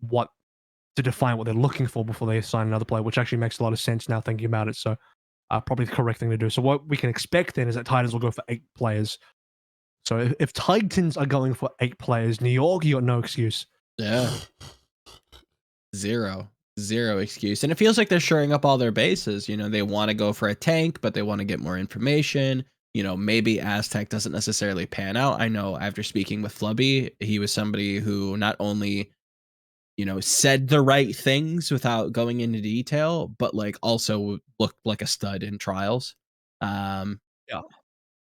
what to define what they're looking for before they sign another player, which actually makes a lot of sense now thinking about it. So probably the correct thing to do. So what we can expect then is that Titans will go for 8 players. So if Titans are going for 8 players, New York, you got no excuse. Yeah. Zero excuse. And it feels like they're shoring up all their bases. You know, they want to go for a tank, but they want to get more information. You know, maybe Aztec doesn't necessarily pan out. I know after speaking with Flubby, he was somebody who not only, you know, said the right things without going into detail, but like also looked like a stud in trials. Yeah.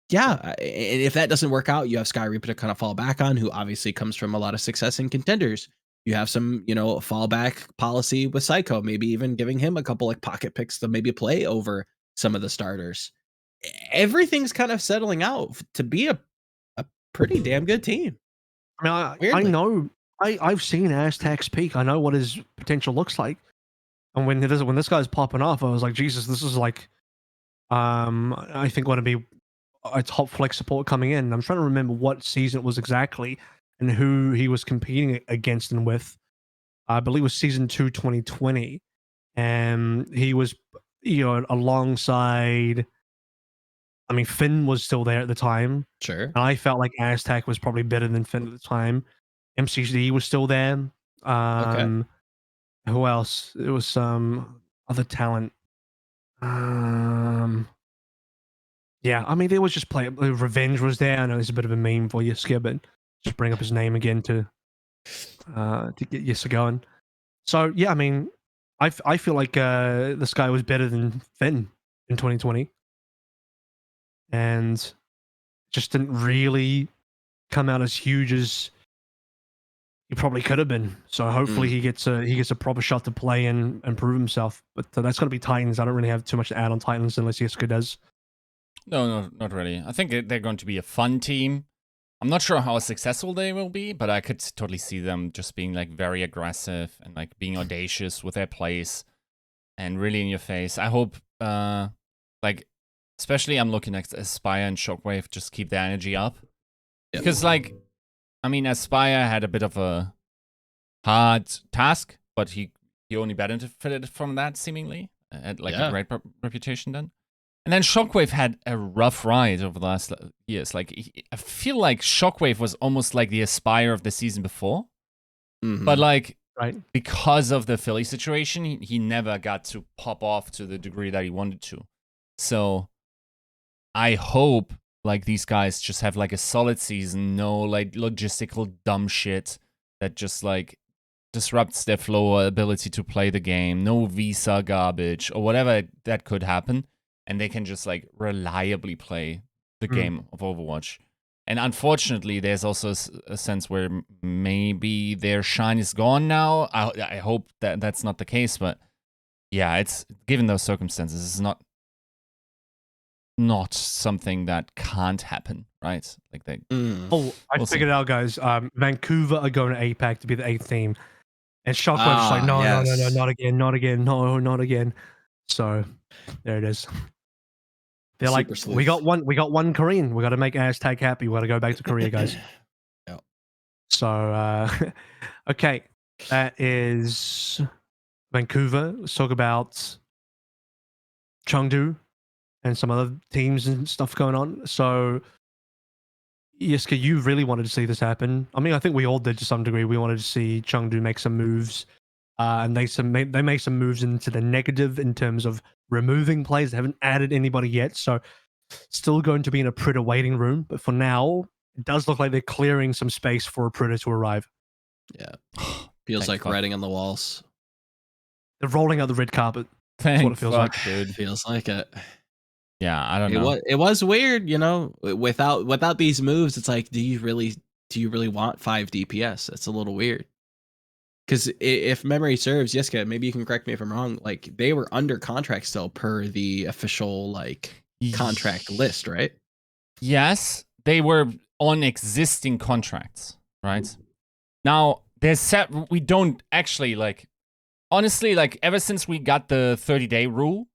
And if that doesn't work out, you have Skairipa to kind of fall back on, who obviously comes from a lot of success in contenders. You have some, you know, fallback policy with Seicoe, maybe even giving him a couple like pocket picks to maybe play over some of the starters. Everything's kind of settling out to be a pretty damn good team. I mean, I know I've seen Aztec's peak. I know what his potential looks like. And when this guy's popping off, I was like, Jesus, this is like, I think going to be a top flex support coming in. I'm trying to remember what season it was exactly and who he was competing against and with. I believe it was season 2, 2020, and he was, you know, alongside. I mean, Finn was still there at the time. Sure. And I felt like Aztec was probably better than Finn at the time. MCD was still there. Okay. Who else? It was some other talent. Yeah, I mean, they was just play. Revenge was there. I know it's a bit of a meme for Yiska, but just bring up his name again to get Yiska going. So yeah, I mean, I feel like this guy was better than Finn in 2020, and just didn't really come out as huge as he probably could have been. So hopefully he gets a proper shot to play and prove himself. But that's going to be Titans. I don't really have too much to add on Titans unless Yiska does. No, not really. I think they're going to be a fun team. I'm not sure how successful they will be, but I could totally see them just being like very aggressive and like being audacious with their plays and really in your face. I hope, like, especially I'm looking at Aspire and Shockwave, just keep the energy up. Yep. Because, like, I mean, Aspire had a bit of a hard task, but he only benefited from that, seemingly. Had like a great reputation then. And then Shockwave had a rough ride over the last years. Like, I feel like Shockwave was almost like the Aspire of the season before. But, like, because of the Philly situation, he never got to pop off to the degree that he wanted to. So, I hope, like, these guys just have, like, a solid season. No, like, logistical dumb shit that just, like, disrupts their flow or ability to play the game. No visa garbage or whatever that could happen. And they can just, like, reliably play the game of Overwatch. And unfortunately, there's also a sense where maybe their shine is gone now. I hope that that's not the case. But, yeah, it's given those circumstances, it's not something that can't happen, right? Like they. Oh, I figured it out, guys. Vancouver are going to APAC to be the 8th team. And Shockwave's like, no, not again, not again. So, there it is. They're super like, sleuth. we got one Korean. We got to make hashtag happy. We got to go back to Korea, guys. Yep. So, okay, that is Vancouver. Let's talk about Chengdu and some other teams and stuff going on. So, Yiska, you really wanted to see this happen. I mean, I think we all did to some degree. We wanted to see Chengdu make some moves. And they make some moves into the negative in terms of removing players. They haven't added anybody yet, so still going to be in a Pritter waiting room. But for now, it does look like they're clearing some space for a Pritter to arrive. Yeah, feels like writing on the walls. They're rolling out the red carpet. That's what it feels like, dude. Feels like it. Yeah, I don't know. It was weird, you know. Without these moves, it's like, do you really want 5 DPS? It's a little weird. Because if memory serves, Yiska, maybe you can correct me if I'm wrong. Like, they were under contract still per the official like contract list, right? Yes, they were on existing contracts, right? Now we don't actually like. Honestly, like ever since we got the 30-day rule,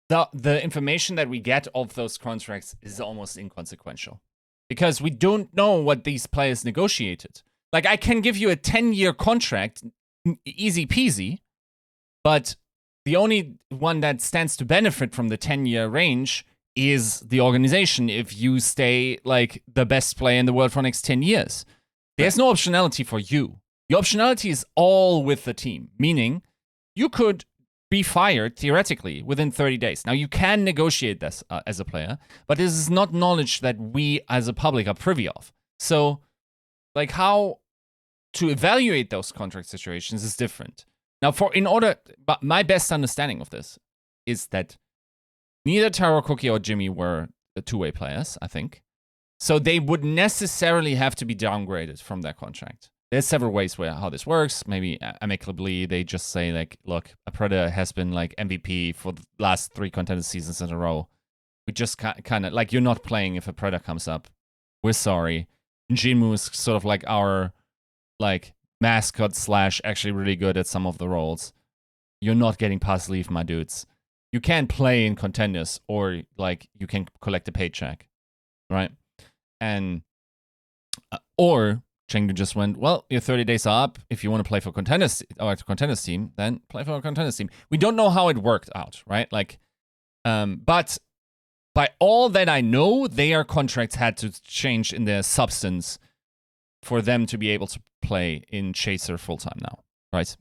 the information that we get of those contracts is almost inconsequential because we don't know what these players negotiated. Like, I can give you a 10-year contract, easy peasy, but the only one that stands to benefit from the 10-year range is the organization if you stay, like, the best player in the world for the next 10 years. There's no optionality for you. The optionality is all with the team, meaning you could be fired, theoretically, within 30 days. Now, you can negotiate this as a player, but this is not knowledge that we, as a public, are privy of. So, like, how to evaluate those contract situations is different. Now, but my best understanding of this is that neither TAROCOOK1E or Jimmy were the two-way players, I think. So they would necessarily have to be downgraded from their contract. There's several ways how this works. Maybe amicably, they just say, like, look, a Predator has been, like, MVP for the last 3 contender seasons in a row. We just kind of, like, you're not playing if a Predator comes up. We're sorry. Jinmu is sort of like our, like, mascot / actually really good at some of the roles. You're not getting past leave, my dudes. You can play in contenders, or, like, you can collect a paycheck, right? And or Chengdu just went, well, your 30 days are up. If you want to play for contenders or contenders team, then play for a contenders team. We don't know how it worked out, right? Like, but by all that I know, their contracts had to change in their substance for them to be able to play in Chaser full-time now, right?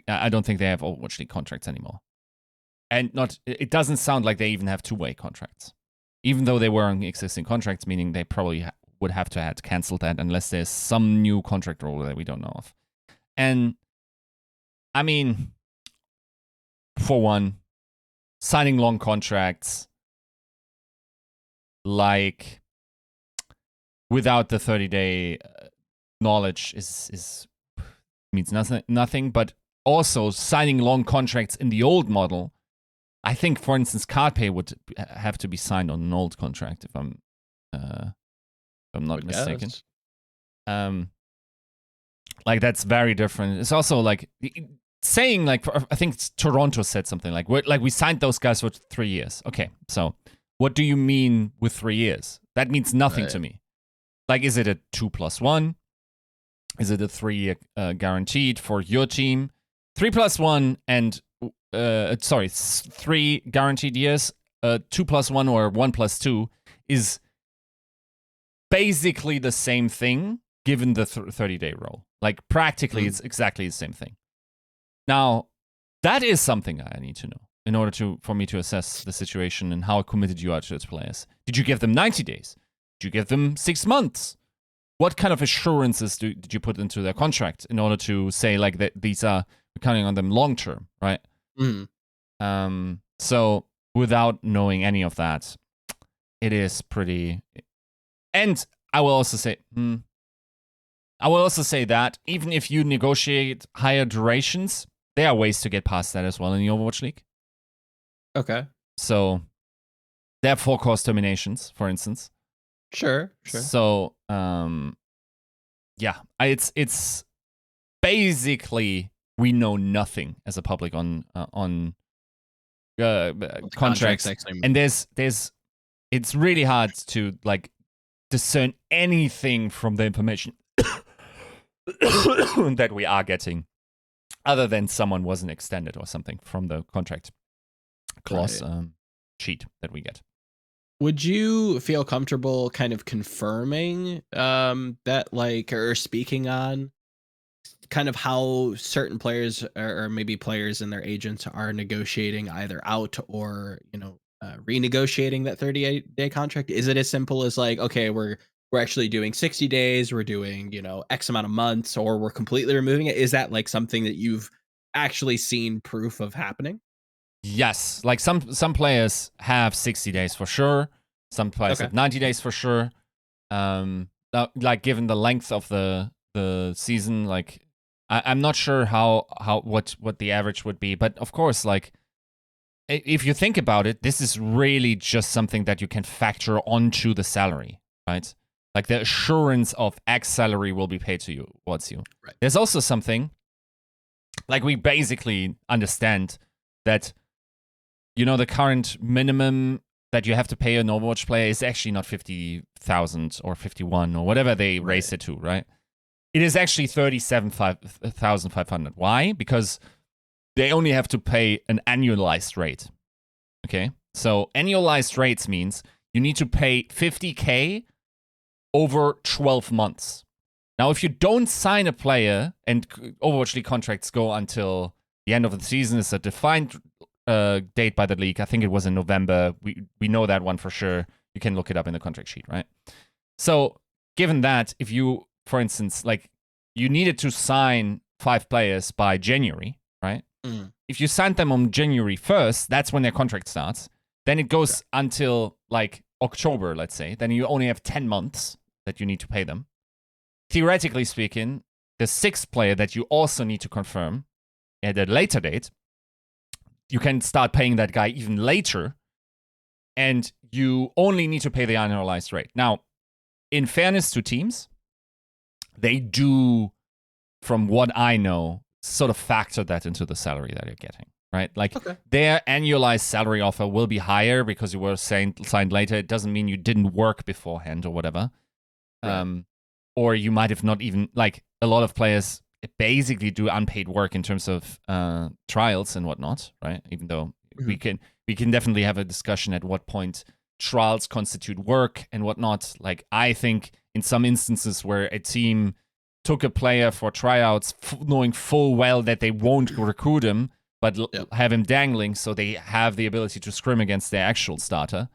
I don't think they have Overwatch League contracts anymore. And it doesn't sound like they even have two-way contracts. Even though they were on existing contracts, meaning they probably would have to have canceled that unless there's some new contract rule that we don't know of. And, I mean, for one, signing long contracts, like, without the 30-day knowledge means nothing. But also signing long contracts in the old model, I think, for instance, Carpe would have to be signed on an old contract if I'm not mistaken. Like that's very different. It's also like saying like I think Toronto said something like we signed those guys for 3 years. Okay, so what do you mean with 3 years? That means nothing to me. Like, is it a 2+1? Is it a 3-year guaranteed for your team? 3+1 and 3 guaranteed years. 2+1 or 1+2 is basically the same thing, given the 30-day rule. Like practically, it's exactly the same thing. Now, that is something I need to know in order for me to assess the situation and how committed you are to its players. Did you give them 90 days? Did you give them 6 months? What kind of assurances did you put into their contract in order to say like that these are counting on them long term, right? So without knowing any of that, it is pretty. And I will also say, that even if you negotiate higher durations, there are ways to get past that as well in the Overwatch League. Okay. So there are 4 course terminations, for instance. Sure. So, yeah, it's basically we know nothing as a public on contracts, and there's it's really hard to like discern anything from the information that we are getting, other than someone wasn't extended or something from the contract clause sheet that we get. Would you feel comfortable kind of confirming that, like, or speaking on kind of how certain players or maybe players and their agents are negotiating either out or, renegotiating that 30-day contract? Is it as simple as like, okay, we're actually doing 60 days, we're doing, X amount of months, or we're completely removing it? Is that like something that you've actually seen proof of happening? Yes, like some players have 60 days for sure. Some players have 90 days for sure. Like given the length of the season, like I'm not sure what the average would be, but of course, like if you think about it, this is really just something that you can factor onto the salary, right? Like the assurance of X salary will be paid to you. Right. There's also something like we basically understand that. The current minimum that you have to pay an Overwatch player is actually not 50,000 or 51 or whatever they raise it to, right? It is actually 37,500. Why? Because they only have to pay an annualized rate. Okay? So annualized rates means you need to pay 50K over 12 months. Now, if you don't sign a player, and Overwatch League contracts go until the end of the season, it's a defined date by the league. I think it was in November. We know that one for sure. You can look it up in the contract sheet, right? So given that, if you, for instance, like you needed to sign 5 players by January, right? If you signed them on January 1st, that's when their contract starts. Then it goes until like October, let's say. Then you only have 10 months that you need to pay them. Theoretically speaking, the 6th player that you also need to confirm at a later date, you can start paying that guy even later, and you only need to pay the annualized rate. Now, in fairness to teams, they do, from what I know, sort of factor that into the salary that you're getting, right? Like their annualized salary offer will be higher because you were signed later. It doesn't mean you didn't work beforehand or whatever. Right. Or you might have not even, like a lot of players basically do unpaid work in terms of trials and whatnot, right? Even though we can definitely have a discussion at what point trials constitute work and whatnot. Like I think in some instances where a team took a player for tryouts, knowing full well that they won't recruit him, but have him dangling so they have the ability to scrim against their actual starter.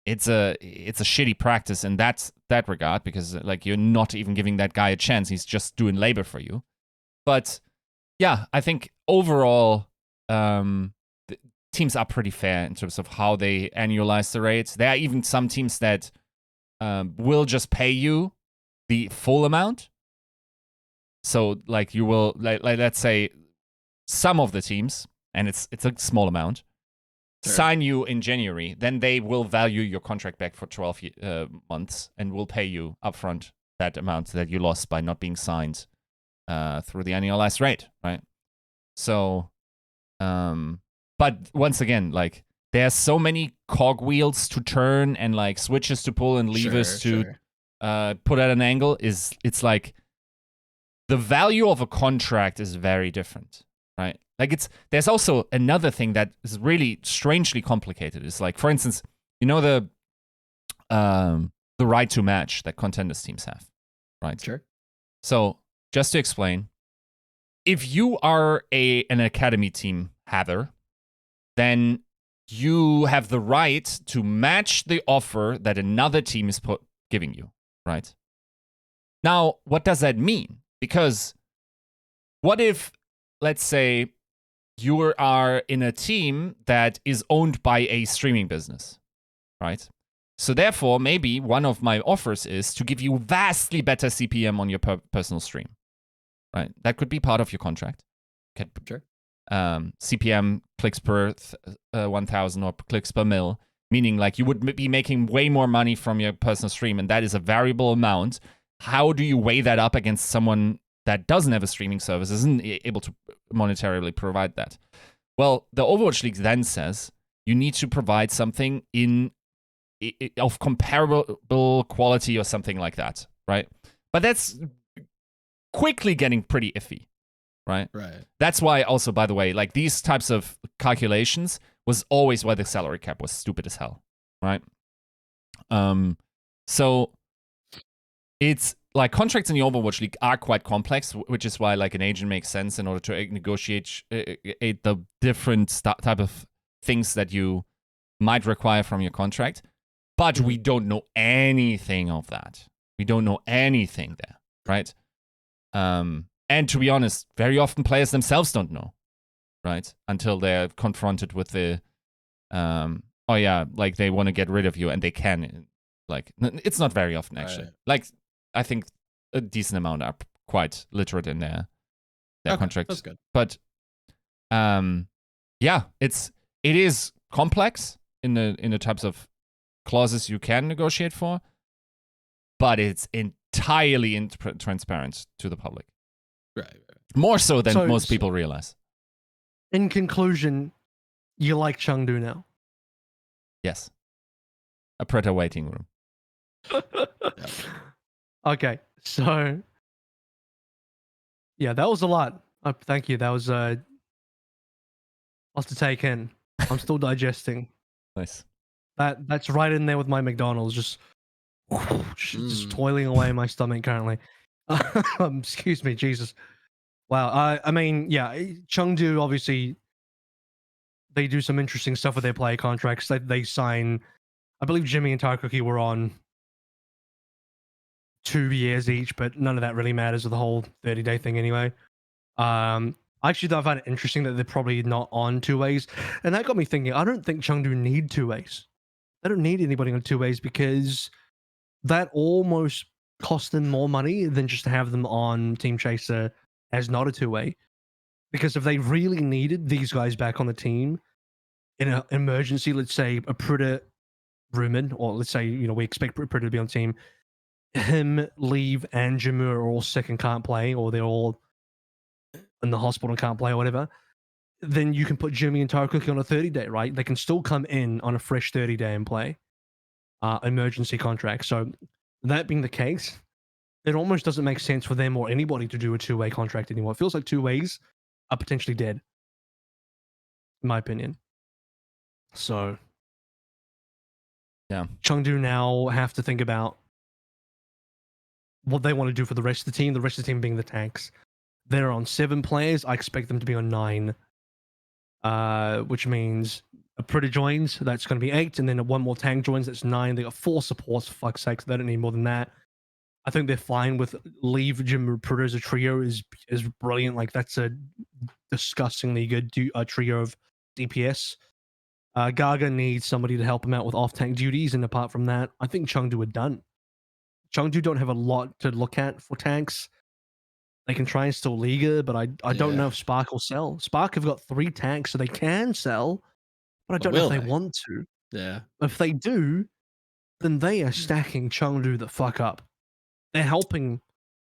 It's a shitty practice in that regard, because like you're not even giving that guy a chance. He's just doing labor for you. But yeah, I think overall the teams are pretty fair in terms of how they annualize the rates. There are even some teams that will just pay you the full amount. So like you will like let's say some of the teams, and it's a small amount, sign you in January, then they will value your contract back for 12 months and will pay you upfront that amount that you lost by not being signed through the annualized rate, right? So, but once again, like there's so many cogwheels to turn and like switches to pull and levers to put at an angle. It's like the value of a contract is very different, right? Like there's also another thing that is really strangely complicated. It's like, for instance, you know the right to match that contenders teams have, right? Sure. So just to explain, if you are an academy team Heather, then you have the right to match the offer that another team is giving you, right? Now, what does that mean? Because what if, let's say, you are in a team that is owned by a streaming business, right? So therefore, maybe one of my offers is to give you vastly better CPM on your personal stream, right? That could be part of your contract. Sure. CPM, clicks per 1,000 or clicks per mil, meaning like you would be making way more money from your personal stream, and that is a variable amount. How do you weigh that up against someone that doesn't have a streaming service, isn't able to monetarily provide that? Well, the Overwatch League then says you need to provide something of comparable quality or something like that, right? But that's quickly getting pretty iffy, right? Right. That's why also, by the way, like these types of calculations was always why the salary cap was stupid as hell, right? So it's like contracts in the Overwatch League are quite complex, which is why like an agent makes sense in order to negotiate the different type of things that you might require from your contract. But we don't know anything of that. We don't know anything there, right? And to be honest, very often players themselves don't know, right? Until they're confronted with the, oh yeah, like they want to get rid of you and they can. Like, it's not very often, actually. Right. Like, I think a decent amount are quite literate in their contracts. That's good. But, yeah, it is complex in the types of clauses you can negotiate for, but it's entirely transparent to the public. Right. More so than most people realize. In conclusion, you like Chengdu now? Yes. A Preta waiting room. Okay, so yeah, that was a lot. Thank you. That was lots to take in. I'm still digesting. Nice. That's right in there with my McDonald's, just toiling away in my stomach currently. Excuse me, Jesus. Wow. I mean, yeah, Chengdu obviously they do some interesting stuff with their player contracts. They sign, I believe Jimmy and TAROCOOK1E were on 2 years each, but none of that really matters with the whole 30-day thing anyway. Actually, I find it interesting that they're probably not on 2 ways, and that got me thinking. I don't think Chengdu need 2 ways. They don't need anybody on 2 ways because that almost costs them more money than just to have them on Team Chaser as not a 2-way. Because if they really needed these guys back on the team in an emergency, let's say a Prita rumored, or let's say, you know, we expect Prita to be on the team, him, Leave, and Jamu are all sick and can't play, or they're all in the hospital and can't play or whatever, then you can put Jimmy and TAROCOOK1E on a 30-day, right? They can still come in on a fresh 30-day and play emergency contract. So that being the case, it almost doesn't make sense for them or anybody to do a 2-way contract anymore. It feels like 2 ways are potentially dead, in my opinion. So yeah, Chengdu now have to think about what they want to do for the rest of the team. The rest of the team being the tanks. They're on 7 players. I expect them to be on 9, which means a Prita joins. That's going to be 8, and then 1 more tank joins. That's 9. They got 4 supports. For fuck's sake, so they don't need more than that. I think they're fine with Leave, Jim, Prita as a trio is brilliant. Like that's a disgustingly good trio of DPS. Gaga needs somebody to help him out with off-tank duties, and apart from that, I think Chengdu are done. Chengdu don't have a lot to look at for tanks. They can try and steal Liga, but I don't know if Spark will sell. Spark have got 3 tanks, so they can sell, but I don't know if they want to. Yeah. If they do, then they are stacking Chengdu the fuck up. They're helping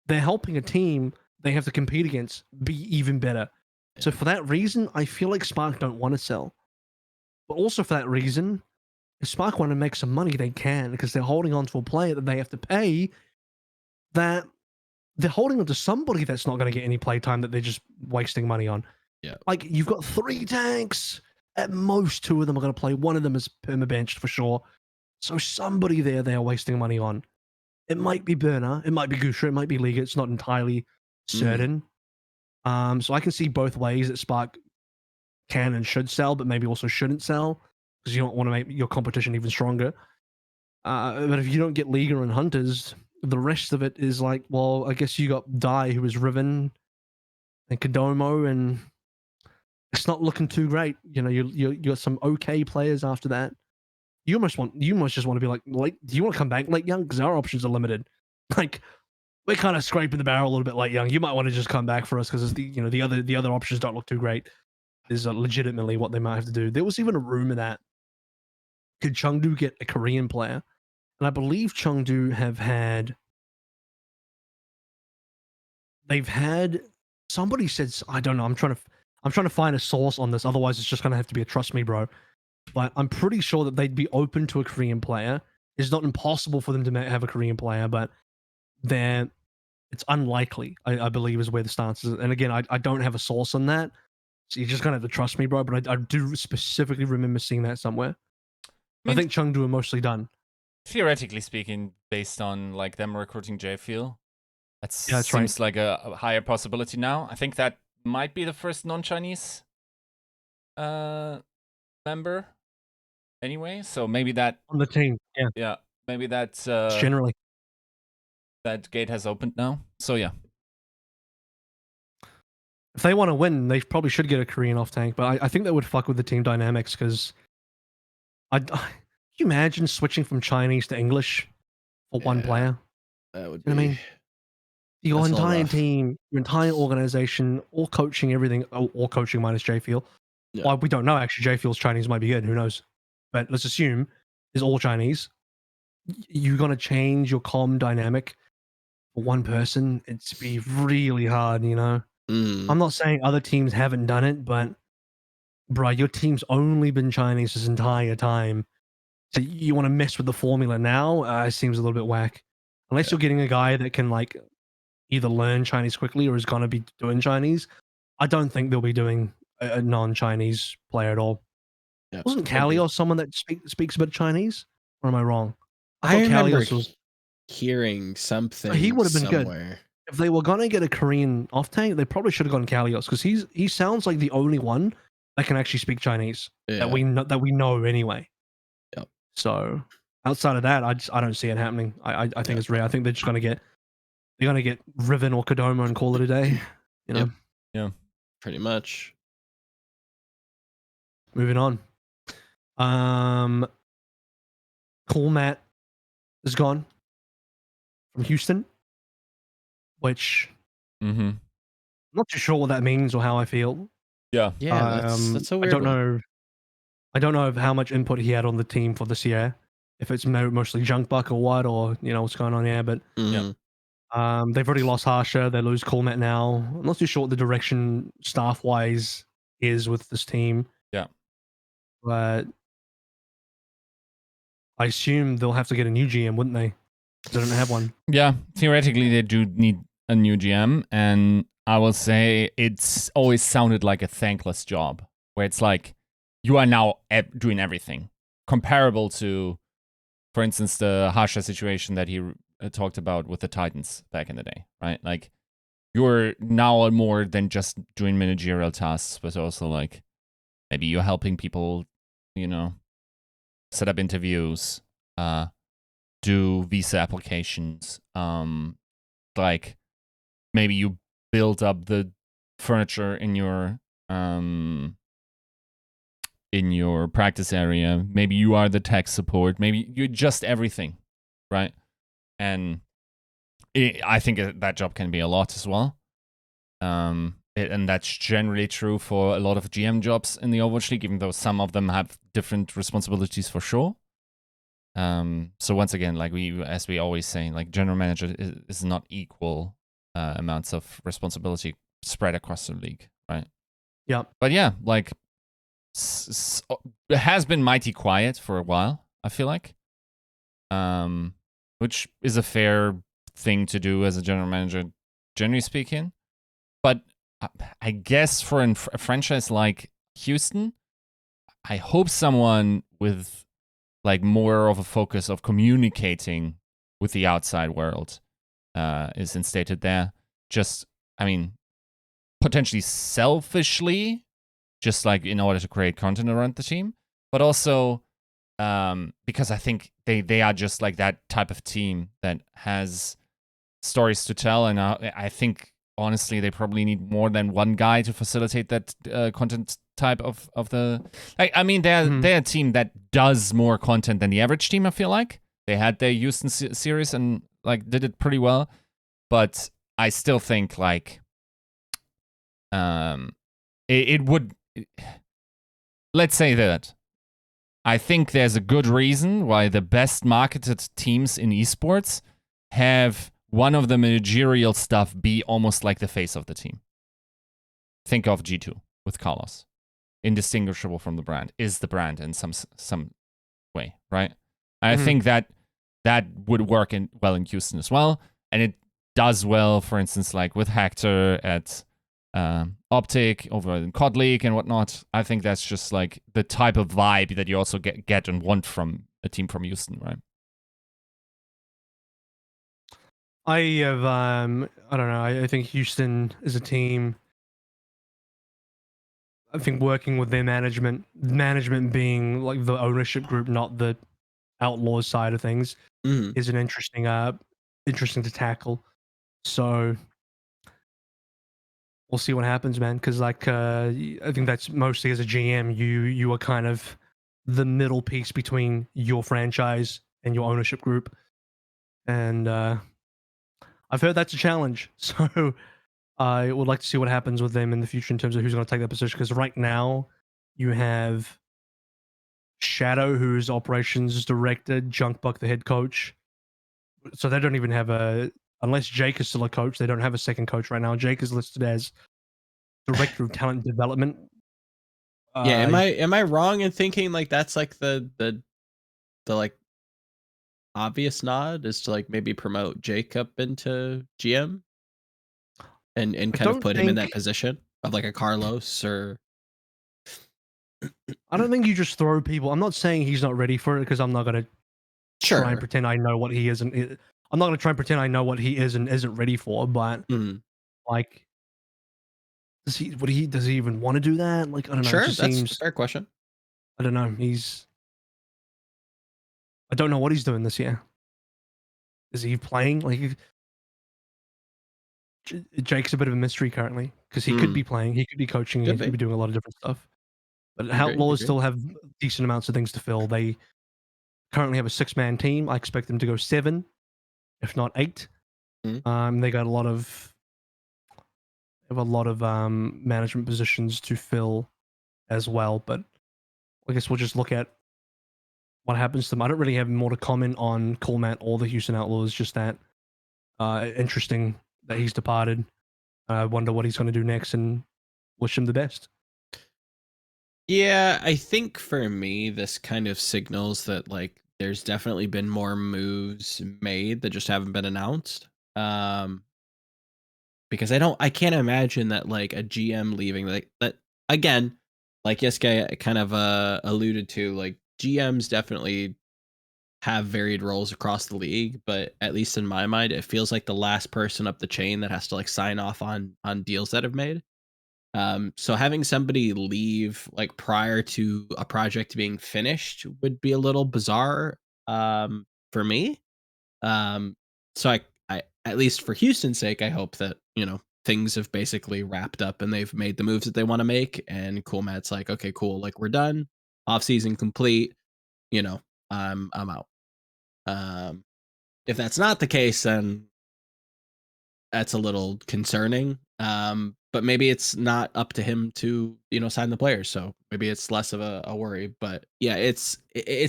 a team they have to compete against be even better. Yeah. So for that reason, I feel like Spark don't want to sell. But also for that reason, if Spark want to make some money, they can, because they're holding on to a player that they have to pay, that they're holding on to somebody that's not going to get any playtime, that they're just wasting money on. Yeah. Like, you've got 3 tanks. At most, 2 of them are going to play. One of them is perma-benched for sure. So somebody there they are wasting money on. It might be Burner, it might be Gusha, it might be Liga. It's not entirely certain. So I can see both ways that Spark can and should sell, but maybe also shouldn't sell, because you don't want to make your competition even stronger. But if you don't get Liga and Hunters, the rest of it is like, well, I guess you got Dai, who is Riven, and Kodomo, and it's not looking too great. You know, you got some okay players after that. You almost just want to be like, do you want to come back late young? Because our options are limited. Like, we're kind of scraping the barrel a little bit late young. You might want to just come back for us, because the other options don't look too great. Is legitimately what they might have to do. There was even a rumor that could Chengdu get a Korean player, and I believe Chengdu they've had somebody said, I don't know. I'm trying to find a source on this. Otherwise, it's just gonna have to be a trust me, bro. But I'm pretty sure that they'd be open to a Korean player. It's not impossible for them to have a Korean player, but it's unlikely, I believe, is where the stance is. And again, I don't have a source on that, so you're just gonna have to trust me, bro. But I do specifically remember seeing that somewhere. I think Chengdu are mostly done. Theoretically speaking, based on like them recruiting JFeel, that seems right. Like a higher possibility now. I think that might be the first non-Chinese member anyway, so maybe that on the team, yeah, maybe that's generally that gate has opened now. So yeah, if they want to win, they probably should get a Korean off tank. But I think that would fuck with the team dynamics, because can you imagine switching from Chinese to English for one player? That would be. I mean, your entire team, your entire organization, all coaching, everything, all coaching minus JFeel. Yeah. Well, we don't know actually. JFeel's Chinese might be good. Who knows? But let's assume is all Chinese. You're gonna change your comm dynamic for one person. It's be really hard, you know. I'm not saying other teams haven't done it, but bro, your team's only been Chinese this entire time. So you want to mess with the formula now? It seems a little bit whack. Unless you're getting a guy that can like either learn Chinese quickly or is gonna be doing Chinese. I don't think they'll be doing a non-Chinese player at all. Yeah, wasn't Kalios someone that speaks a bit of Chinese? Or am I wrong? I remember hearing something. He would have been good. If they were gonna get a Korean off tank, they probably should have gone Kalios, because he sounds like the only one that can actually speak Chinese that we know anyway. Yep. So outside of that, I don't see it happening. I think it's rare. I think they're just gonna get Riven or Kodomo and call it a day. You know. Yeah. Pretty much. Moving on. CoolMatt is gone from Houston, which I'm not too sure what that means or how I feel. Yeah. That's a weird one. I don't know how much input he had on the team for this year. If it's mostly junk buck or what, or what's going on here, but they've already lost Harsha. They lose CoolMatt now. I'm not too sure what the direction staff-wise is with this team. Yeah. But I assume they'll have to get a new GM, wouldn't they? They don't have one. Yeah, theoretically they do need a new GM, and I will say it's always sounded like a thankless job, where it's like you are now doing everything, comparable to, for instance, the Harsha situation that he talked about with the Titans back in the day, right? Like, you're now more than just doing managerial tasks, but also like maybe you're helping people, set up interviews, do visa applications, like maybe you build up the furniture in your practice area. Maybe you are the tech support. Maybe you're just everything, right? And I think that job can be a lot as well. And that's generally true for a lot of GM jobs in the Overwatch League, even though some of them have different responsibilities for sure. So once again, like as we always say, like general manager is not equal amounts of responsibility spread across the league, right? Yeah. But yeah, like it has been mighty quiet for a while, I feel like. Which is a fair thing to do as a general manager, generally speaking. But I guess for a franchise like Houston, I hope someone with like more of a focus of communicating with the outside world is instated there. Just, I mean, potentially selfishly, just like in order to create content around the team, but also because I think they are just like that type of team that has stories to tell, and I think honestly they probably need more than one guy to facilitate that content type of the. Like, I mean, they're a team that does more content than the average team. I feel like they had their Houston series and like did it pretty well, but I still think like it would. Let's say that I think there's a good reason why the best marketed teams in esports have one of the managerial stuff be almost like the face of the team. Think of G2 with Carlos. Indistinguishable from the brand, is the brand in some way, right? And I think that would work well in Houston as well. And it does well, for instance, like with Hector at Optic over in COD League and whatnot. I think that's just like the type of vibe that you also get and want from a team from Houston, right? I have I don't know. I think Houston is a team. I think working with their management being like the ownership group, not the Outlaws side of things, is an interesting to tackle. So we'll see what happens, man. Because like I think that's mostly as a GM, you are kind of the middle piece between your franchise and your ownership group, and I've heard that's a challenge. So I would like to see what happens with them in the future in terms of who's going to take that position. Because right now you have Shadow, who's operations director, Junkbuck, the head coach. So they don't even have unless Jake is still a coach, they don't have a second coach right now. Jake is listed as director of talent development. Yeah, am I wrong in thinking like that's like the like obvious nod is to like maybe promote Jacob into GM and kind of put him in that position of like a Carlos or. I don't think you just throw people. I'm not saying he's not ready for it because I'm not gonna try and pretend I know what he is, and I'm not gonna try and pretend I know what he is and isn't ready for. But like, does he even want to do that? Like, I don't know. Sure, it just that's seems, a fair question. I don't know. I don't know what he's doing this year. Is he playing? Like, Jake's a bit of a mystery currently because he could be playing, he could be coaching, he could be doing a lot of different stuff. But Outlaws still have decent amounts of things to fill. They currently have a 6-man team. I expect them to go 7, if not 8. They got a lot of management positions to fill as well. But I guess we'll just look at what happens to them. I don't really have more to comment on CoolMatt or the Houston Outlaws. Just that interesting that he's departed. I wonder what he's going to do next, and wish him the best. Yeah, I think for me, this kind of signals that like there's definitely been more moves made that just haven't been announced. Because I can't imagine that like a GM leaving like that again, like Yiska kind of alluded to, like GMs definitely have varied roles across the league, but at least in my mind, it feels like the last person up the chain that has to like sign off on deals that have made. So having somebody leave like prior to a project being finished would be a little bizarre for me. So I at least for Houston's sake, I hope that, you know, things have basically wrapped up and they've made the moves that they want to make. And CoolMatt's like, okay, cool, like we're done, off season complete, you know, I'm out. If that's not the case, then that's a little concerning. But maybe it's not up to him to, sign the players. So maybe it's less of a worry. But yeah, it's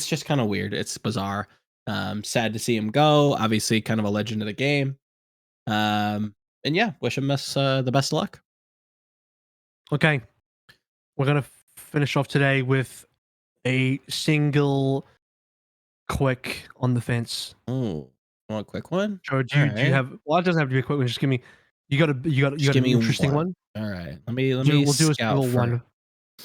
just kind of weird. It's bizarre. Sad to see him go. Obviously, kind of a legend of the game. And yeah, wish him the best of luck. Okay, we're gonna finish off today with a single quick on the fence. Oh, want a quick one? Joe, do you have? Well, it doesn't have to be a quick one. Just give me. You got an interesting one. All right, let me. We'll do a single one.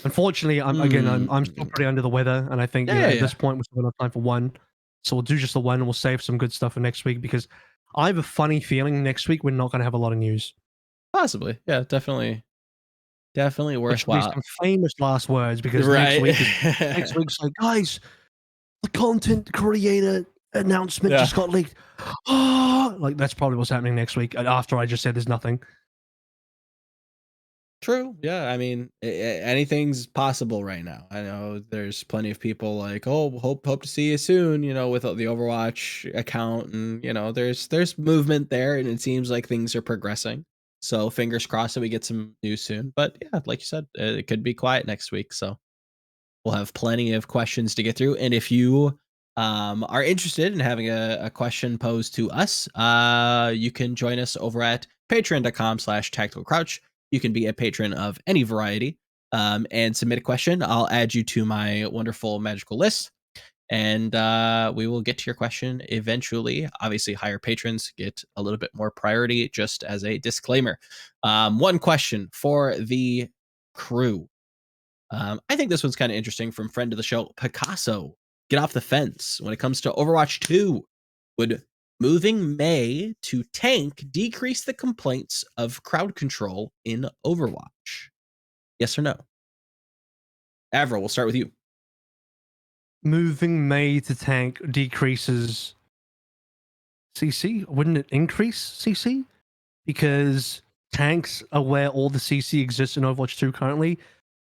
Unfortunately, I'm still pretty under the weather, and I think at this point we're still gonna have time for one. So we'll do just the one, and we'll save some good stuff for next week because I have a funny feeling next week we're not gonna have a lot of news. Possibly, yeah, definitely worthwhile. Some famous last words because next week's like, guys, the content creator announcement just got leaked. Oh, like that's probably what's happening next week. After I just said there's nothing. True. Yeah. I mean, anything's possible right now. I know there's plenty of people like, oh, hope to see you soon. With the Overwatch account, and there's movement there, and it seems like things are progressing. So fingers crossed that we get some news soon. But yeah, like you said, it could be quiet next week. So we'll have plenty of questions to get through. And if you are interested in having a question posed to us, you can join us over at patreon.com/tacticalcrouch. You can be a patron of any variety and submit a question. I'll add you to my wonderful magical list, and we will get to your question eventually. Obviously, higher patrons get a little bit more priority, just as a disclaimer. One question for the crew. I think this one's kind of interesting from friend of the show, Picasso. Get off the fence. When it comes to Overwatch 2, would moving Mei to tank decrease the complaints of crowd control in Overwatch? Yes or no? AVRL, we'll start with you. Moving Mei to tank decreases CC? Wouldn't it increase CC? Because tanks are where all the CC exists in Overwatch 2 currently,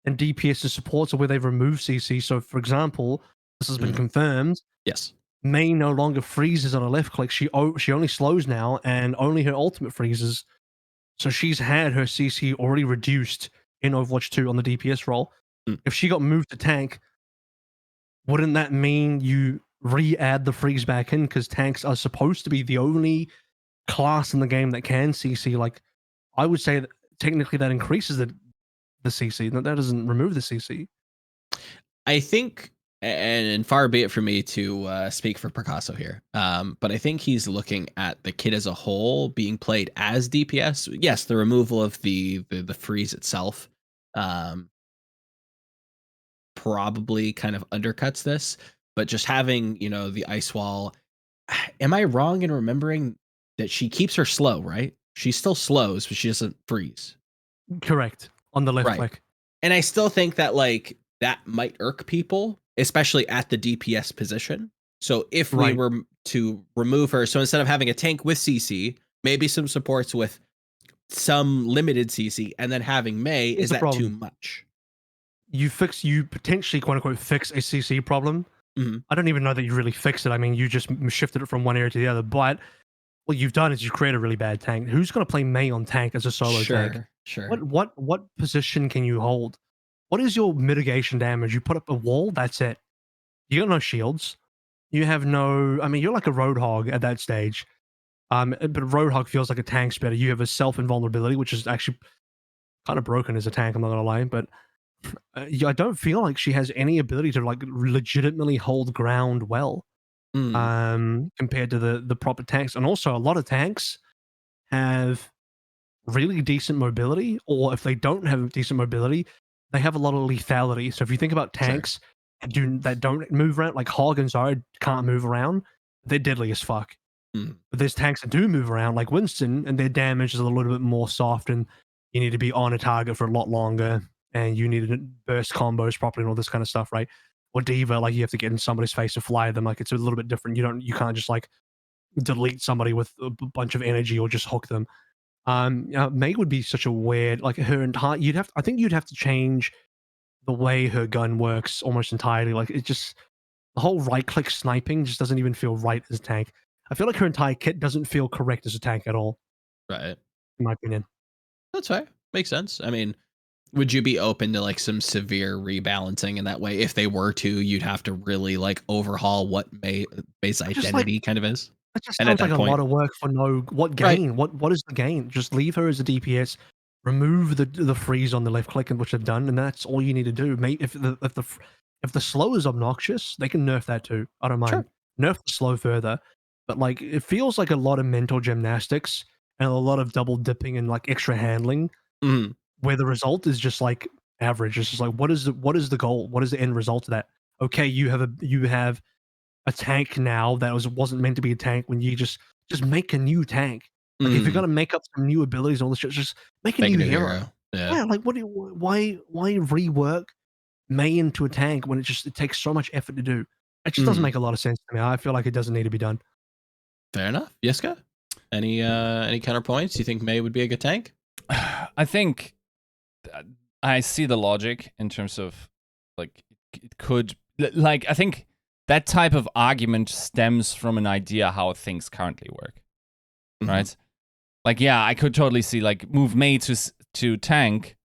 and DPS and supports are where they've removed CC. So, for example, this has been confirmed. Yes. Mei no longer freezes on a left click. She only slows now, and only her ultimate freezes. So she's had her CC already reduced in Overwatch 2 on the DPS role. If she got moved to tank, wouldn't that mean you re-add the freeze back in? Because tanks are supposed to be the only class in the game that can CC. Like, I would say that technically that increases the CC. That doesn't remove the CC. I think, and far be it for me to speak for Picasso here, but I think he's looking at the kit as a whole being played as DPS. Yes, the removal of the freeze itself probably kind of undercuts this, but just having, the ice wall. Am I wrong in remembering that she keeps her slow, right? She still slows, but she doesn't freeze. Correct. On the left click. And I still think that that might irk people, especially at the DPS position. So if we were to remove her, so instead of having a tank with CC, maybe some supports with some limited CC, and then having Mei, is that too much? You potentially, quote unquote, fix a CC problem. I don't even know that you really fixed it. I mean, you just shifted it from one area to the other. But what you've done is you create a really bad tank. Who's going to play Mei on tank as a solo tank? Sure. What position can you hold? What is your mitigation damage? You put up a wall, that's it. You got no shields. You have no. I mean, you're like a Roadhog at that stage. But Roadhog feels like a tank's better. You have a self-invulnerability, which is actually kind of broken as a tank, I'm not gonna lie. But I don't feel like she has any ability to legitimately hold ground well. Compared to the proper tanks. And also a lot of tanks have really decent mobility, or if they don't have decent mobility, they have a lot of lethality. So if you think about tanks that don't move around, like Hog and Zard can't move around, they're deadly as fuck. But there's tanks that do move around, like Winston, and their damage is a little bit more soft, and you need to be on a target for a lot longer, and you need to burst combos properly and all this kind of stuff, right? Or Diva, like you have to get in somebody's face to fly them. Like it's a little bit different. You can't just delete somebody with a bunch of energy or just hook them. Mei would be such a weird, her entire. I think you'd have to change the way her gun works almost entirely. Like it just, the whole right click sniping just doesn't even feel right as a tank. I feel like her entire kit doesn't feel correct as a tank at all. Right. In my opinion. That's fair. Makes sense. I mean, would you be open to like some severe rebalancing in that way? If they were to, you'd have to really like overhaul what May's identity kind of is. That just And at sounds like that a point, lot of work for what right? gain? What is the gain? Just leave her as a DPS, remove the freeze on the left click, and which they've done, and that's all you need to do. Mate, if the slow is obnoxious, they can nerf that too. I don't mind. Sure. Nerf the slow further, but like it feels like a lot of mental gymnastics and a lot of double dipping and like extra handling, Mhm. where the result is just like average. It's just like what is the goal? What is the end result of that? Okay, you have a tank now that wasn't meant to be a tank when you just make a new tank. Like if you're gonna make up some new abilities and all this shit, just make a new hero. Yeah. Yeah, like why rework May into a tank when it takes so much effort to do? It just doesn't make a lot of sense to me. I feel like it doesn't need to be done. Fair enough. Yiska? Any counterpoints? You think May would be a good tank? I think I see the logic in terms of like it could like I think that type of argument stems from an idea how things currently work, right? Like, yeah, I could totally see like move May to tank,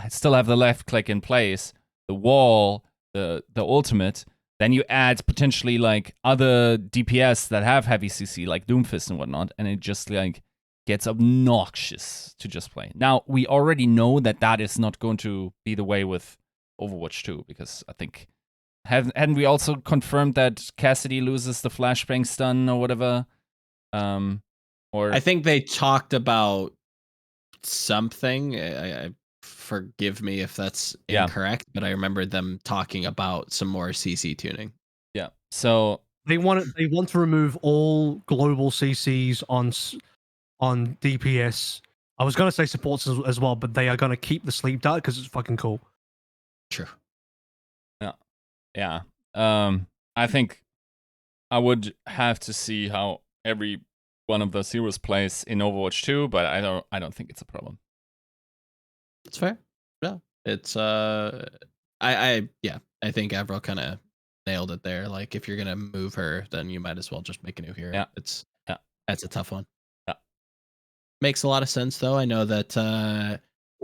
still have the left click in place, the wall, the ultimate. Then you add potentially like other DPS that have heavy CC like Doomfist and whatnot, and it just like gets obnoxious to just play. Now we already know that is not going to be the way with Overwatch 2 because I think. Hadn't we also confirmed that Cassidy loses the flashbang stun or whatever? Or I think they talked about something. I forgive me if that's incorrect, but I remember them talking about some more CC tuning. Yeah. So they want to remove all global CCs on DPS. I was gonna say supports as well, but they are gonna keep the sleep dart because it's fucking cool. True. Yeah. I think I would have to see how every one of those heroes plays in Overwatch 2, but I don't think it's a problem. That's fair. Yeah. It's I think AVRL kind of nailed it there. Like if you're gonna move her, then you might as well just make a new hero. Yeah. That's a tough one. Yeah. Makes a lot of sense though. I know that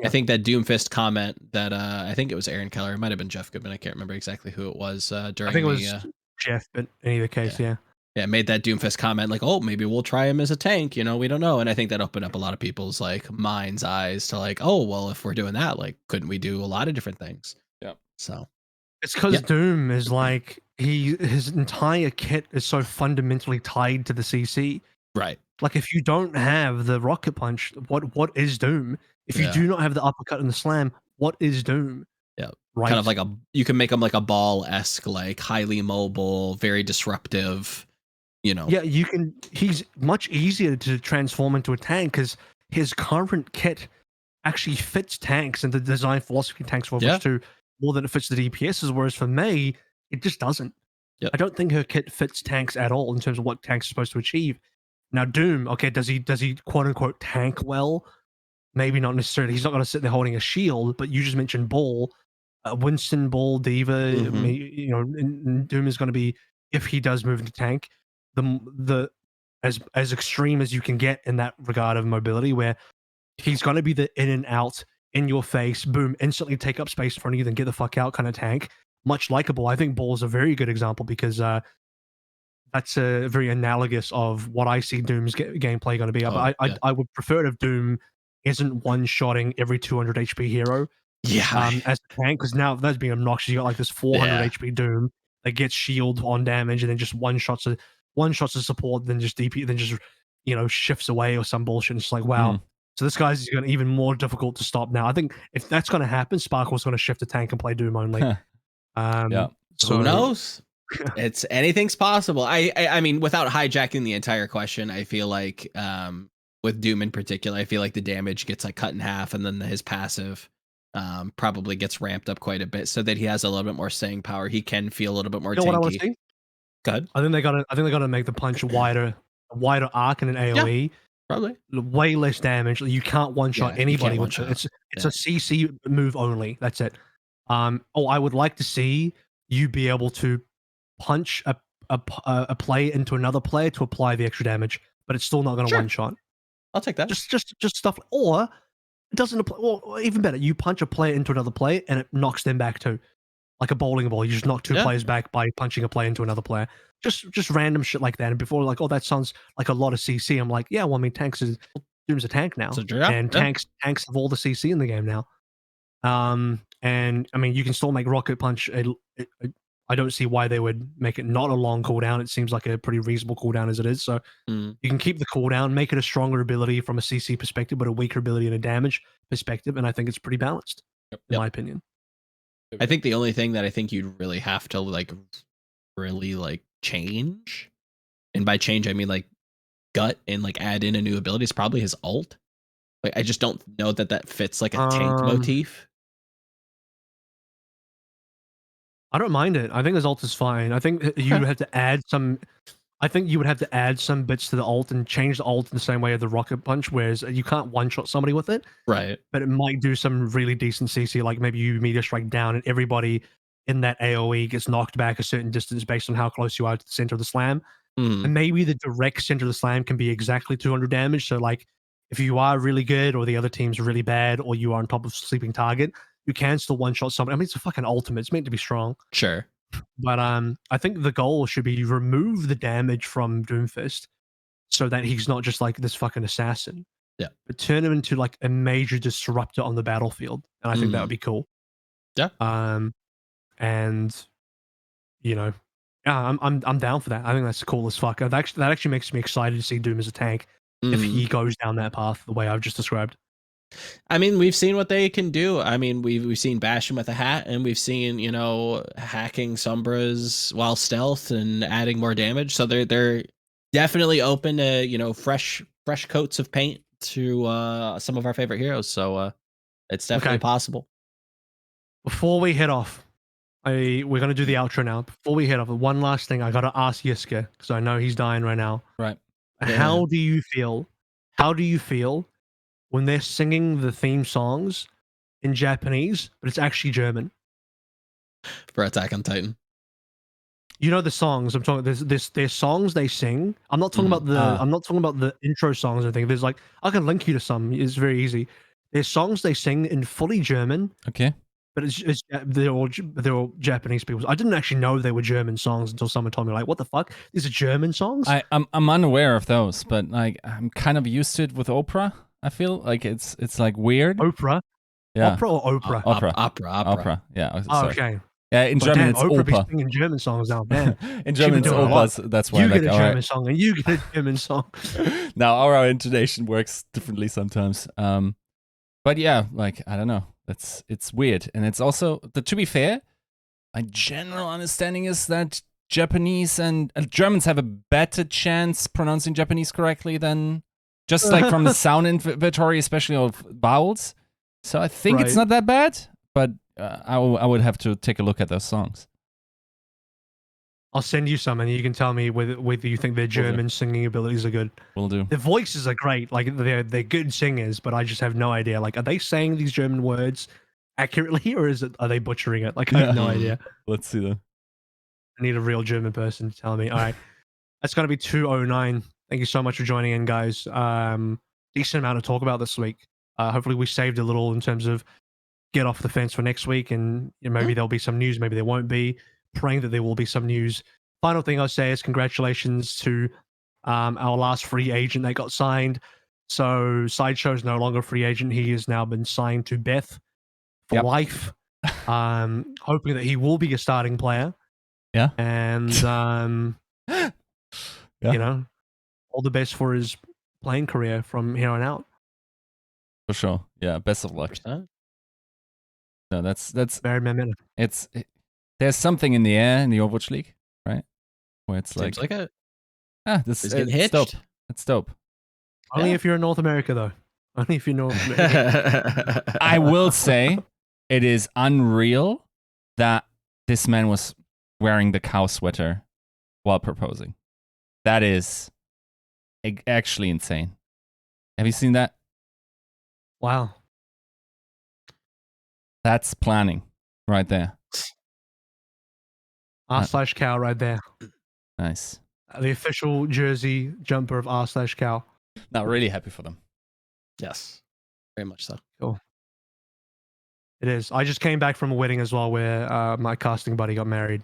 I think that Doomfist comment that I think it was Aaron Keller, it might have been Jeff Goodman, I can't remember exactly who it was during I think it was Jeff, but in either case, yeah, made that Doomfist comment like, oh, maybe we'll try him as a tank, we don't know. And I think that opened up a lot of people's like mind's eyes to like, oh, well, if we're doing that, like, couldn't we do a lot of different things? Yeah. So it's because Doom is like his entire kit is so fundamentally tied to the CC. Right. Like if you don't have the rocket punch, what is Doom? If you do not have the uppercut and the slam, what is Doom? Yeah. Right. Kind of like you can make him like a ball-esque, like highly mobile, very disruptive, Yeah, he's much easier to transform into a tank because his current kit actually fits tanks and the design philosophy tanks for Overwatch 2 more than it fits the DPSs, whereas for May, it just doesn't. Yep. I don't think her kit fits tanks at all in terms of what tanks are supposed to achieve. Now, Doom, okay, does he quote unquote tank well? Maybe not necessarily. He's not going to sit there holding a shield, but you just mentioned Ball, Winston, Ball, Diva. And Doom is going to be, if he does move into tank, the as extreme as you can get in that regard of mobility, where he's going to be the in and out, in your face, boom, instantly take up space in front of you, then get the fuck out kind of tank. Much likable. I think Ball is a very good example because that's a very analogous of what I see Doom's gameplay going to be. I would prefer it if Doom isn't one-shotting every 200 HP hero. Yeah. As a tank, because now that's being obnoxious. You got like this 400 HP Doom that gets shield on damage and then just one shots of support, then just DP, then just shifts away or some bullshit. It's like, wow. So this guy's going to even more difficult to stop now. I think if that's going to happen, Sparkle's going to shift to tank and play Doom only. So who knows? It's anything's possible. I mean, without hijacking the entire question, I feel like with Doom in particular, I feel like the damage gets like cut in half, and then his passive probably gets ramped up quite a bit, so that he has a little bit more staying power. He can feel a little bit more tanky. What I want to see? Go ahead. I think they gotta make the punch a wider arc and an AOE. Yeah, probably way less damage. You can't one shot anybody with it. It's a CC move only. That's it. I would like to see you be able to punch a play into another player to apply the extra damage, but it's still not going to one shot. I'll take that. Just stuff, or it doesn't apply. Or even better, you punch a player into another player and it knocks them back too, like a bowling ball. You just knock two players back by punching a player into another player. Just random shit like that. And before, like, oh, that sounds like a lot of CC. I'm like, yeah, well, I mean, Doom's a tank now, and tanks have all the CC in the game now. And I mean, you can still make Rocket Punch. I don't see why they would make it not a long cooldown. It seems like a pretty reasonable cooldown as it is. So you can keep the cooldown, make it a stronger ability from a CC perspective, but a weaker ability and a damage perspective. And I think it's pretty balanced, in my opinion. I think the only thing that I think you'd really have to like really like change, and by change I mean like gut and like add in a new ability, is probably his ult. Like I just don't know that fits like a tank motif. I don't mind it. I think his ult is fine. I think you would have to add some. I think you would have to add some bits to the ult and change the ult in the same way of the Rocket Punch, whereas you can't one-shot somebody with it. Right. But it might do some really decent CC, like maybe you meteor strike down and everybody in that AoE gets knocked back a certain distance based on how close you are to the center of the slam. And maybe the direct center of the slam can be exactly 200 damage. So like if you are really good or the other team's really bad or you are on top of sleeping target, you can still one-shot somebody. I mean, it's a fucking ultimate. It's meant to be strong. Sure. But I think the goal should be remove the damage from Doomfist so that he's not just like this fucking assassin. Yeah. But turn him into like a major disruptor on the battlefield. And I think that would be cool. Yeah. And you know, yeah, I'm down for that. I think that's cool as fuck. That actually makes me excited to see Doom as a tank if he goes down that path the way I've just described. I mean, we've seen what they can do. I mean, we've seen bash him with a hat, and we've seen, you know, hacking Sombras while stealth and adding more damage. So they're definitely open to, you know, fresh coats of paint to some of our favorite heroes. So it's definitely possible. Before we head off, we're gonna do the outro now. Before we head off, one last thing I gotta ask Yiska, because I know he's dying right now. Right. How do you feel? How do you feel when they're singing the theme songs in Japanese, but it's actually German? For Attack on Titan. You know the songs I'm talking. There's songs they sing. I'm not talking about the. I'm not talking about the intro songs or anything. There's like I can link you to some. It's very easy. There's songs they sing in fully German. Okay. But they're all Japanese people. I didn't actually know they were German songs until someone told me, like, what the fuck? These are German songs? I'm unaware of those, but like I'm kind of used to it with opera. I feel like it's like weird. Opera? Yeah. Opera or Oprah? Opera. Yeah. Oh, okay. Yeah, in German it's Oprah. Oprah. Be singing German songs now, man. In German it's Oprah. That's why you get a German song and you get a German song. Now our intonation works differently sometimes. But yeah, like I don't know. It's weird, and it's also to be fair, my general understanding is that Japanese and Germans have a better chance pronouncing Japanese correctly than just like from the sound inventory, especially of vowels. So I think it's not that bad, but I would have to take a look at those songs. I'll send you some, and you can tell me whether you think their German singing abilities are good. Will do. Their voices are great, like they're good singers, but I just have no idea. Like, are they saying these German words accurately, or are they butchering it? Like, I have no idea. Let's see them. I need a real German person to tell me. All right, that's gonna be 209. Thank you so much for joining in, guys. Decent amount to talk about this week. Hopefully, we saved a little in terms of get off the fence for next week, and maybe there'll be some news, maybe there won't be. Praying that there will be some news. Final thing I'll say is congratulations to our last free agent that got signed. So Sideshow's no longer a free agent. He has now been signed to Beth for life. Hoping that he will be a starting player. Yeah. And you know, all the best for his playing career from here on out. For sure. Yeah. Best of luck. No, that's very momentum. There's something in the air in the Overwatch League, right? Where it's seems like it. This is it's dope. It's dope. Only if you're in North America, though. Only if you're North America. I will say it is unreal that this man was wearing the cow sweater while proposing. That is actually insane. Have you seen that? Wow. That's planning right there. R/Cow right there. Nice. The official jersey jumper of R/Cow. No, really happy for them. Yes, very much so. Cool. It is. I just came back from a wedding as well, where my casting buddy got married.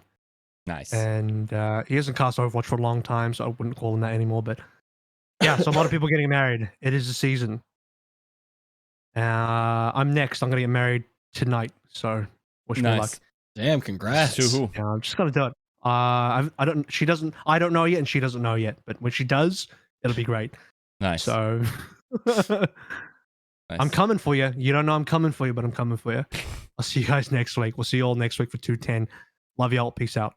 Nice. And he hasn't cast Overwatch for a long time, so I wouldn't call him that anymore. But yeah, so a lot of people getting married. It is the season. I'm next. I'm gonna get married tonight. So wish me luck. Damn, congrats. To who? Yeah, I'm just gonna do it. I don't. She doesn't. I don't know yet, and she doesn't know yet. But when she does, it'll be great. Nice. So Nice. I'm coming for you. You don't know I'm coming for you, but I'm coming for you. I'll see you guys next week. We'll see you all next week for 210. Love y'all. Peace out.